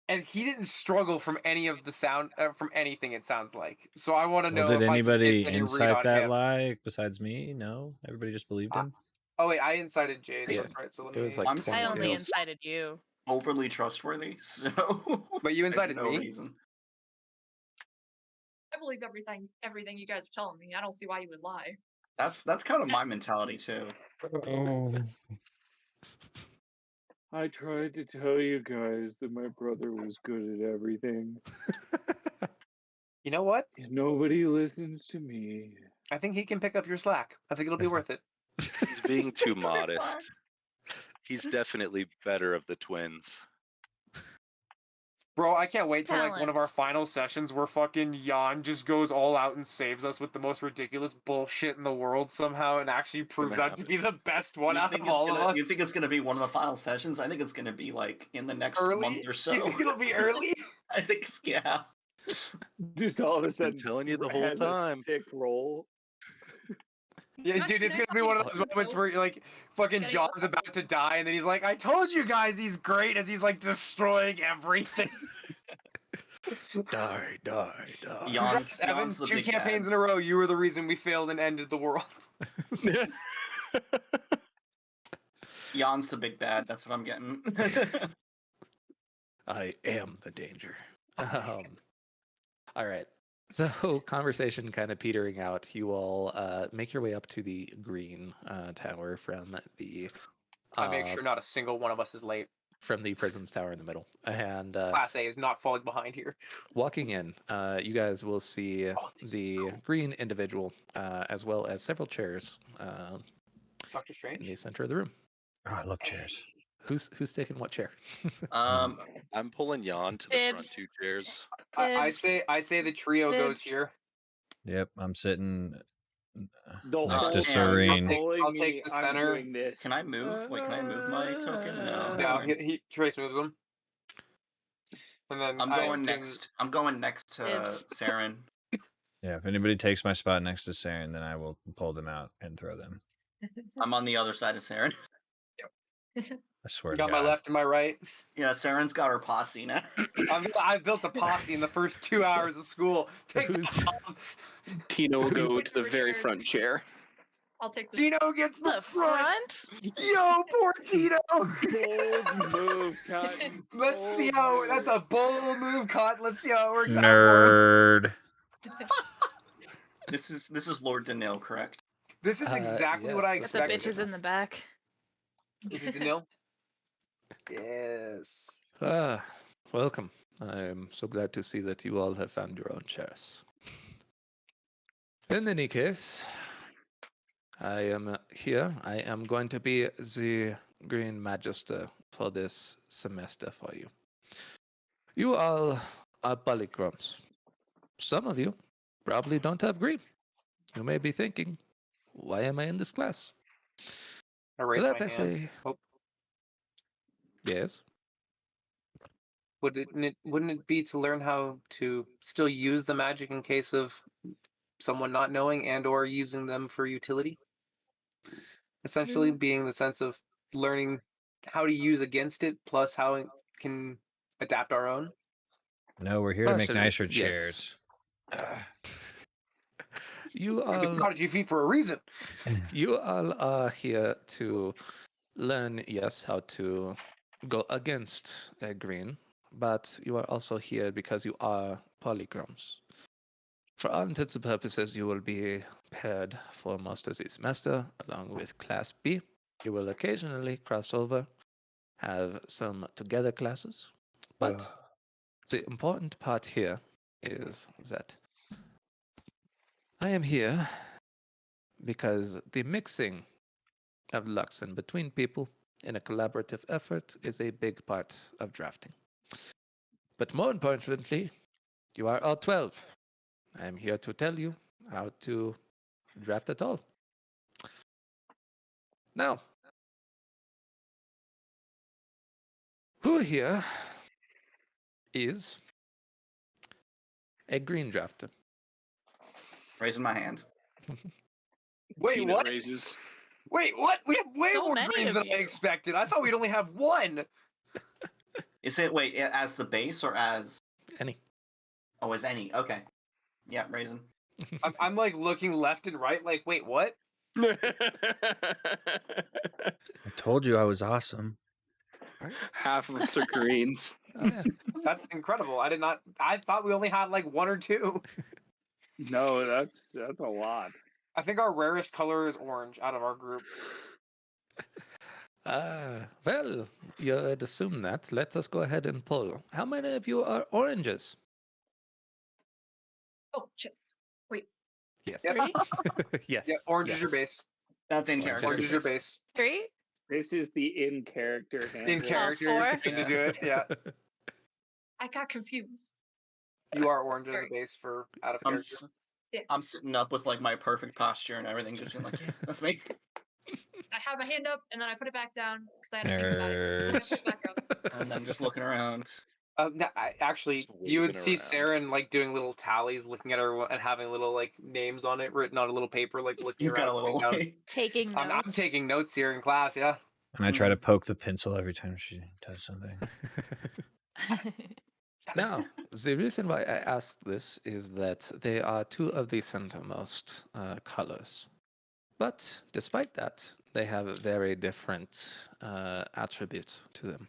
[SPEAKER 2] and he didn't struggle from any of the sound, from anything it sounds like. So I want to know
[SPEAKER 3] Well, did
[SPEAKER 2] if I can
[SPEAKER 3] anybody
[SPEAKER 2] get any read
[SPEAKER 3] incite
[SPEAKER 2] on
[SPEAKER 3] that
[SPEAKER 2] him.
[SPEAKER 3] lie besides me? No, everybody just believed him.
[SPEAKER 2] Oh wait, I incited Jade.
[SPEAKER 1] Yeah,
[SPEAKER 2] That's right. So let
[SPEAKER 1] it was
[SPEAKER 2] me.
[SPEAKER 1] like
[SPEAKER 5] I'm
[SPEAKER 1] 20
[SPEAKER 9] I only
[SPEAKER 5] feels-
[SPEAKER 9] incited you.
[SPEAKER 5] overly trustworthy, so
[SPEAKER 2] But you
[SPEAKER 5] I have
[SPEAKER 2] incited
[SPEAKER 5] no
[SPEAKER 2] me?
[SPEAKER 5] reason.
[SPEAKER 6] I believe everything you guys are telling me. I don't see why you would lie.
[SPEAKER 5] That's kind of my mentality too.
[SPEAKER 8] I tried to tell you guys that my brother was good at everything.
[SPEAKER 2] You know what?
[SPEAKER 8] Nobody listens to me.
[SPEAKER 2] I think he can pick up your slack. I think it'll be worth it.
[SPEAKER 7] He's being too
[SPEAKER 5] It's fine.
[SPEAKER 7] modest. He's definitely better of the twins.
[SPEAKER 2] Bro, I can't wait till like one of our
[SPEAKER 9] Talents.
[SPEAKER 2] final sessions where fucking Jan just goes all out and saves us with the most ridiculous bullshit in the world somehow and actually proves
[SPEAKER 5] gonna
[SPEAKER 2] out to be the best one
[SPEAKER 5] You
[SPEAKER 2] out
[SPEAKER 5] think
[SPEAKER 2] of
[SPEAKER 5] it's
[SPEAKER 2] all of
[SPEAKER 5] gonna-
[SPEAKER 2] us.
[SPEAKER 5] You think it's gonna be one of the final sessions? I think it's gonna be like in the next
[SPEAKER 2] Early?
[SPEAKER 5] month or so.
[SPEAKER 2] You think it'll be early?
[SPEAKER 5] I think it's yeah.
[SPEAKER 8] Just all of a sudden,
[SPEAKER 7] telling you the whole
[SPEAKER 8] has
[SPEAKER 7] time.
[SPEAKER 8] a sick roll.
[SPEAKER 2] Yeah,
[SPEAKER 6] Not
[SPEAKER 2] dude, it's
[SPEAKER 6] even
[SPEAKER 2] gonna be one of
[SPEAKER 6] that
[SPEAKER 2] those
[SPEAKER 6] episode.
[SPEAKER 2] moments where like fucking
[SPEAKER 6] Getting
[SPEAKER 2] John's
[SPEAKER 6] listened to.
[SPEAKER 2] about to die and then he's like, I told you guys he's great as he's like destroying everything.
[SPEAKER 1] Die.
[SPEAKER 5] Jan's
[SPEAKER 2] Evan,
[SPEAKER 5] the
[SPEAKER 2] 2
[SPEAKER 5] big
[SPEAKER 2] campaigns
[SPEAKER 5] bad.
[SPEAKER 2] in a row, you were the reason we failed and ended the world.
[SPEAKER 5] Jan's the big bad. That's what I'm getting.
[SPEAKER 1] I am the danger. All right. So conversation kind of petering out. You all make your way up to the green tower from the
[SPEAKER 2] I make sure not a single one of us is late.
[SPEAKER 1] from the prisons tower in the middle. And
[SPEAKER 2] Class A is not falling behind here.
[SPEAKER 1] walking in, you guys will see the green individual as well as several chairs
[SPEAKER 2] Doctor
[SPEAKER 1] in
[SPEAKER 2] Strange.
[SPEAKER 1] the center of the room.
[SPEAKER 3] Oh, I love chairs.
[SPEAKER 1] Who's taking what chair?
[SPEAKER 5] um,
[SPEAKER 7] I'm pulling Jan to the front
[SPEAKER 9] Dibs.
[SPEAKER 7] 2 chairs.
[SPEAKER 2] I
[SPEAKER 9] Dibs.
[SPEAKER 2] say the trio goes
[SPEAKER 9] Dibs.
[SPEAKER 2] here.
[SPEAKER 3] Yep, I'm sitting
[SPEAKER 8] The
[SPEAKER 3] next
[SPEAKER 8] whole
[SPEAKER 3] to
[SPEAKER 8] time
[SPEAKER 3] Serene.
[SPEAKER 8] you're pulling
[SPEAKER 2] I'll take
[SPEAKER 8] me,
[SPEAKER 2] the
[SPEAKER 8] I'm
[SPEAKER 2] center.
[SPEAKER 8] doing this.
[SPEAKER 5] can I move? Wait, can I move my token? No.
[SPEAKER 2] No,
[SPEAKER 5] never mind.
[SPEAKER 2] Trace moves him. And then
[SPEAKER 5] I'm
[SPEAKER 2] I
[SPEAKER 5] going
[SPEAKER 2] assume-
[SPEAKER 5] next. I'm going next to
[SPEAKER 9] Dibs.
[SPEAKER 5] Saren.
[SPEAKER 3] Yeah, if anybody takes my spot next to Saren, then I will pull them out and throw them.
[SPEAKER 5] I'm on the other side of Saren.
[SPEAKER 3] I swear
[SPEAKER 2] You
[SPEAKER 3] to
[SPEAKER 2] got my
[SPEAKER 3] God.
[SPEAKER 2] left and my right.
[SPEAKER 5] Yeah, Saren's got her posse now.
[SPEAKER 2] I built a posse in the first 2 hours of school. Take that,
[SPEAKER 1] Who's-
[SPEAKER 2] Mom.
[SPEAKER 4] Tino will go
[SPEAKER 6] Take
[SPEAKER 4] to the
[SPEAKER 6] the
[SPEAKER 4] very
[SPEAKER 6] chairs.
[SPEAKER 4] front chair.
[SPEAKER 6] I'll take the.
[SPEAKER 2] Tino gets the
[SPEAKER 9] The
[SPEAKER 2] front.
[SPEAKER 9] front?
[SPEAKER 2] Yo, poor Tino.
[SPEAKER 8] Bold move, Cotton.
[SPEAKER 2] Let's see
[SPEAKER 8] Bold
[SPEAKER 2] how
[SPEAKER 8] move.
[SPEAKER 2] that's a bold move, Cotton. Let's see how it works out for him.
[SPEAKER 3] Nerd.
[SPEAKER 5] This is Lord Danil, correct?
[SPEAKER 2] This is exactly what I
[SPEAKER 1] yes,
[SPEAKER 9] Got the
[SPEAKER 2] expected.
[SPEAKER 9] bitches in the back.
[SPEAKER 2] This is Danil. Yes.
[SPEAKER 1] Welcome. I'm so glad to see that you all have found your own chairs. In any case, I am here. I am going to be the Green Magister for this semester for you. You all are polychromes. Some of you probably don't have green. You may be thinking, why am I in this class?
[SPEAKER 2] I
[SPEAKER 1] To
[SPEAKER 2] raised
[SPEAKER 1] that
[SPEAKER 2] my
[SPEAKER 1] I
[SPEAKER 2] hand.
[SPEAKER 1] say,
[SPEAKER 2] Oh,
[SPEAKER 1] yes.
[SPEAKER 2] wouldn't it be to learn how to still use the magic in case of someone not knowing and or using them for utility? Essentially being the sense of learning how to use against it plus how it can adapt our own.
[SPEAKER 3] No, we're here to make
[SPEAKER 1] Partially,
[SPEAKER 3] nicer
[SPEAKER 1] yes.
[SPEAKER 3] chairs.
[SPEAKER 1] You
[SPEAKER 2] We
[SPEAKER 1] all,
[SPEAKER 2] prodigy feet for a reason.
[SPEAKER 1] you all are here to learn, yes, how to go against a green, but you are also here because you are polychromes. For all intents and purposes, you will be paired for most of the semester along with Class B. You will occasionally cross over, have some together classes, but the important part here is that I am here because the mixing of Luxon between people in a collaborative effort is a big part of drafting. But more importantly, you are all 12. I am here to tell you how to draft at all. Now, who here is a green drafter?
[SPEAKER 5] Raising my hand.
[SPEAKER 2] Wait,
[SPEAKER 4] Tino
[SPEAKER 2] what?
[SPEAKER 4] raises.
[SPEAKER 2] Wait, what? We have way
[SPEAKER 9] So
[SPEAKER 2] more
[SPEAKER 9] many
[SPEAKER 2] greens
[SPEAKER 9] of
[SPEAKER 2] than I
[SPEAKER 9] you.
[SPEAKER 2] expected. I thought we'd only have one.
[SPEAKER 5] Is it as the base or as
[SPEAKER 1] Any?
[SPEAKER 5] as any? Okay. Yeah, raising.
[SPEAKER 2] I'm like looking left and right, like, wait, what?
[SPEAKER 3] I told you I was awesome.
[SPEAKER 4] Half of us are greens.
[SPEAKER 1] Oh, yeah.
[SPEAKER 2] That's incredible. I thought we only had like one or two.
[SPEAKER 8] No, that's a lot.
[SPEAKER 2] I think our rarest color is orange out of our group.
[SPEAKER 1] Well, you'd assume that. Let us go ahead and pull. How many of you are oranges?
[SPEAKER 6] Oh shit! Wait.
[SPEAKER 1] Yes.
[SPEAKER 2] Yep.
[SPEAKER 9] 3?
[SPEAKER 1] Yes.
[SPEAKER 2] Yeah, orange is your
[SPEAKER 1] yes.
[SPEAKER 2] base.
[SPEAKER 5] That's in
[SPEAKER 1] Orange
[SPEAKER 5] character.
[SPEAKER 2] Orange is your base.
[SPEAKER 9] 3?
[SPEAKER 8] This is the in character hand.
[SPEAKER 2] In
[SPEAKER 8] roll.
[SPEAKER 2] character,
[SPEAKER 9] four?
[SPEAKER 2] you're trying to do it. Yeah,
[SPEAKER 6] I got confused.
[SPEAKER 2] you are orange as a
[SPEAKER 6] Sorry.
[SPEAKER 2] base for out of
[SPEAKER 5] I'm,
[SPEAKER 2] character.
[SPEAKER 5] I'm sitting up with like my perfect posture and everything, just being like, yeah, that's me.
[SPEAKER 6] I have my hand up and then I put it back down because I had to think about it. Then I put
[SPEAKER 3] Nerds.
[SPEAKER 6] it back up.
[SPEAKER 5] And I'm just looking around.
[SPEAKER 2] No, actually,
[SPEAKER 7] Just
[SPEAKER 2] you would
[SPEAKER 7] waving
[SPEAKER 2] see
[SPEAKER 7] around.
[SPEAKER 2] Saren like doing little tallies, looking at her and having little like names on it written on a little paper, like looking
[SPEAKER 5] You've got
[SPEAKER 2] around.
[SPEAKER 5] a little.
[SPEAKER 2] looking down.
[SPEAKER 9] Taking notes.
[SPEAKER 2] I'm taking notes here in class. Yeah.
[SPEAKER 3] And I try to poke the pencil every time she does something.
[SPEAKER 1] Now, the reason why I ask this is that they are two of the centermost colors. But despite that, they have very different attributes to them.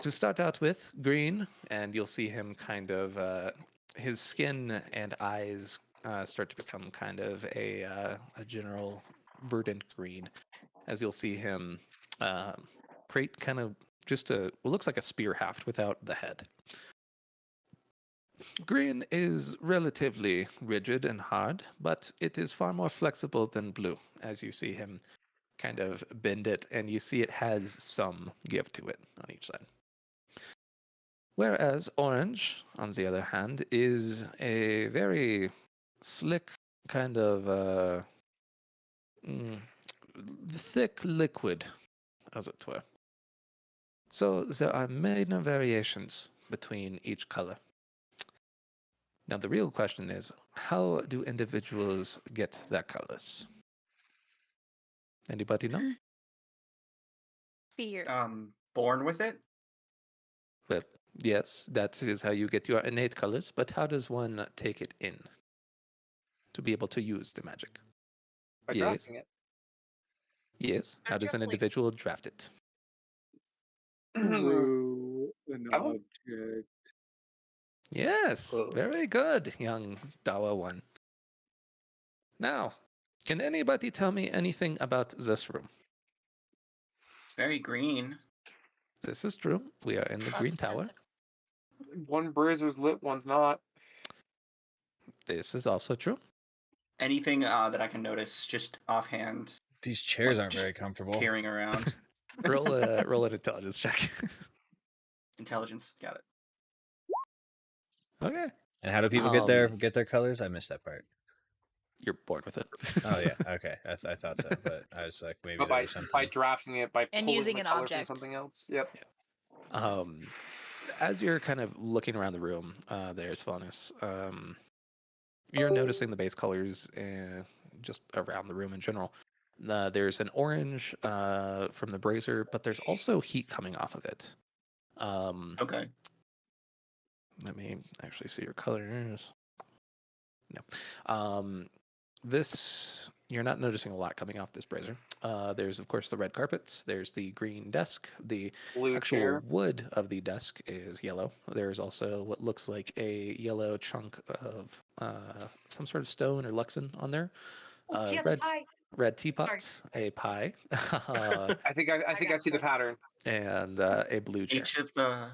[SPEAKER 1] To start out with, green, and you'll see him kind of, his skin and eyes start to become kind of a general verdant green, as you'll see him create kind of just what looks like a spear haft without the head. Green is relatively rigid and hard, but it is far more flexible than blue, as you see him kind of bend it, and you see it has some give to it on each side. Whereas orange, on the other hand, is a very slick kind of thick liquid, as it were. So there are minor variations between each color. Now, the real question is, how do individuals get their colors? Anybody know?
[SPEAKER 9] Fear.
[SPEAKER 5] Born with it?
[SPEAKER 1] Well, yes, that is how you get your innate colors, but how does one take it in to be able to use the magic?
[SPEAKER 2] By
[SPEAKER 1] Yes.
[SPEAKER 2] drafting it.
[SPEAKER 1] Yes. How does an
[SPEAKER 6] Carefully.
[SPEAKER 1] individual draft it?
[SPEAKER 8] Through an
[SPEAKER 2] I don't-
[SPEAKER 8] object.
[SPEAKER 1] Yes.
[SPEAKER 2] Oh.
[SPEAKER 1] Very good, young Dawa one. Now, can anybody tell me anything about this room?
[SPEAKER 5] It's very green.
[SPEAKER 1] This is true. We are in the Green Tower.
[SPEAKER 2] One brazer's lit, one's not.
[SPEAKER 1] This is also true.
[SPEAKER 5] Anything that I can notice just offhand,
[SPEAKER 3] These chairs
[SPEAKER 5] Like,
[SPEAKER 3] aren't
[SPEAKER 5] just
[SPEAKER 3] very comfortable.
[SPEAKER 5] peering around.
[SPEAKER 1] Roll an intelligence check.
[SPEAKER 5] Intelligence, got it.
[SPEAKER 1] Okay.
[SPEAKER 3] And how do people get their colors? I missed that part.
[SPEAKER 1] You're born with it.
[SPEAKER 3] Oh yeah, okay. I thought so, but I was like, maybe
[SPEAKER 2] But
[SPEAKER 3] there
[SPEAKER 2] by,
[SPEAKER 3] was something.
[SPEAKER 2] by drafting it, by
[SPEAKER 9] And
[SPEAKER 2] pulling
[SPEAKER 9] using
[SPEAKER 2] the
[SPEAKER 9] an
[SPEAKER 2] color from
[SPEAKER 9] object.
[SPEAKER 2] something else. Yep.
[SPEAKER 1] As you're kind of looking around the room, there's Faunus. You're noticing the base colors just around the room in general. There's an orange from the brazier, but there's also heat coming off of it.
[SPEAKER 5] Okay.
[SPEAKER 1] Let me actually see your colors. No. This, you're not noticing a lot coming off this brazier. There's, of course, the red carpets. There's the green desk. The
[SPEAKER 2] Blue
[SPEAKER 1] actual
[SPEAKER 2] chair.
[SPEAKER 1] wood of the desk is yellow. There's also what looks like a yellow chunk of some sort of stone or luxon on there.
[SPEAKER 6] Oh, he has a pie.
[SPEAKER 1] Red teapot, a pie,
[SPEAKER 2] I think I see the pattern.
[SPEAKER 1] and a blue chair.
[SPEAKER 5] Each of the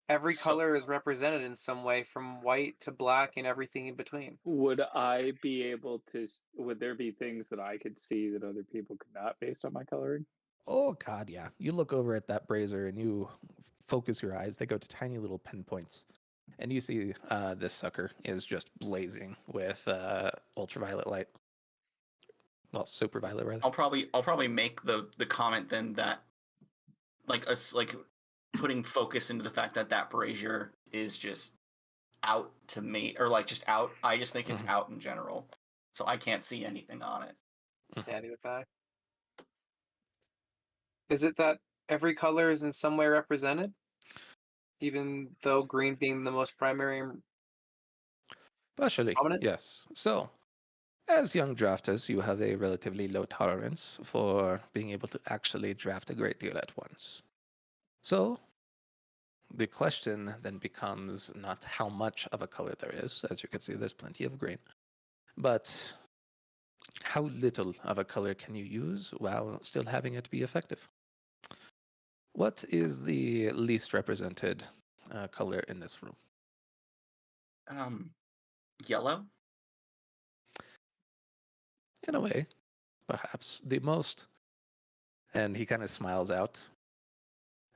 [SPEAKER 2] Every
[SPEAKER 5] So-
[SPEAKER 2] color is represented in some way, from white to black and everything in between.
[SPEAKER 8] Would I be able to? Would there be things that I could see that other people could not, based on my coloring?
[SPEAKER 1] Oh God, yeah. You look over at that brazier and you focus your eyes. They go to tiny little pinpoints, and you see this sucker is just blazing with ultraviolet light. Well, superviolet rather.
[SPEAKER 5] I'll probably make the comment then that like us like putting focus into the fact that that brazier is just out to me, or like just out. I just think it's out in general, so I can't see anything on it.
[SPEAKER 2] Yeah, neither can I. Is it that every color is in some way represented? Even though green being the most primary.
[SPEAKER 1] Partially,
[SPEAKER 2] Prominent?
[SPEAKER 1] yes. So, as young drafters, you have a relatively low tolerance for being able to actually draft a great deal at once. So, the question then becomes not how much of a color there is. As you can see, there's plenty of green. But how little of a color can you use while still having it be effective? What is the least represented color in this room?
[SPEAKER 5] Yellow.
[SPEAKER 1] In a way, perhaps the most. And he kind of smiles out.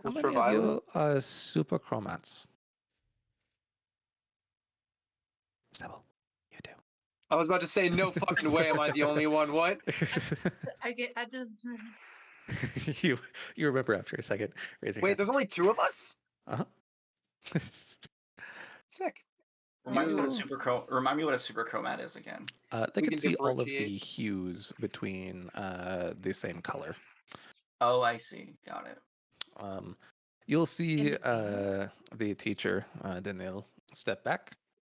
[SPEAKER 1] How many of
[SPEAKER 2] Ultraviolet?
[SPEAKER 1] you are super chromats? Stubble, you do.
[SPEAKER 2] I was about to say, no fucking way am I the only one. What?
[SPEAKER 6] I just
[SPEAKER 1] you remember after a second. Raise your
[SPEAKER 2] Wait,
[SPEAKER 1] hand.
[SPEAKER 2] there's only two of us?
[SPEAKER 1] Uh-huh.
[SPEAKER 2] Sick.
[SPEAKER 5] Remind me what a
[SPEAKER 1] You-
[SPEAKER 5] Remind me what a super chromat is again.
[SPEAKER 1] They
[SPEAKER 2] We
[SPEAKER 1] can
[SPEAKER 2] can
[SPEAKER 1] see all of the
[SPEAKER 2] differentiate.
[SPEAKER 1] hues between the same color.
[SPEAKER 5] Oh, I see. Got it.
[SPEAKER 1] You'll see
[SPEAKER 6] the
[SPEAKER 1] the teacher, Daniil, step back,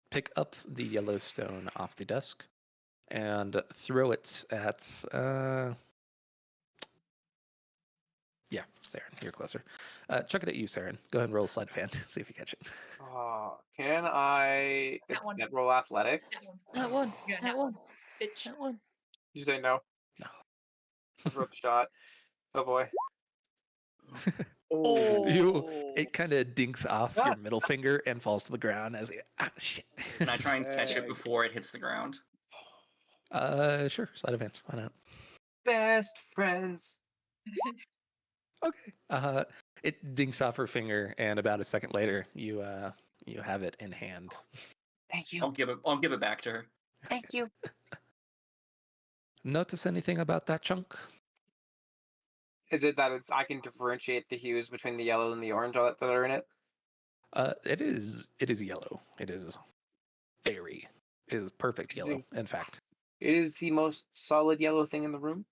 [SPEAKER 1] pick up the yellow stone off the desk, and throw it at. Yeah, Saren, you're closer. Chuck it at you, Saren. Go ahead and roll a sleight of hand. See if you catch it.
[SPEAKER 2] Can I
[SPEAKER 6] That one.
[SPEAKER 2] roll athletics?
[SPEAKER 9] That one.
[SPEAKER 6] Yeah,
[SPEAKER 9] That one.
[SPEAKER 6] bitch.
[SPEAKER 9] That one.
[SPEAKER 2] You say no?
[SPEAKER 1] No.
[SPEAKER 2] Let's roll the shot. Oh boy.
[SPEAKER 1] It kind of dinks off your
[SPEAKER 2] Ah.
[SPEAKER 1] middle finger and falls to the ground as shit.
[SPEAKER 5] Can I try and catch it
[SPEAKER 8] Dang.
[SPEAKER 5] before it hits the ground?
[SPEAKER 1] Sure, sleight of hand. Why not?
[SPEAKER 2] Best friends.
[SPEAKER 1] Okay. It dinks off her finger, and about a second later, you have it in hand.
[SPEAKER 2] Thank you.
[SPEAKER 5] I'll give it back to her.
[SPEAKER 2] Thank you.
[SPEAKER 1] Notice anything about that chunk?
[SPEAKER 2] Is it that I can differentiate the hues between the yellow and the orange that are in it?
[SPEAKER 1] It is yellow. It is very is perfect yellow. In fact,
[SPEAKER 2] It is the most solid yellow thing in the room.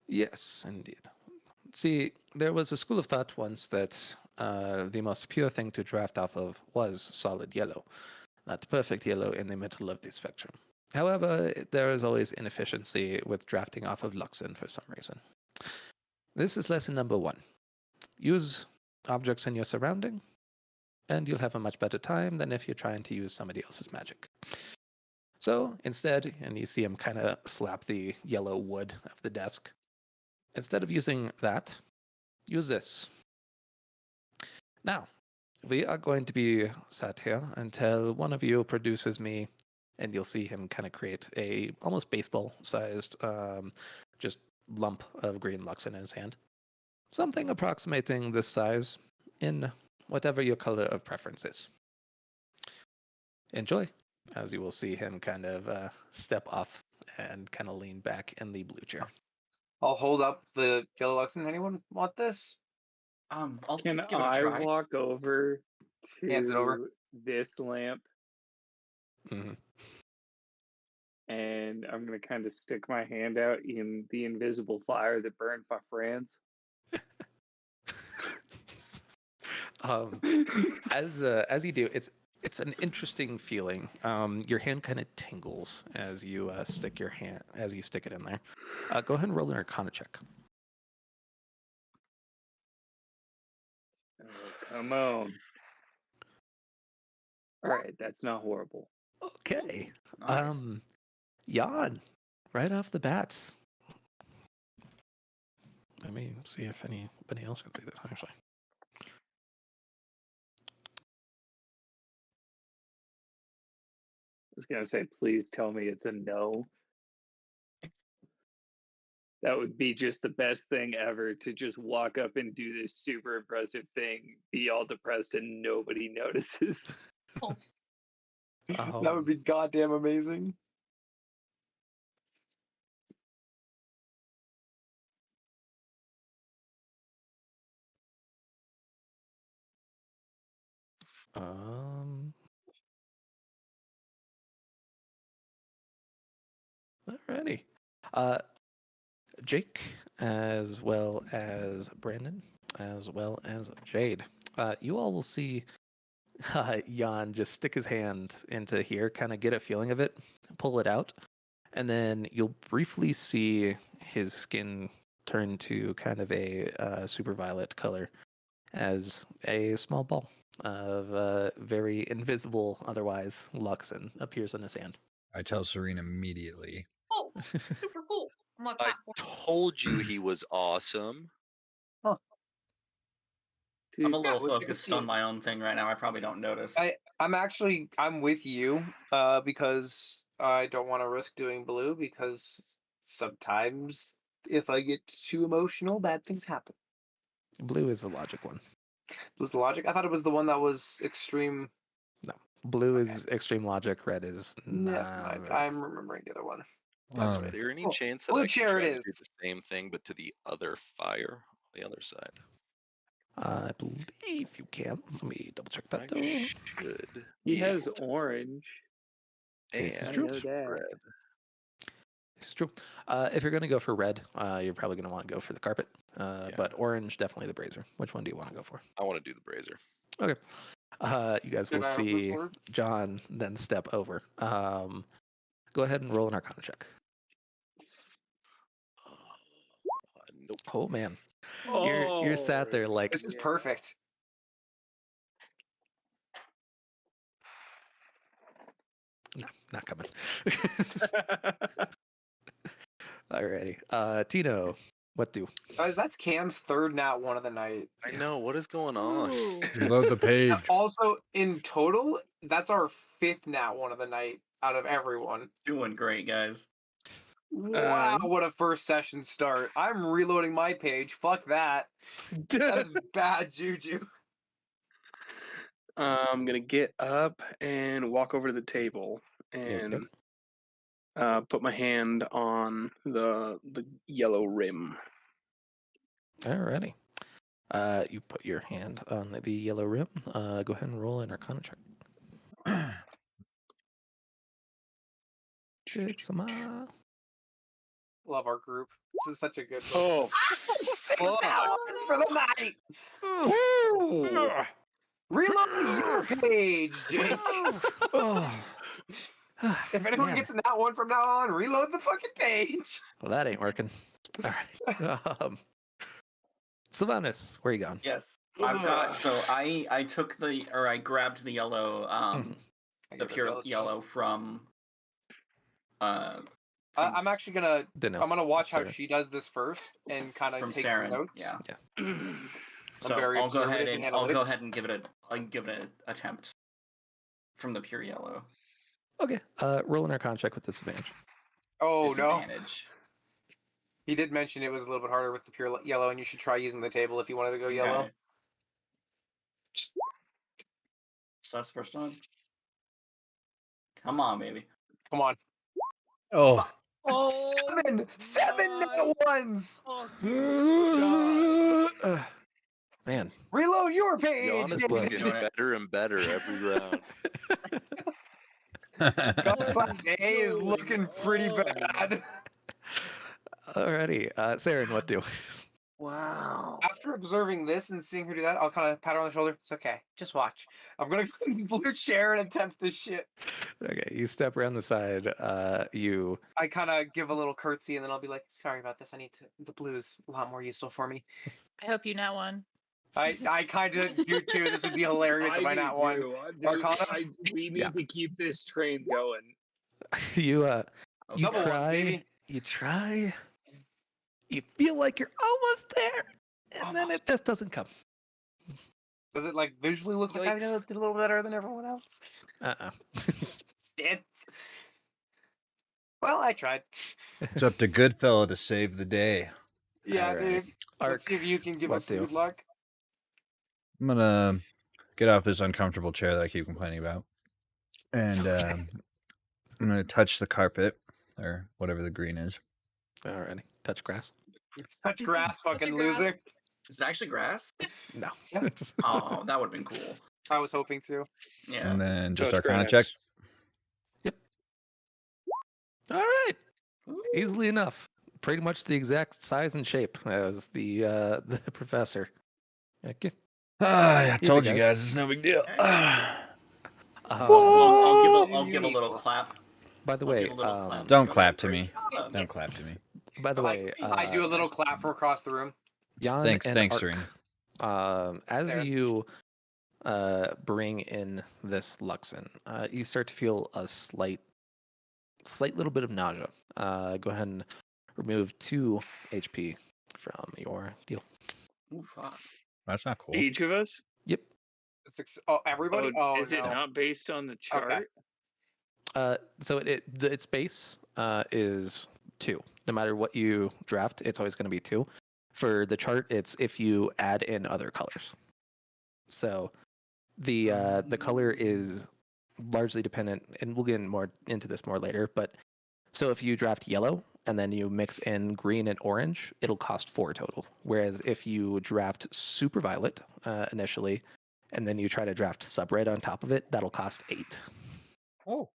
[SPEAKER 1] yes, indeed. See, there was a school of thought once that the most pure thing to draft off of was solid yellow, not perfect yellow in the middle of the spectrum. However, there is always inefficiency with drafting off of Luxon for some reason. This is lesson number 1. Use objects in your surrounding, and you'll have a much better time than if you're trying to use somebody else's magic. So instead, and you see him kind of slap the yellow wood of the desk, instead of using that, use this. Now, we are going to be sat here until one of you produces me, and you'll see him kind of create a almost baseball-sized just lump of green lux in his hand. Something approximating this size in whatever your color of preference is. Enjoy, as you will see him kind of step off and kind of lean back in the blue chair.
[SPEAKER 2] I'll hold up the yellow Luxon. Anyone want this?
[SPEAKER 5] I'll
[SPEAKER 8] Can
[SPEAKER 5] give it a
[SPEAKER 8] I
[SPEAKER 5] try.
[SPEAKER 8] walk over
[SPEAKER 2] Hands it over.
[SPEAKER 8] to this lamp
[SPEAKER 1] Mhm.
[SPEAKER 8] and I'm gonna kind of stick my hand out in the invisible fire that burned my friends?
[SPEAKER 1] As you do, it's an interesting feeling. Your hand kind of tingles as you stick it in there. Go ahead and roll an Arcana check.
[SPEAKER 8] Oh, come on. All right, that's not horrible.
[SPEAKER 1] Okay.
[SPEAKER 5] Nice.
[SPEAKER 1] Jan, right off the bats. Let me see if anybody else can see this actually.
[SPEAKER 8] I was gonna say, please tell me it's a no. That would be just the best thing ever, to just walk up and do this super impressive thing, be all depressed, and nobody notices.
[SPEAKER 6] Oh,
[SPEAKER 2] That would be goddamn amazing.
[SPEAKER 1] Alrighty. Jake, as well as Brandon, as well as Jade. You all will see Jan just stick his hand into here, kind of get a feeling of it, pull it out, and then you'll briefly see his skin turn to kind of a super violet color as a small ball of very invisible, otherwise, Luxon appears in his hand.
[SPEAKER 3] I tell Serene immediately.
[SPEAKER 6] oh, super cool. I'm gonna
[SPEAKER 7] I
[SPEAKER 6] clap for
[SPEAKER 7] told you he was awesome.
[SPEAKER 5] I'm
[SPEAKER 8] Dude,
[SPEAKER 5] a little
[SPEAKER 2] wish I could
[SPEAKER 5] focused
[SPEAKER 2] see
[SPEAKER 5] on
[SPEAKER 2] it.
[SPEAKER 5] my own thing right now. I probably don't notice.
[SPEAKER 2] I'm with you, because I don't want to risk doing blue, because sometimes if I get too emotional, bad things happen.
[SPEAKER 1] Blue is the logic one.
[SPEAKER 2] Was the logic? I thought it was the one that was extreme.
[SPEAKER 1] No, blue is extreme logic. Red is
[SPEAKER 2] Yeah,
[SPEAKER 1] not.
[SPEAKER 2] I'm remembering the other one.
[SPEAKER 7] Is
[SPEAKER 3] Um,
[SPEAKER 7] there any
[SPEAKER 2] Oh,
[SPEAKER 7] chance that
[SPEAKER 2] blue
[SPEAKER 7] I can
[SPEAKER 2] chair
[SPEAKER 7] try
[SPEAKER 2] it
[SPEAKER 7] to do
[SPEAKER 2] is.
[SPEAKER 7] the same thing but to the other fire, the other side?
[SPEAKER 1] I believe you can. Let me double check that
[SPEAKER 7] I
[SPEAKER 1] though.
[SPEAKER 7] should
[SPEAKER 8] he
[SPEAKER 7] be
[SPEAKER 8] has
[SPEAKER 7] able to.
[SPEAKER 8] orange.
[SPEAKER 1] This is
[SPEAKER 8] I
[SPEAKER 7] And
[SPEAKER 1] true.
[SPEAKER 8] know that.
[SPEAKER 7] red.
[SPEAKER 1] It's true. If you're going to go for red, you're probably going to want to go for the carpet.
[SPEAKER 7] Yeah.
[SPEAKER 1] But orange, definitely the brazier. Which one do you want to go for?
[SPEAKER 7] I want to do the brazier.
[SPEAKER 1] Okay. You guys will
[SPEAKER 2] Did I have those
[SPEAKER 1] see
[SPEAKER 2] words?
[SPEAKER 1] John then step over. Go ahead and roll an Arcana check.
[SPEAKER 7] Nope.
[SPEAKER 1] Oh man,
[SPEAKER 8] Oh,
[SPEAKER 1] you're sat there like
[SPEAKER 2] This is perfect.
[SPEAKER 1] no, not coming. Alrighty. Tino, what do?
[SPEAKER 2] Guys, that's Cam's third nat one of the night.
[SPEAKER 7] I know. What is going on?
[SPEAKER 9] Ooh.
[SPEAKER 3] Reload the page.
[SPEAKER 2] Also, in total, that's our fifth nat one of the night out of everyone.
[SPEAKER 5] Doing great, guys.
[SPEAKER 2] Wow, what a first session start. I'm reloading my page. Fuck that. That is bad juju.
[SPEAKER 4] I'm gonna get up and walk over to the table
[SPEAKER 1] Okey-doke.
[SPEAKER 4] and put my hand on the yellow rim.
[SPEAKER 1] Alrighty. You put your hand on the yellow rim. Go ahead and roll an Arcana check. Jigsaw.
[SPEAKER 2] Love our group. This is such a good one.
[SPEAKER 8] Oh,
[SPEAKER 2] 6
[SPEAKER 8] fuck.
[SPEAKER 2] talents for the night.
[SPEAKER 8] Woo!
[SPEAKER 2] Reload your page, Jake.
[SPEAKER 1] Oh.
[SPEAKER 2] If anyone
[SPEAKER 1] Man.
[SPEAKER 2] gets an that one from now on, reload the fucking page.
[SPEAKER 1] Well, that ain't working. All right. Sylvanus, where you going?
[SPEAKER 5] Yes. I've got so I took I grabbed the yellow the pure yellow from
[SPEAKER 2] I'm actually gonna
[SPEAKER 1] Dunno.
[SPEAKER 2] I'm gonna watch how
[SPEAKER 1] Sarah.
[SPEAKER 2] she does this first and kind of
[SPEAKER 5] from
[SPEAKER 2] take
[SPEAKER 5] Saren.
[SPEAKER 2] some notes.
[SPEAKER 5] Yeah.
[SPEAKER 2] I'm very
[SPEAKER 5] I'll go ahead
[SPEAKER 2] observative
[SPEAKER 5] and
[SPEAKER 2] and
[SPEAKER 5] I'll go
[SPEAKER 2] analytic.
[SPEAKER 5] ahead and give it an attempt from the pure yellow.
[SPEAKER 1] Okay. Roll an Arcana check with disadvantage.
[SPEAKER 2] Oh no.
[SPEAKER 5] Disadvantage.
[SPEAKER 2] He did mention it was a little bit harder with the pure yellow, and you should try using the table if you wanted to go yellow.
[SPEAKER 5] Okay. So that's the first one. Come on, baby.
[SPEAKER 2] Come on.
[SPEAKER 3] Oh,
[SPEAKER 9] Oh,
[SPEAKER 2] Seven net ones.
[SPEAKER 1] Man.
[SPEAKER 2] Reload your page.
[SPEAKER 7] Jan is
[SPEAKER 2] Jake.
[SPEAKER 1] close.
[SPEAKER 7] getting
[SPEAKER 5] Doing it.
[SPEAKER 7] better and better every round.
[SPEAKER 2] God's class A is looking pretty bad.
[SPEAKER 1] Alrighty. Saren, what do?
[SPEAKER 8] Wow.
[SPEAKER 2] After observing this and seeing her do that, I'll kind of pat her on the shoulder. It's okay. Just watch. I'm gonna go in the blue chair and attempt this shit.
[SPEAKER 1] Okay, you step around the side. You
[SPEAKER 2] I kind of give a little curtsy and then I'll be like, "Sorry about this. The blue's a lot more useful for me."
[SPEAKER 9] I hope you not won.
[SPEAKER 2] I kind of do too. This would be hilarious if I
[SPEAKER 8] do
[SPEAKER 2] not won.
[SPEAKER 8] too.
[SPEAKER 2] Arcana?
[SPEAKER 8] We need
[SPEAKER 1] Yeah.
[SPEAKER 8] to keep this train going.
[SPEAKER 1] you you
[SPEAKER 2] Double ones,
[SPEAKER 1] try.
[SPEAKER 2] baby.
[SPEAKER 1] You try. You feel like you're almost there, and then it just doesn't come.
[SPEAKER 2] Does it like visually look like I did a little better than everyone else? It's... Well, I tried.
[SPEAKER 3] it's up to Goodfella to save the day.
[SPEAKER 2] Yeah,
[SPEAKER 1] Alrighty.
[SPEAKER 2] dude.
[SPEAKER 1] Arc,
[SPEAKER 2] Let's see if you can give
[SPEAKER 1] what
[SPEAKER 2] us some
[SPEAKER 1] do?
[SPEAKER 2] good luck.
[SPEAKER 3] I'm gonna get off this uncomfortable chair that I keep complaining about, and I'm gonna touch the carpet or whatever the green is.
[SPEAKER 1] Alrighty. Touch grass.
[SPEAKER 2] Touch grass, fucking
[SPEAKER 6] grass.
[SPEAKER 2] loser.
[SPEAKER 5] Is it actually grass?
[SPEAKER 1] No.
[SPEAKER 5] Oh, that would have been cool.
[SPEAKER 2] I was hoping to.
[SPEAKER 5] Yeah.
[SPEAKER 3] And then just
[SPEAKER 8] Touch
[SPEAKER 3] Arcana
[SPEAKER 8] grass.
[SPEAKER 3] check.
[SPEAKER 1] All right. Easily enough. Pretty much the exact size and shape as the professor. Okay.
[SPEAKER 3] I
[SPEAKER 1] Easy,
[SPEAKER 3] told you
[SPEAKER 1] guys.
[SPEAKER 3] guys, it's no big deal.
[SPEAKER 5] I'll give a little clap.
[SPEAKER 1] By the
[SPEAKER 5] I'll
[SPEAKER 1] way,
[SPEAKER 5] give a little clap.
[SPEAKER 3] Don't
[SPEAKER 5] Go
[SPEAKER 3] clap
[SPEAKER 5] for
[SPEAKER 3] to
[SPEAKER 5] it.
[SPEAKER 3] me. Don't clap to me.
[SPEAKER 1] by the way,
[SPEAKER 2] I do a little clap from across the room.
[SPEAKER 1] Jan
[SPEAKER 3] Thanks,
[SPEAKER 1] and
[SPEAKER 3] thanks,
[SPEAKER 1] Ark,
[SPEAKER 3] Serene.
[SPEAKER 1] as
[SPEAKER 2] Sarah.
[SPEAKER 1] you bring in this Luxon, you start to feel a slight little bit of nausea. Go ahead and remove 2 HP from your deal.
[SPEAKER 5] Ooh, fuck.
[SPEAKER 3] That's not cool.
[SPEAKER 8] Each of us?
[SPEAKER 1] Yep.
[SPEAKER 2] Everybody? Oh,
[SPEAKER 8] is it
[SPEAKER 2] no.
[SPEAKER 8] not based on the chart?
[SPEAKER 1] So its base is 2. No matter what you draft, it's always going to be 2. For the chart, it's if you add in other colors. So the color is largely dependent, and we'll get more into this more later. But so if you draft yellow and then you mix in green and orange, it'll cost 4 total. Whereas if you draft super violet initially, and then you try to draft sub red on top of it, that'll cost 8.
[SPEAKER 2] Oh.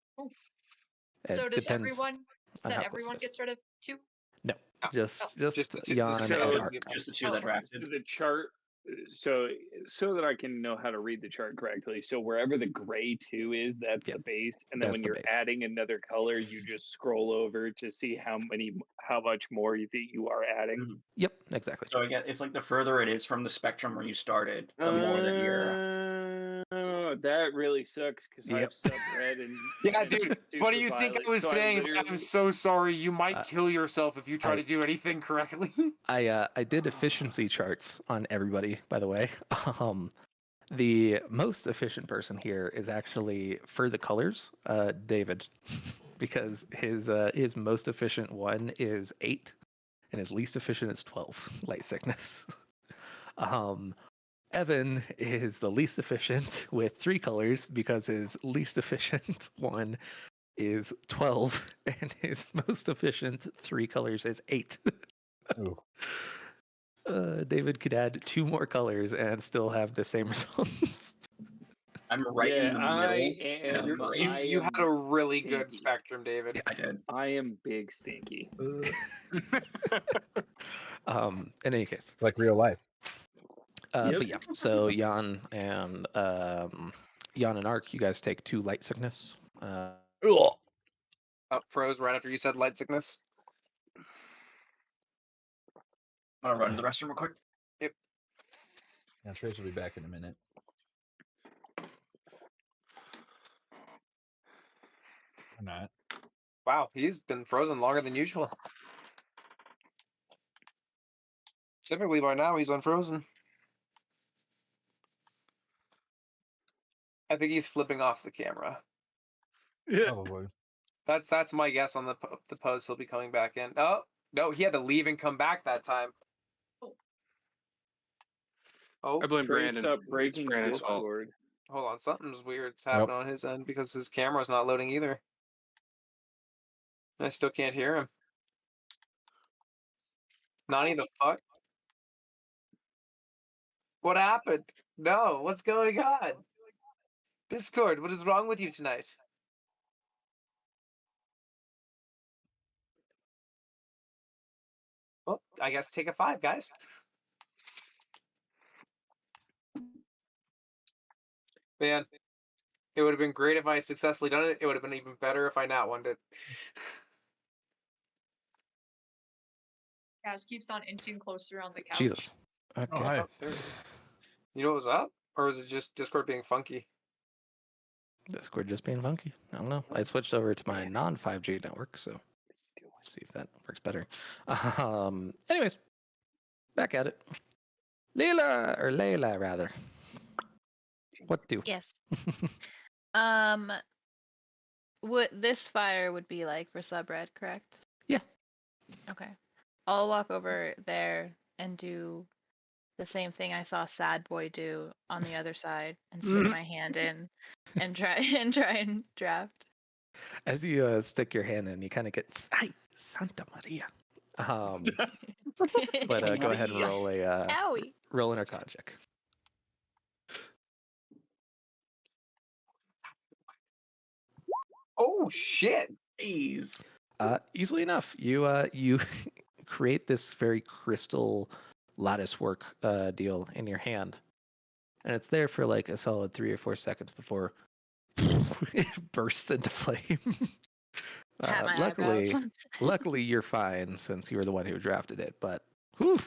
[SPEAKER 1] It
[SPEAKER 6] So does
[SPEAKER 1] depends
[SPEAKER 6] everyone?
[SPEAKER 1] on
[SPEAKER 6] Does
[SPEAKER 1] how close
[SPEAKER 6] everyone
[SPEAKER 1] it is.
[SPEAKER 6] gets rid of 2?
[SPEAKER 1] No, just
[SPEAKER 2] just the two-
[SPEAKER 1] Jan
[SPEAKER 8] so
[SPEAKER 1] and
[SPEAKER 8] the-
[SPEAKER 1] Ark.
[SPEAKER 5] Just the 2
[SPEAKER 6] Oh.
[SPEAKER 5] that drafted.
[SPEAKER 8] The chart, so that I can know how to read the chart correctly. So wherever the gray 2 is, that's
[SPEAKER 1] Yep,
[SPEAKER 8] the base, and then
[SPEAKER 1] that's
[SPEAKER 8] when
[SPEAKER 1] the
[SPEAKER 8] you're
[SPEAKER 1] base.
[SPEAKER 8] adding another color, you just scroll over to see how much more you think you are adding.
[SPEAKER 5] Mhm.
[SPEAKER 1] Yep, exactly.
[SPEAKER 5] So I guess it's like the further it is from the spectrum where you started, the more that you're.
[SPEAKER 8] That really sucks because I
[SPEAKER 1] Yep.
[SPEAKER 8] have sub red and
[SPEAKER 2] Yeah,
[SPEAKER 8] and
[SPEAKER 2] dude. What do you
[SPEAKER 8] super
[SPEAKER 2] think I
[SPEAKER 8] violet,
[SPEAKER 2] was
[SPEAKER 8] so
[SPEAKER 2] saying? I'm
[SPEAKER 8] literally-
[SPEAKER 2] so sorry. You might kill yourself if you try
[SPEAKER 1] I-
[SPEAKER 2] to do anything correctly.
[SPEAKER 1] I did efficiency charts on everybody, by the way. The most efficient person here is actually for the colors, David, because his most efficient one is 8, and his least efficient is 12. Light sickness. Evan is the least efficient with 3 colors because his least efficient one is 12, and his most efficient 3 colors is 8.
[SPEAKER 3] Ooh.
[SPEAKER 1] David could add 2 more colors and still have the same results.
[SPEAKER 5] I'm right in the middle. And I'm great.
[SPEAKER 2] You had a really good
[SPEAKER 8] stinky.
[SPEAKER 2] spectrum, David.
[SPEAKER 5] Yeah, I did.
[SPEAKER 8] I am big stinky.
[SPEAKER 1] In any case,
[SPEAKER 3] Like real life.
[SPEAKER 8] Yep.
[SPEAKER 1] but yeah. So Jan and Ark, you guys take 2 light sickness.
[SPEAKER 2] Froze right after you said light sickness.
[SPEAKER 5] I'm gonna run to the restroom real quick.
[SPEAKER 3] Yeah, Trace will be back in a minute. Or not.
[SPEAKER 2] Wow, he's been frozen longer than usual. Typically by now he's unfrozen. I think he's flipping off the camera.
[SPEAKER 3] Probably.
[SPEAKER 2] That's my guess on the post. He'll be coming back in. Oh no, he had to leave and come back that time. Oh,
[SPEAKER 4] I blame
[SPEAKER 8] Trace,
[SPEAKER 4] Brandon.
[SPEAKER 8] stop
[SPEAKER 4] It's
[SPEAKER 8] breaking
[SPEAKER 4] Brandon's fault.
[SPEAKER 8] Discord.
[SPEAKER 2] hold on, something's weird's happening on his end because his camera's not loading either. I still can't hear him. Nani, the fuck? What happened? No, what's going on? Discord, what is wrong with you tonight? Well, I guess take a 5, guys. Man, it would have been great if I had successfully done it. It would have been even better if I not won it.
[SPEAKER 6] Cass keeps on inching closer on the couch.
[SPEAKER 1] Jesus. Okay.
[SPEAKER 3] Oh, hi.
[SPEAKER 2] Oh, there it is. You know what was up? Or was it just Discord being funky?
[SPEAKER 1] Discord just being funky. I don't know. I switched over to my non 5G network, so let's see if that works better. Anyways, back at it. Layla rather. What do?
[SPEAKER 9] Yes. What this fire would be like for Subred, correct?
[SPEAKER 1] Yeah.
[SPEAKER 9] Okay. I'll walk over there and do the same thing I saw Sad Boy do on the other side and stick my hand in and try and draft.
[SPEAKER 1] As you stick your hand in, you kind of get ay, Santa Maria. But go ahead and roll a
[SPEAKER 9] Owie.
[SPEAKER 1] roll an Arcana check.
[SPEAKER 2] Oh shit!
[SPEAKER 5] Jeez.
[SPEAKER 1] Easily enough, you create this very crystal lattice work deal in your hand, and it's there for like a solid 3 or 4 seconds before it bursts into flame.
[SPEAKER 9] Tap my
[SPEAKER 1] luckily,
[SPEAKER 9] eyebrows.
[SPEAKER 1] luckily you're fine since you were the one who drafted it. But whew,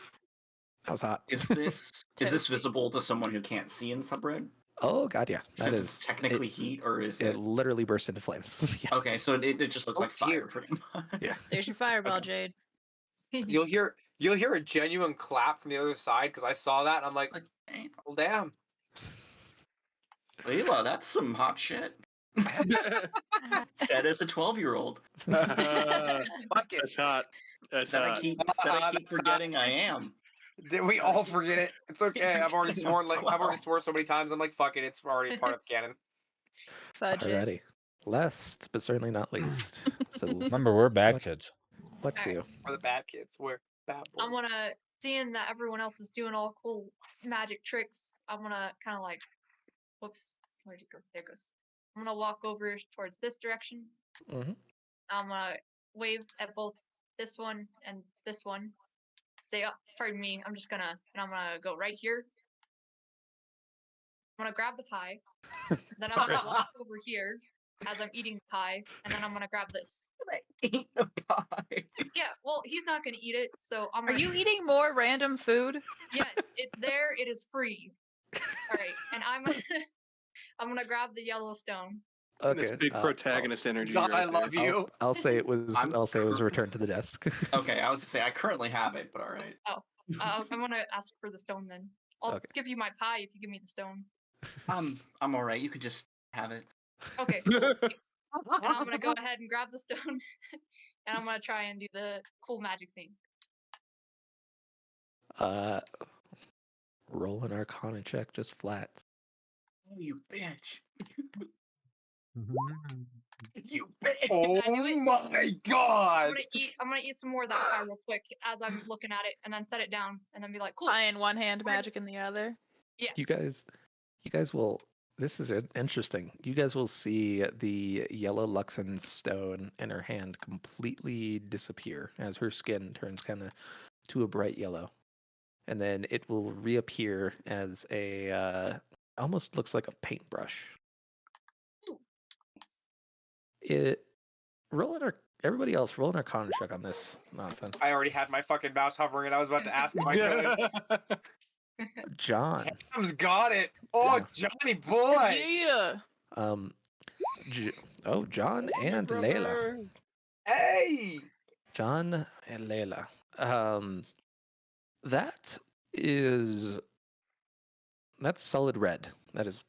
[SPEAKER 1] that was hot.
[SPEAKER 5] Is this visible to someone who can't see in subred?
[SPEAKER 1] Oh god, yeah. That
[SPEAKER 5] Since
[SPEAKER 1] is
[SPEAKER 5] it's technically heat, or is
[SPEAKER 1] it
[SPEAKER 5] it?
[SPEAKER 1] literally burst into flames. Yeah.
[SPEAKER 5] Okay, so it just looks
[SPEAKER 2] Oh,
[SPEAKER 5] like fire,
[SPEAKER 2] dear.
[SPEAKER 5] pretty much.
[SPEAKER 1] Yeah.
[SPEAKER 9] There's your fireball,
[SPEAKER 5] Okay.
[SPEAKER 9] Jade.
[SPEAKER 2] You'll hear a genuine clap from the other side because I saw that and I'm like,
[SPEAKER 5] Like, damn.
[SPEAKER 2] well, damn.
[SPEAKER 5] Leela, that's some hot shit. Said as a 12-year-old.
[SPEAKER 2] Fuck it.
[SPEAKER 4] That's hot. That's
[SPEAKER 5] That I
[SPEAKER 4] hot.
[SPEAKER 5] keep
[SPEAKER 2] That's
[SPEAKER 5] forgetting I am.
[SPEAKER 2] Did we all forget it? It's okay. I've already
[SPEAKER 5] Forgetting I'm
[SPEAKER 2] sworn. Like I've already
[SPEAKER 5] 12.
[SPEAKER 2] sworn so many times. I'm like, fuck it. It's already part of canon.
[SPEAKER 9] Fudge it.
[SPEAKER 1] Alrighty. Last but certainly not least. So
[SPEAKER 3] Remember, we're bad kids.
[SPEAKER 1] what do?
[SPEAKER 2] We're the bad kids. We're bad boys.
[SPEAKER 6] I want to, seeing that everyone else is doing all cool magic tricks, I want to kind of like, whoops, where'd it go? There it goes. I'm going to walk over towards this direction.
[SPEAKER 1] Mm-hmm.
[SPEAKER 6] I'm going to wave at both this one and this one. Say, oh, pardon me, I'm going to go right here. I'm going to grab the pie. Then I'm going to walk over here as I'm eating the pie. And then I'm going to grab this.
[SPEAKER 5] Eat the pie.
[SPEAKER 6] Yeah, well, he's not going to eat it, so I'm
[SPEAKER 9] Are
[SPEAKER 6] gonna...
[SPEAKER 9] you eating more random food?
[SPEAKER 6] Yes, it's there. It is free. All right, and I'm gonna grab the Yellowstone.
[SPEAKER 1] Okay.
[SPEAKER 4] That's big protagonist energy.
[SPEAKER 2] God,
[SPEAKER 4] right
[SPEAKER 2] I love
[SPEAKER 4] there.
[SPEAKER 2] you.
[SPEAKER 1] I'll say it was. I'll say it was returned to the desk.
[SPEAKER 5] Okay, I was to say I currently have it, but all right.
[SPEAKER 6] I'm gonna ask for the stone then. I'll
[SPEAKER 1] Okay.
[SPEAKER 6] give you my pie if you give me the stone.
[SPEAKER 5] I'm all right. You could just have it.
[SPEAKER 6] Okay, cool. Thanks. And I'm gonna go ahead and grab the stone, and I'm gonna try and do the cool magic thing.
[SPEAKER 1] Roll an Arcana check, just flat.
[SPEAKER 5] Oh, you bitch!
[SPEAKER 3] Mm-hmm.
[SPEAKER 5] You bitch!
[SPEAKER 2] Oh
[SPEAKER 6] I knew it.
[SPEAKER 2] my god!
[SPEAKER 6] I'm gonna eat some more of that pie real quick as I'm looking at it, and then set it down, and then be like, cool.
[SPEAKER 9] Pie in one hand, magic in the other.
[SPEAKER 1] You guys will This is interesting. You guys will see the yellow Luxon stone in her hand completely disappear as her skin turns kind of to a bright yellow. And then it will reappear as a almost looks like a paintbrush.
[SPEAKER 6] Ooh, nice.
[SPEAKER 1] It everybody else roll an arcana check on this nonsense.
[SPEAKER 2] I already had my fucking mouse hovering, and I was about to ask if I could.
[SPEAKER 1] John.
[SPEAKER 2] Cam's got it. Oh,
[SPEAKER 1] Yeah.
[SPEAKER 2] Johnny boy.
[SPEAKER 9] Yeah.
[SPEAKER 1] Um John and Layla.
[SPEAKER 2] Hey.
[SPEAKER 1] John and Layla. That is that's solid red. That is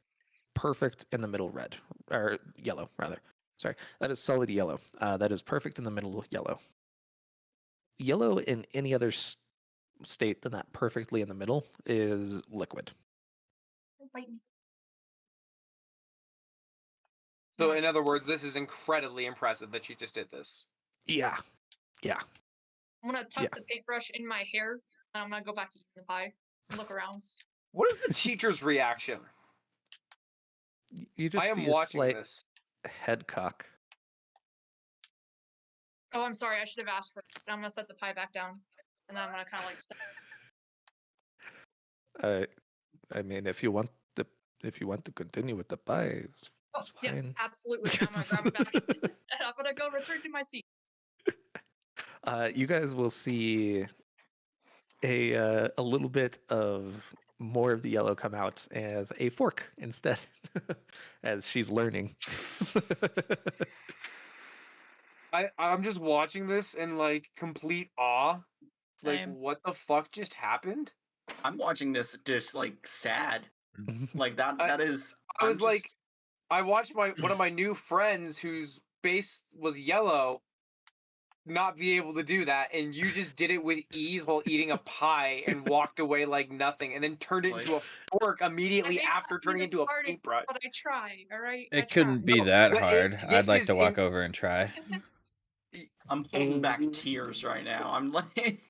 [SPEAKER 1] perfect in the middle red or yellow rather. Sorry, that is solid yellow. That is perfect in the middle yellow. Yellow in any other state than that perfectly in the middle is liquid.
[SPEAKER 6] Don't bite me.
[SPEAKER 2] So, in other words, this is incredibly impressive that you just did this.
[SPEAKER 1] Yeah, yeah.
[SPEAKER 6] I'm gonna tuck
[SPEAKER 1] Yeah.
[SPEAKER 6] the paintbrush in my hair, and I'm gonna go back to eating the pie and look around.
[SPEAKER 2] What is the teacher's reaction?
[SPEAKER 1] You just
[SPEAKER 2] I am
[SPEAKER 1] see a
[SPEAKER 2] watching
[SPEAKER 1] slight
[SPEAKER 2] this.
[SPEAKER 1] head cock.
[SPEAKER 6] Oh, I'm sorry. I should have asked for it. I'm gonna set the pie back down, and then I'm gonna kind of like.
[SPEAKER 1] I mean, if you want to continue with the pie,
[SPEAKER 6] Oh,
[SPEAKER 1] it's
[SPEAKER 6] yes,
[SPEAKER 1] fine.
[SPEAKER 6] absolutely. And I'm gonna grab it back, and I'm gonna go return to my seat.
[SPEAKER 1] You guys will see a little bit of more of the yellow come out as a fork instead, as she's learning.
[SPEAKER 2] I'm just watching this in like complete awe. Like,
[SPEAKER 9] Same.
[SPEAKER 2] what the fuck just happened?
[SPEAKER 5] I'm watching this just like sad. Like that.
[SPEAKER 2] I-
[SPEAKER 5] That is.
[SPEAKER 2] I
[SPEAKER 5] I'm
[SPEAKER 2] was
[SPEAKER 5] just,
[SPEAKER 2] like, I watched one of my new friends whose base was yellow not be able to do that, and you just did it with ease while eating a pie and walked away like nothing, and then turned it into a fork immediately after turning into a paintbrush.
[SPEAKER 6] But I try. All right. I
[SPEAKER 3] It
[SPEAKER 6] try.
[SPEAKER 3] couldn't be
[SPEAKER 2] No,
[SPEAKER 3] that
[SPEAKER 2] but
[SPEAKER 3] hard. I'd
[SPEAKER 2] this
[SPEAKER 3] like
[SPEAKER 2] is
[SPEAKER 3] to walk over and try.
[SPEAKER 5] I'm holding back tears right now. I'm like,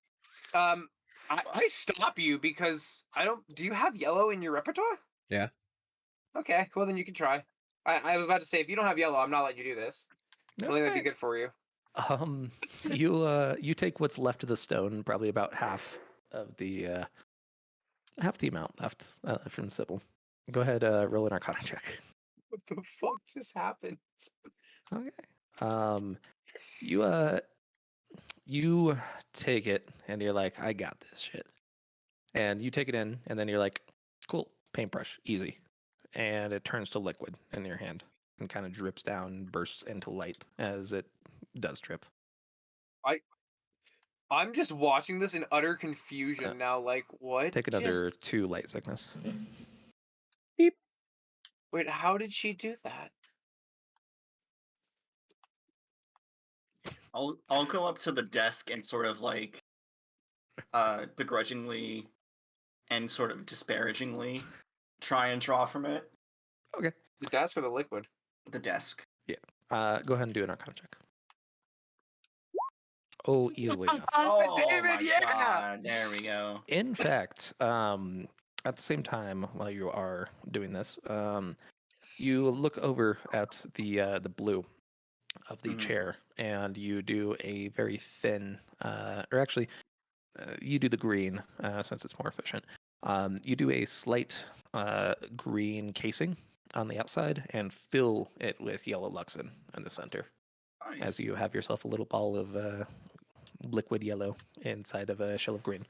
[SPEAKER 2] I stop you because I don't. Do you have yellow in your repertoire?
[SPEAKER 3] Yeah.
[SPEAKER 2] Okay, well then you can try. I was about to say if you don't have yellow, I'm not letting you do this. I don't think that'd be
[SPEAKER 1] Okay.
[SPEAKER 2] good for you.
[SPEAKER 1] You take what's left of the stone, probably about half of the amount left from Sybil. Go ahead, roll an Arcana check.
[SPEAKER 2] What the fuck just happened?
[SPEAKER 1] Okay. You take it and you're like, I got this shit. And you take it in and then you're like, cool, paintbrush, easy. And it turns to liquid in your hand and kind of drips down and bursts into light as it does drip.
[SPEAKER 2] I'm just watching this in utter confusion now. Like, what?
[SPEAKER 1] Take another 2 light sickness.
[SPEAKER 2] Beep. Wait, how did she do that?
[SPEAKER 5] I'll go up to the desk and sort of like, begrudgingly and sort of disparagingly try and draw from it.
[SPEAKER 1] Okay.
[SPEAKER 2] The desk or the liquid?
[SPEAKER 5] The desk.
[SPEAKER 1] Go ahead and do an Arcana check. Oh, easily enough.
[SPEAKER 5] Oh,
[SPEAKER 2] David,
[SPEAKER 5] my
[SPEAKER 2] yeah!
[SPEAKER 5] God. There we go.
[SPEAKER 1] In fact, at the same time while you are doing this, you look over at the blue of the chair, and you do a very thin, or actually, you do the green since it's more efficient. You do a slight green casing on the outside and fill it with yellow Luxon in the center,
[SPEAKER 5] Nice.
[SPEAKER 1] as you have yourself a little ball of liquid yellow inside of a shell of green.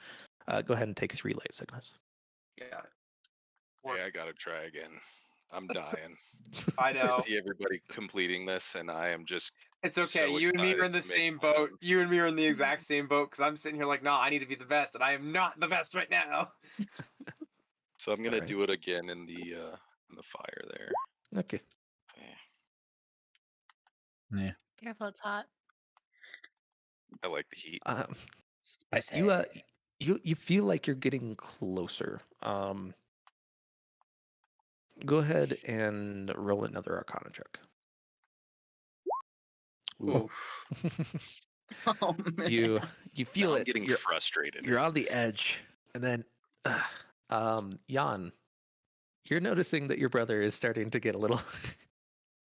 [SPEAKER 1] Go ahead and take 3 light sickness.
[SPEAKER 5] Yeah.
[SPEAKER 7] Okay, I gotta try again. I'm dying.
[SPEAKER 2] I
[SPEAKER 7] I
[SPEAKER 2] know.
[SPEAKER 7] see everybody completing this, and I am just.
[SPEAKER 2] It's okay.
[SPEAKER 7] so
[SPEAKER 2] You and me are
[SPEAKER 7] excited
[SPEAKER 2] in the
[SPEAKER 7] to make
[SPEAKER 2] same
[SPEAKER 7] my
[SPEAKER 2] boat.
[SPEAKER 7] own.
[SPEAKER 2] You and me are in the exact same boat because I'm sitting here like, nah, I need to be the best, and I am not the best right now.
[SPEAKER 7] So I'm gonna
[SPEAKER 1] Alright.
[SPEAKER 7] do it again in the fire there.
[SPEAKER 1] Okay.
[SPEAKER 7] Okay.
[SPEAKER 3] Yeah.
[SPEAKER 9] Careful, it's hot.
[SPEAKER 7] I like the heat.
[SPEAKER 1] You feel like you're getting closer. Go ahead and roll another Arcana check. Ooh.
[SPEAKER 5] Oh, man.
[SPEAKER 1] you feel
[SPEAKER 7] Now
[SPEAKER 1] it.
[SPEAKER 7] I'm getting frustrated.
[SPEAKER 1] You're on the edge, and then, Jan, You're noticing that your brother is starting to get a little,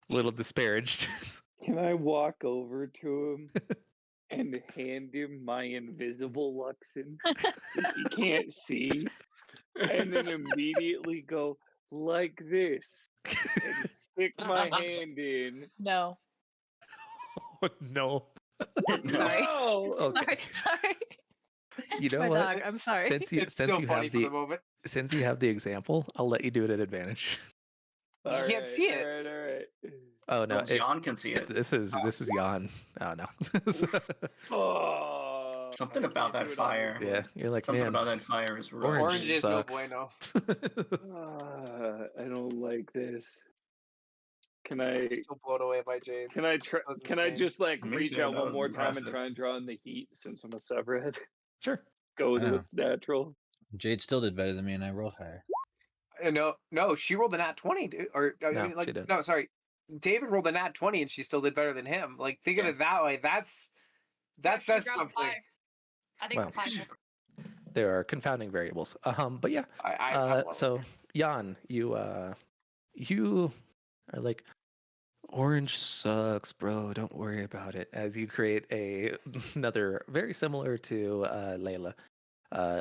[SPEAKER 1] little disparaged.
[SPEAKER 8] Can I walk over to him and hand him my invisible Luxon that he can't see, and then immediately go like this and stick my hand in?
[SPEAKER 9] No.
[SPEAKER 1] Oh, no.
[SPEAKER 5] No.
[SPEAKER 9] Sorry.
[SPEAKER 8] No!
[SPEAKER 1] Okay.
[SPEAKER 9] Sorry.
[SPEAKER 1] You know
[SPEAKER 9] My
[SPEAKER 1] what?
[SPEAKER 9] dog. I'm sorry.
[SPEAKER 1] Since you
[SPEAKER 2] It's
[SPEAKER 1] since
[SPEAKER 2] still
[SPEAKER 1] you
[SPEAKER 2] funny
[SPEAKER 1] have
[SPEAKER 2] for the
[SPEAKER 1] the
[SPEAKER 2] moment.
[SPEAKER 1] since you have the example, I'll let you do it at advantage.
[SPEAKER 2] You can't see it.
[SPEAKER 8] All right.
[SPEAKER 1] Oh no,
[SPEAKER 5] Well, Jan can see it.
[SPEAKER 1] this is Jan. Oh no.
[SPEAKER 8] Oh,
[SPEAKER 5] Something
[SPEAKER 8] I
[SPEAKER 5] about
[SPEAKER 8] can't
[SPEAKER 5] that
[SPEAKER 8] do it on this
[SPEAKER 5] fire.
[SPEAKER 1] Yeah, you're like,
[SPEAKER 5] Something
[SPEAKER 1] man,
[SPEAKER 5] about that fire is rough.
[SPEAKER 1] orange
[SPEAKER 2] is no
[SPEAKER 1] sucks.
[SPEAKER 2] bueno.
[SPEAKER 8] one. I don't like this. Can I
[SPEAKER 2] Still blown away by Jade's.
[SPEAKER 8] can I try?
[SPEAKER 2] That was
[SPEAKER 8] Can I
[SPEAKER 2] insane.
[SPEAKER 8] just like
[SPEAKER 5] Me
[SPEAKER 8] reach
[SPEAKER 5] too,
[SPEAKER 8] out
[SPEAKER 5] that
[SPEAKER 8] one
[SPEAKER 5] was
[SPEAKER 8] more time and
[SPEAKER 5] impressive.
[SPEAKER 8] try and draw in the heat since I'm a subred?
[SPEAKER 1] Sure.
[SPEAKER 8] Go with
[SPEAKER 3] I know.
[SPEAKER 8] what's natural.
[SPEAKER 3] Jade still did better than me, and I rolled higher.
[SPEAKER 2] No, she rolled a nat 20, dude. Or I
[SPEAKER 1] No,
[SPEAKER 2] mean,
[SPEAKER 1] she
[SPEAKER 2] like,
[SPEAKER 1] didn't.
[SPEAKER 2] no, sorry, David rolled a nat 20 and she still did better than him. Like, think of
[SPEAKER 5] Yeah.
[SPEAKER 2] it that way. That
[SPEAKER 6] Yeah, she
[SPEAKER 2] says
[SPEAKER 6] grabbed
[SPEAKER 2] something.
[SPEAKER 6] 5. I think
[SPEAKER 1] Well,
[SPEAKER 6] 5.
[SPEAKER 1] there are confounding variables. But yeah.
[SPEAKER 2] I'm well
[SPEAKER 1] So
[SPEAKER 2] aware.
[SPEAKER 1] Jan, you are like, orange sucks, bro. Don't worry about it. As you create another very similar to Layla,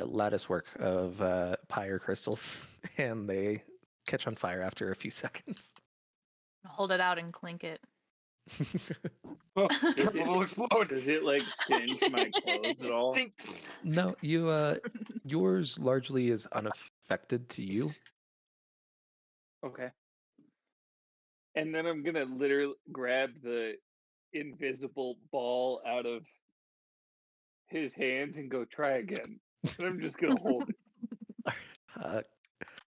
[SPEAKER 1] lattice work of pyre crystals, and they catch on fire after a few seconds.
[SPEAKER 9] Hold it out and clink it.
[SPEAKER 2] Oh,
[SPEAKER 8] Does
[SPEAKER 2] careful,
[SPEAKER 8] it,
[SPEAKER 2] it'll explode.
[SPEAKER 8] does it like singe my clothes at all?
[SPEAKER 2] Think.
[SPEAKER 1] No, yours largely is unaffected to you.
[SPEAKER 8] Okay. And then I'm gonna literally grab the invisible ball out of his hands and go try again. And I'm just gonna hold it.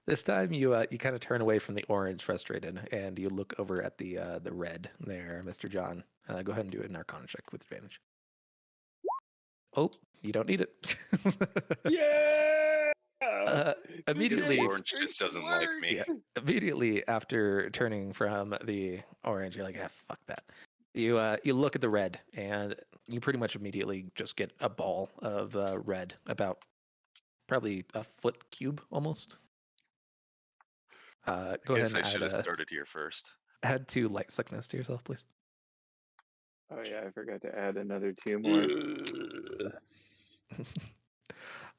[SPEAKER 1] This time you kind of turn away from the orange, frustrated, and you look over at the red there, Mr. John. Go ahead and do an Arcana check with advantage. Oh, you don't need it.
[SPEAKER 8] Yeah.
[SPEAKER 1] Immediately,
[SPEAKER 7] Orange just doesn't like me.
[SPEAKER 1] yeah, immediately after turning from the orange, you're like, ah, fuck that. You look at the red, and you pretty much immediately just get a ball of red, about probably a foot cube almost. Go
[SPEAKER 7] I
[SPEAKER 1] ahead
[SPEAKER 7] guess
[SPEAKER 1] and
[SPEAKER 7] I should have
[SPEAKER 1] add
[SPEAKER 7] started here first.
[SPEAKER 1] add 2 light sickness to yourself, please.
[SPEAKER 8] Oh yeah, I forgot to add another 2 more.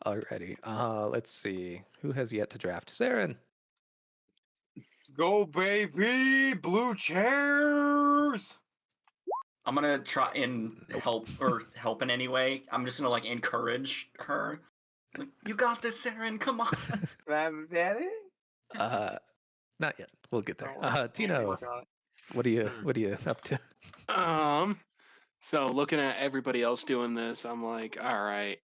[SPEAKER 1] Alrighty. Let's see. Who has yet to draft? Saren.
[SPEAKER 2] Let's go, baby. Blue chairs.
[SPEAKER 5] I'm gonna try and help in any way. I'm just gonna like encourage her. Like, you got this, Saren. Come on.
[SPEAKER 2] Daddy?
[SPEAKER 1] Not yet. We'll get there.
[SPEAKER 2] Oh,
[SPEAKER 1] Tino, what are you up to?
[SPEAKER 4] So looking at everybody else doing this, I'm like, all right.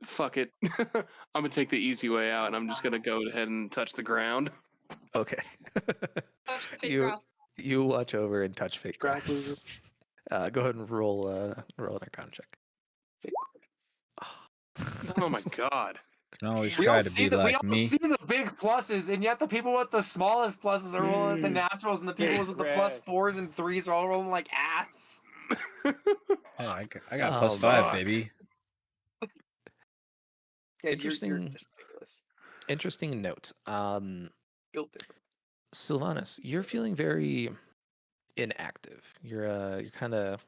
[SPEAKER 4] Fuck it. I'm gonna take the easy way out and I'm just gonna go ahead and touch the ground.
[SPEAKER 1] Okay.
[SPEAKER 6] Touch the fake
[SPEAKER 1] you
[SPEAKER 6] grass.
[SPEAKER 1] you watch over and touch fake
[SPEAKER 2] Grass
[SPEAKER 1] grass.
[SPEAKER 2] lizard.
[SPEAKER 1] Go ahead and roll an Arcana check.
[SPEAKER 2] Fake grass.
[SPEAKER 4] Oh my god.
[SPEAKER 3] Can always
[SPEAKER 2] We
[SPEAKER 3] try
[SPEAKER 2] all
[SPEAKER 3] to
[SPEAKER 2] see
[SPEAKER 3] be
[SPEAKER 2] the we
[SPEAKER 3] like
[SPEAKER 2] all
[SPEAKER 3] me.
[SPEAKER 2] see the big pluses, and yet the people with the smallest pluses are rolling at the naturals, and the people
[SPEAKER 8] Fake
[SPEAKER 2] with the
[SPEAKER 8] grass.
[SPEAKER 2] +4s and 3s are all rolling like ass.
[SPEAKER 3] Hey, I got
[SPEAKER 1] Oh,
[SPEAKER 3] +5,
[SPEAKER 4] fuck.
[SPEAKER 3] baby.
[SPEAKER 2] Yeah, you're
[SPEAKER 1] Interesting.
[SPEAKER 2] just ridiculous.
[SPEAKER 1] Interesting note.
[SPEAKER 2] Built different.
[SPEAKER 1] Sylvanas, you're feeling very inactive. You're kind of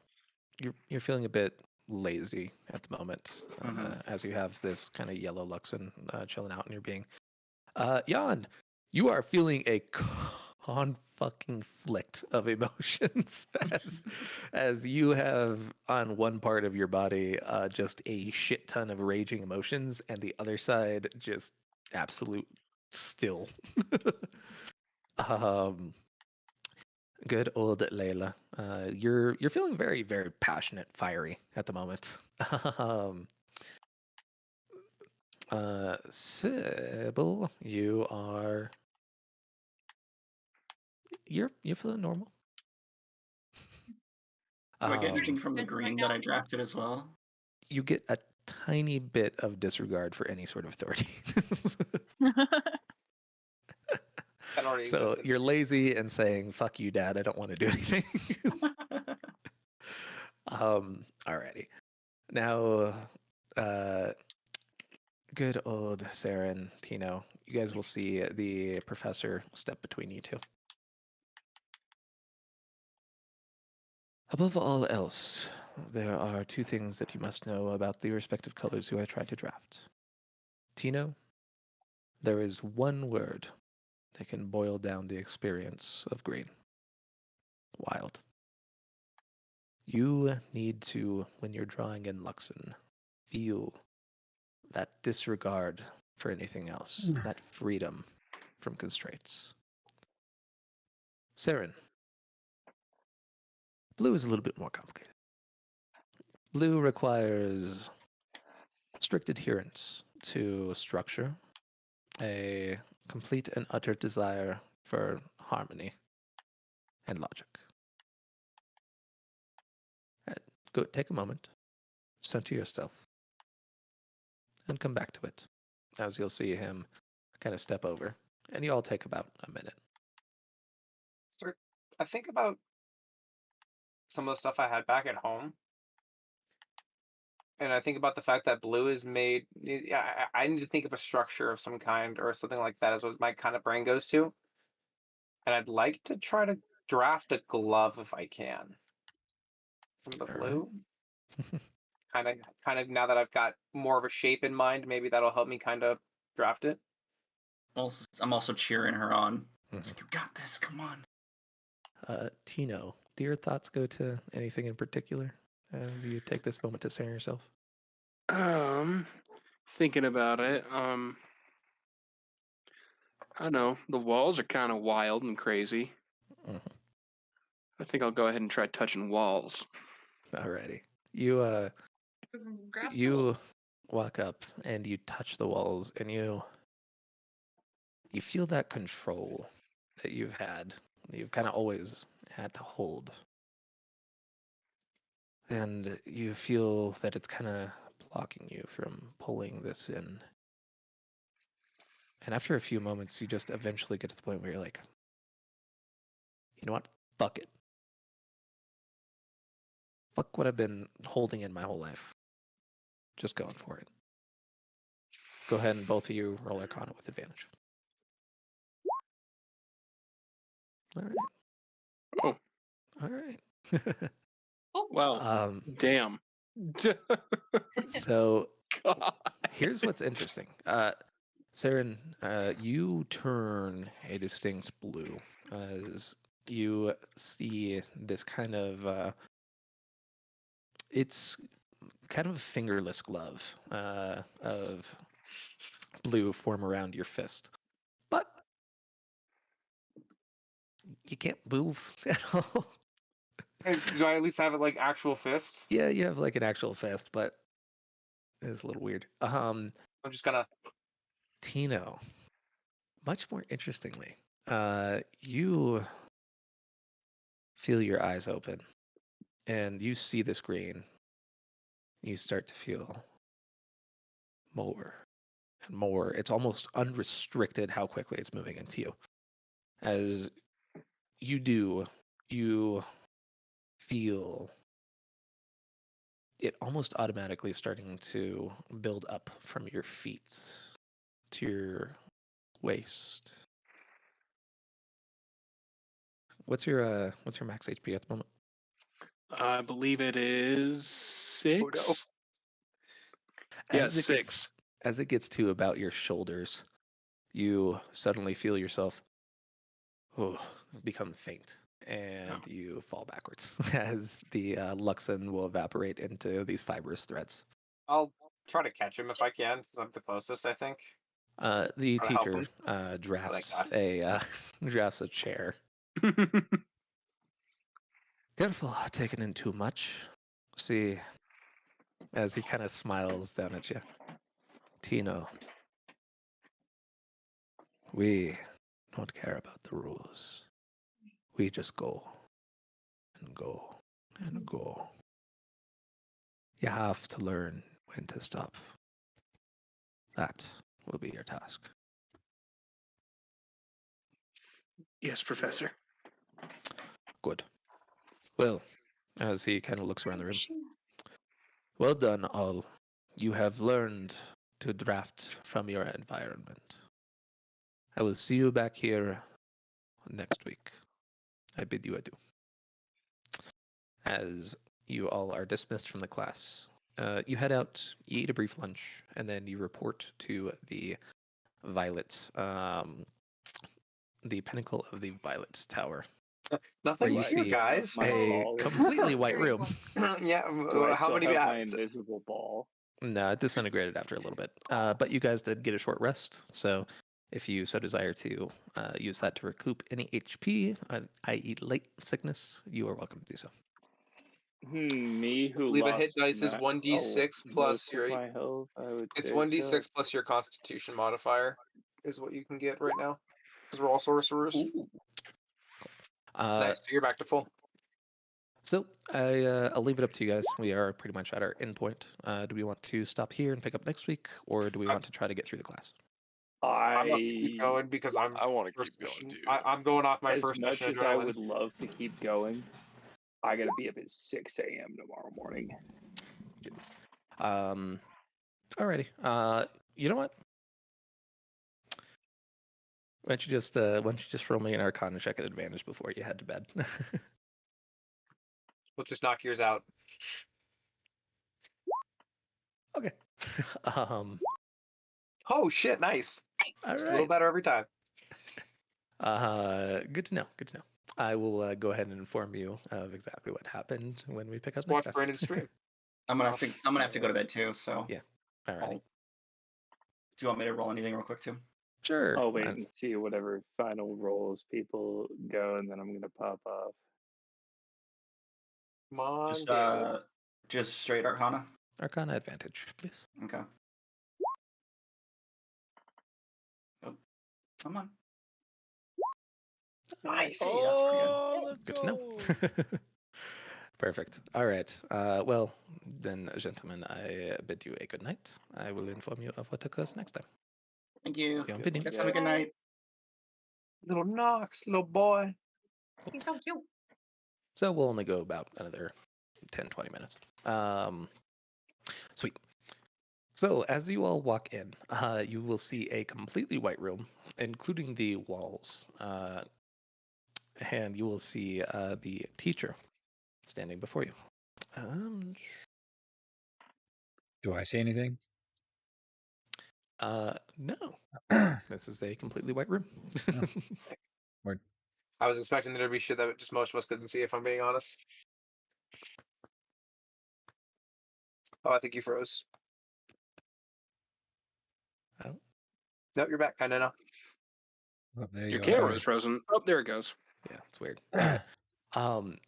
[SPEAKER 1] you're feeling a bit lazy at the moment, as you have this kind of yellow Luxon chilling out in your being. Jan, you are feeling a fucking flict of emotions as you have on one part of your body just a shit ton of raging emotions, and the other side just absolute still. Good old Layla. You're feeling very, very passionate, fiery at the moment. Sybil, you're feeling normal.
[SPEAKER 5] Do I get anything from the
[SPEAKER 6] Good
[SPEAKER 5] green
[SPEAKER 6] right
[SPEAKER 5] that I drafted as well?
[SPEAKER 1] You get a tiny bit of disregard for any sort of authority.
[SPEAKER 2] That already
[SPEAKER 1] So
[SPEAKER 2] existed.
[SPEAKER 1] you're lazy and saying, fuck you, dad, I don't want to do anything. Alrighty. Now, good good old Sarah and Tino. You guys will see the professor step between you two. Above all else, there are two things that you must know about the respective colors who I tried to draft. Tino, there is one word that can boil down the experience of green. Wild. You need to, when you're drawing in Luxon, feel that disregard for anything else, that freedom from constraints. Saren, blue is a little bit more complicated. Blue requires strict adherence to structure, a complete and utter desire for harmony and logic. Go take a moment, center yourself, and come back to it, as you'll see him kind of step over, and you all take about a minute.
[SPEAKER 2] I think about some of the stuff I had back at home, and I think about the fact that blue is made. I need to think of a structure of some kind or something like that is what my kind of brain goes to, and I'd like to try to draft a glove if I can from the
[SPEAKER 1] All
[SPEAKER 2] blue.
[SPEAKER 1] right.
[SPEAKER 2] Kind of now that I've got more of a shape in mind, maybe that'll help me kind of draft it.
[SPEAKER 5] I'm also cheering her on.
[SPEAKER 1] Mhm.
[SPEAKER 5] You got this. Come on.
[SPEAKER 1] Tino, do your thoughts go to anything in particular as you take this moment to center yourself?
[SPEAKER 4] Thinking about it, I don't know. The walls are kind of wild and crazy.
[SPEAKER 1] Mhm.
[SPEAKER 4] I think I'll go ahead and try touching walls.
[SPEAKER 1] Alrighty. You
[SPEAKER 6] Grasp the
[SPEAKER 1] you
[SPEAKER 6] wall.
[SPEAKER 1] walk up and you touch the walls and you feel that control that you've kind of always had to hold. And you feel that it's kind of blocking you from pulling this in. And after a few moments, you just eventually get to the point where you're like, you know what? Fuck it. Fuck what I've been holding in my whole life. Just going for it. Go ahead and both of you roll Arcana with advantage. All right.
[SPEAKER 4] Oh,
[SPEAKER 1] All right.
[SPEAKER 6] Oh,
[SPEAKER 4] well, damn.
[SPEAKER 1] So
[SPEAKER 4] God.
[SPEAKER 1] here's what's interesting. Saren, you turn a distinct blue as you see this kind of it's kind of a fingerless glove of blue form around your fist, but you can't move at all.
[SPEAKER 2] Do I at least have it like actual fist?
[SPEAKER 1] Yeah, you have like an actual fist, but it's a little weird.
[SPEAKER 2] I'm just gonna.
[SPEAKER 1] Tino, much more interestingly, you feel your eyes open and you see the screen. You start to feel more and more. It's almost unrestricted how quickly it's moving into you. As you do, you feel it almost automatically starting to build up from your feet to your waist. What's your max HP at the moment?
[SPEAKER 4] I believe it is 6.
[SPEAKER 2] Oh, no.
[SPEAKER 4] Yeah,
[SPEAKER 1] As it
[SPEAKER 4] 6.
[SPEAKER 1] as it gets to about your shoulders, you suddenly feel yourself become faint and you fall backwards as the Luxon will evaporate into these fibrous threads.
[SPEAKER 2] I'll try to catch him if I can, since I'm the closest. I think.
[SPEAKER 1] The
[SPEAKER 2] Try to help
[SPEAKER 1] teacher
[SPEAKER 2] him.
[SPEAKER 1] drafts
[SPEAKER 2] God.
[SPEAKER 1] drafts a chair. Careful, taking in too much. See, as he kind of smiles down at you. Tino, we don't care about the rules. We just go and go and go. You have to learn when to stop. That will be your task.
[SPEAKER 4] Yes, Professor.
[SPEAKER 1] Good. Well, as he kind of looks around the room. Well done, all. You have learned to draft from your environment. I will see you back here next week. I bid you adieu. As you all are dismissed from the class, you head out, you eat a brief lunch, and then you report to the Violet, the pinnacle of the Violet Tower, where
[SPEAKER 2] Nothing's
[SPEAKER 1] you
[SPEAKER 8] Right.
[SPEAKER 2] here,
[SPEAKER 1] see
[SPEAKER 2] guys.
[SPEAKER 8] My
[SPEAKER 1] a
[SPEAKER 8] ball.
[SPEAKER 1] completely white
[SPEAKER 6] Very
[SPEAKER 1] room.
[SPEAKER 6] well.
[SPEAKER 2] Yeah.
[SPEAKER 8] Do I
[SPEAKER 2] How
[SPEAKER 8] still
[SPEAKER 2] many?
[SPEAKER 8] have my invisible ball?
[SPEAKER 1] No, it disintegrated after a little bit. But you guys did get a short rest, so if you so desire to use that to recoup any HP, i.e., late sickness, you are welcome to do so.
[SPEAKER 8] Me who
[SPEAKER 2] Leave a
[SPEAKER 8] lost
[SPEAKER 2] hit dice is
[SPEAKER 8] ma-
[SPEAKER 2] 1d6
[SPEAKER 8] most
[SPEAKER 2] plus
[SPEAKER 8] of
[SPEAKER 2] your.
[SPEAKER 8] my health. I would
[SPEAKER 2] It's
[SPEAKER 8] say
[SPEAKER 2] 1d6
[SPEAKER 8] so.
[SPEAKER 2] plus your Constitution modifier, is what you can get right now. Because we're all sorcerers.
[SPEAKER 8] Ooh.
[SPEAKER 2] Nice. So you're back to full.
[SPEAKER 1] So I'll leave it up to you guys. We are pretty much at our end point. Do we want to stop here and pick up next week, or do we want to try to get through the class?
[SPEAKER 2] I'm up to keep going because I'm.
[SPEAKER 7] I want to
[SPEAKER 2] first
[SPEAKER 7] keep going,
[SPEAKER 2] mission.
[SPEAKER 7] dude.
[SPEAKER 2] I'm going off my
[SPEAKER 8] As
[SPEAKER 2] first
[SPEAKER 8] much
[SPEAKER 2] mission
[SPEAKER 8] as I
[SPEAKER 2] adrenaline.
[SPEAKER 8] would love to keep going, I gotta be up at 6 a.m. tomorrow morning.
[SPEAKER 1] Jeez. Alrighty. You know what? Why don't you just roll me an Arcana check at advantage before you head to bed?
[SPEAKER 2] We'll just knock yours out.
[SPEAKER 1] Okay.
[SPEAKER 2] Oh shit! Nice.
[SPEAKER 1] All
[SPEAKER 2] It's a little
[SPEAKER 1] right.
[SPEAKER 2] better every time.
[SPEAKER 1] Good to know. Good to know. I will go ahead and inform you of exactly what happened when we pick up
[SPEAKER 2] Let's
[SPEAKER 1] next
[SPEAKER 2] watch
[SPEAKER 1] time.
[SPEAKER 2] Brandon's stream.
[SPEAKER 5] I'm gonna have to go to bed too. So
[SPEAKER 1] Yeah. All right.
[SPEAKER 5] do you want me to roll anything real quick too?
[SPEAKER 1] Sure.
[SPEAKER 8] I'll wait and see whatever final rolls people go, and then I'm gonna pop off.
[SPEAKER 2] Come on,
[SPEAKER 5] Just
[SPEAKER 2] Gary.
[SPEAKER 5] just straight Arcana.
[SPEAKER 1] Arcana advantage, please.
[SPEAKER 5] Okay. Oh, come on.
[SPEAKER 2] Nice.
[SPEAKER 5] Hey, that's pretty good.
[SPEAKER 4] Oh, let's
[SPEAKER 1] Good to
[SPEAKER 4] go.
[SPEAKER 1] know. Perfect. All right. Well, then, gentlemen, I bid you a good night. I will inform you of what occurs next time.
[SPEAKER 5] Thank you.
[SPEAKER 1] Your opinion.
[SPEAKER 5] Guys have a good night.
[SPEAKER 2] Little Knox, little boy.
[SPEAKER 6] He's so cute.
[SPEAKER 1] So we'll only go about another 10, 20 minutes. Sweet. So as you all walk in, you will see a completely white room, including the walls. And you will see the teacher standing before you.
[SPEAKER 3] Do I see anything?
[SPEAKER 1] No. This is a completely white room.
[SPEAKER 3] Word.
[SPEAKER 2] I was expecting there to be shit that just most of us couldn't see, if I'm being honest. Oh, I think you froze.
[SPEAKER 1] Oh.
[SPEAKER 2] Nope, you're back kind of now.
[SPEAKER 3] Oh, there
[SPEAKER 4] Your
[SPEAKER 3] you
[SPEAKER 4] camera
[SPEAKER 3] are.
[SPEAKER 4] is frozen. Oh, there it goes.
[SPEAKER 1] Yeah, it's weird. All right.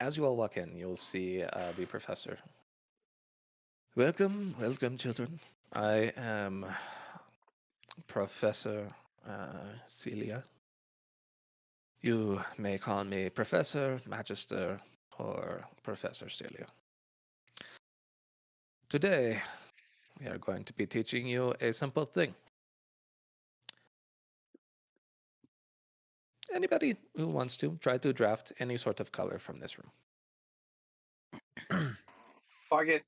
[SPEAKER 1] As you all walk in, you'll see the professor. Welcome, children. I am Professor Celia. You may call me Professor, Magister, or Professor Celia. Today, we are going to be teaching you a simple thing. Anybody who wants to try to draft any sort of color from this room.
[SPEAKER 2] Fuck it.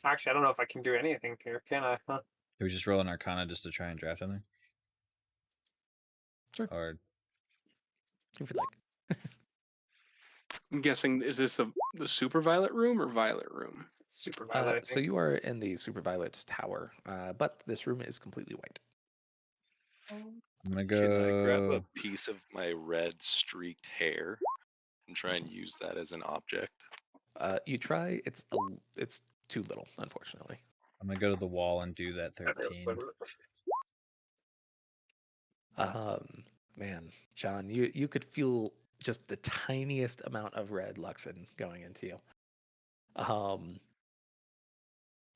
[SPEAKER 2] Actually, I don't know if I can do anything here, can I? Huh?
[SPEAKER 3] Do we just roll an Arcana just to try and draft something?
[SPEAKER 1] Sure.
[SPEAKER 3] Or
[SPEAKER 1] If you'd like.
[SPEAKER 4] I'm guessing, is this the super violet room or violet room?
[SPEAKER 2] Super violet, I think.
[SPEAKER 1] So you are in the Super Violet Tower, but this room is completely white.
[SPEAKER 3] I'm gonna
[SPEAKER 7] Can I grab a
[SPEAKER 3] go.
[SPEAKER 7] piece of my red streaked hair and try and use that as an object?
[SPEAKER 1] You try. It's too little, unfortunately.
[SPEAKER 3] I'm gonna go to the wall and do that 13.
[SPEAKER 1] Man, John, you could feel just the tiniest amount of red Luxon going into you.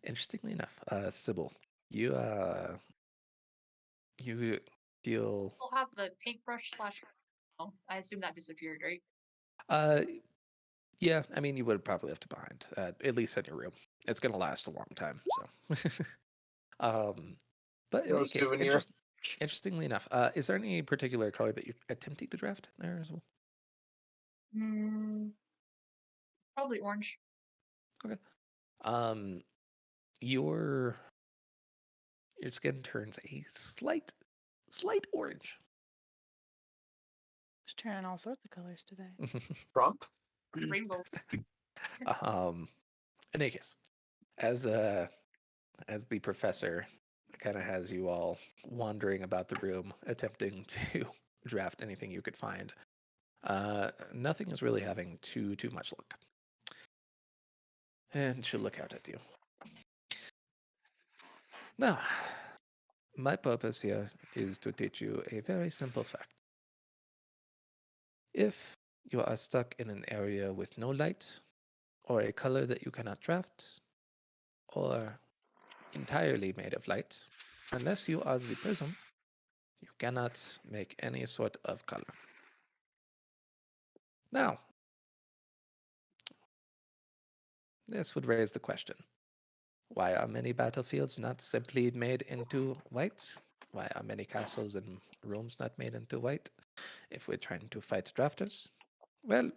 [SPEAKER 1] Interestingly enough, Sybil, you feel
[SPEAKER 6] Still have the paintbrush slash. Oh, I assume that disappeared, right?
[SPEAKER 1] yeah. I mean, you would probably have to bind at least in your room. It's gonna last a long time. So, but in any case,
[SPEAKER 2] souvenir.
[SPEAKER 1] interestingly enough, is there any particular color that you're attempting to draft there as well?
[SPEAKER 6] Probably orange.
[SPEAKER 1] Okay. your skin turns a slight orange.
[SPEAKER 9] It's turning all sorts of colors today.
[SPEAKER 2] Trump.
[SPEAKER 6] Rainbow.
[SPEAKER 1] In any case, as the professor kind of has you all wandering about the room, attempting to draft anything you could find, nothing is really having too much luck. And she'll look out at you. Now, my purpose here is to teach you a very simple fact. If you are stuck in an area with no light, or a color that you cannot draft, or entirely made of light, unless you are the prism, you cannot make any sort of color. Now, this would raise the question. Why are many battlefields not simply made into white? Why are many castles and rooms not made into white if we're trying to fight drafters? Well,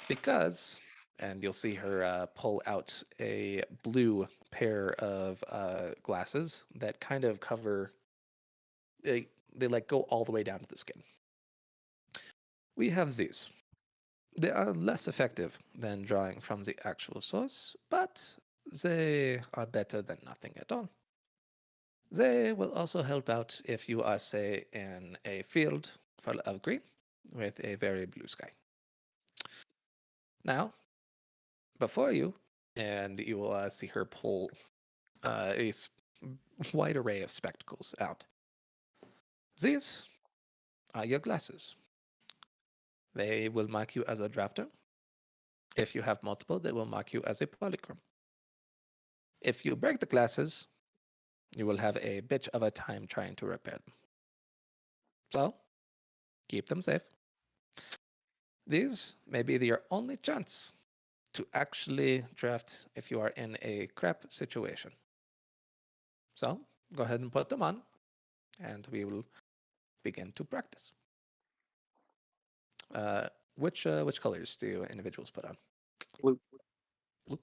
[SPEAKER 1] because, and you'll see her pull out a blue pair of glasses that kind of cover, they like go all the way down to the skin. We have these. They are less effective than drawing from the actual source, but they are better than nothing at all. They will also help out if you are, say, in a field full of green with a very blue sky. Now, before you, and you will see her pull a wide array of spectacles out. These are your glasses. They will mark you as a drafter. If you have multiple, they will mark you as a polychrome. If you break the glasses, you will have a bit of a time trying to repair them. So, keep them safe. These may be your only chance to actually draft if you are in a crap situation. So, go ahead and put them on, and we will begin to practice. Which colors do individuals put on?
[SPEAKER 2] Blue.
[SPEAKER 1] Blue.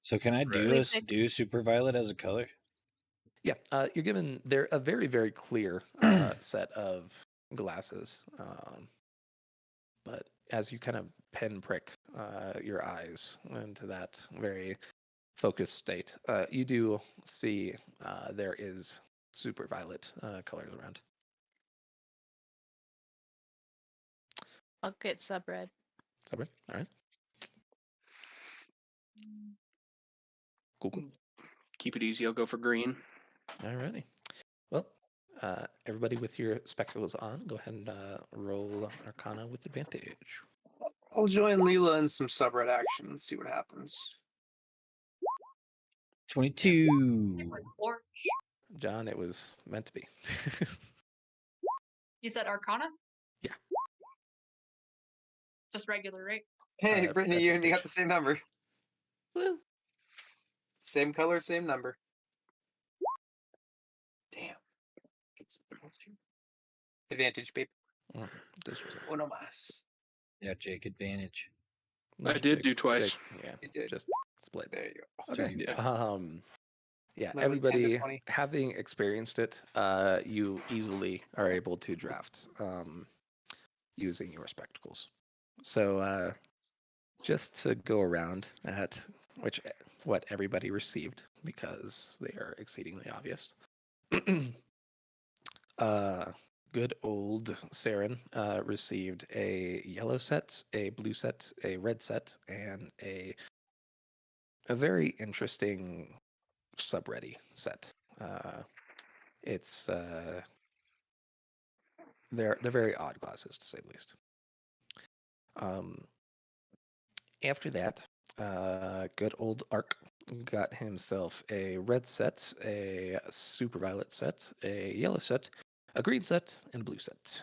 [SPEAKER 3] So can I do
[SPEAKER 7] Right.
[SPEAKER 3] do super violet as a color?
[SPEAKER 1] Yeah, you're given they're a very clear set of glasses, but as you kind of pinprick your eyes into that very focused state, you do see there is super violet colors around.
[SPEAKER 9] I'll get sub red.
[SPEAKER 1] All right. Cool.
[SPEAKER 4] Keep it easy. I'll go for green.
[SPEAKER 1] Alrighty. Well, everybody with your spectacles on, go ahead and roll Arcana with advantage.
[SPEAKER 2] I'll join Leela in some subred action and see what happens.
[SPEAKER 3] 22.
[SPEAKER 6] Orange.
[SPEAKER 1] John, it was meant to be.
[SPEAKER 6] You said Arcana?
[SPEAKER 1] Yeah.
[SPEAKER 6] Just regular, right?
[SPEAKER 2] Hey, Brittany, you and me got
[SPEAKER 1] advantage.
[SPEAKER 2] the same number.
[SPEAKER 9] Woo.
[SPEAKER 2] Same color, same number. Damn. Advantage, babe.
[SPEAKER 1] This was
[SPEAKER 2] Uno más.
[SPEAKER 3] Yeah, Jake, advantage.
[SPEAKER 4] I did do twice.
[SPEAKER 1] Yeah,
[SPEAKER 2] You did.
[SPEAKER 1] just split.
[SPEAKER 2] There you go.
[SPEAKER 1] Okay.
[SPEAKER 4] Yeah.
[SPEAKER 1] Yeah,
[SPEAKER 2] 11, 10 to
[SPEAKER 1] everybody
[SPEAKER 2] 20.
[SPEAKER 1] having experienced it, you easily are able to draft using your spectacles. So just to go around at what everybody received because they are exceedingly obvious. Good old Saren received a yellow set, a blue set, a red set, and a very interesting subready set. It's they're very odd glasses to say the least. After that, good old Ark got himself a red set, a super violet set, a yellow set, a green set, and a blue set.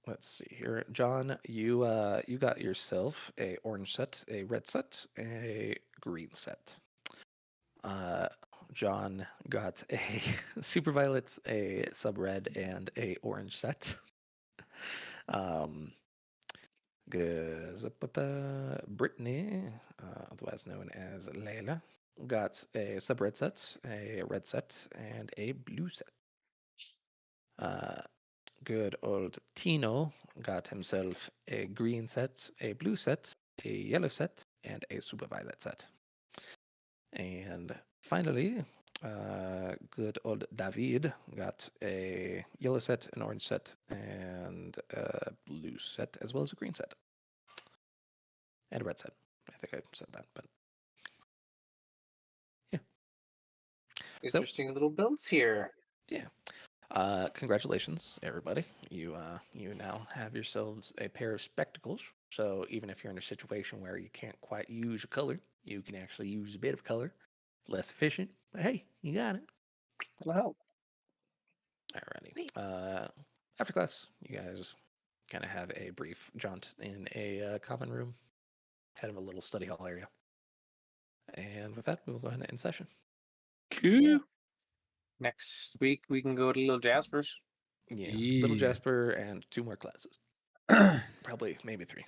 [SPEAKER 1] Let's see here, John. You got yourself a orange set, a red set, a green set. John got a super violet, a sub red, and a orange set. Good. Brittany, otherwise known as Layla, got a sub red set, a red set, and a blue set. Good old Tino got himself a green set, a blue set, a yellow set, and a super violet set. And finally, good old David got a yellow set, an orange set, and a blue set, as well as a green set. And a red set. I think I said that, but yeah.
[SPEAKER 2] Interesting little builds here.
[SPEAKER 1] Yeah. Congratulations, everybody. You now have yourselves a pair of spectacles. So even if you're in a situation where you can't quite use your color, you can actually use a bit of color. Less efficient, but hey, you got it.
[SPEAKER 2] That'll help.
[SPEAKER 1] Alrighty.
[SPEAKER 9] Sweet.
[SPEAKER 1] After class, you guys kind of have a brief jaunt in a common room, kind of a little study hall area. And with that, we will go ahead and end session.
[SPEAKER 4] Cool.
[SPEAKER 2] Next week we can go to Little Jasper's.
[SPEAKER 1] Yes, Little
[SPEAKER 3] Yeah.
[SPEAKER 1] Jasper and 2 more classes. Probably, maybe 3.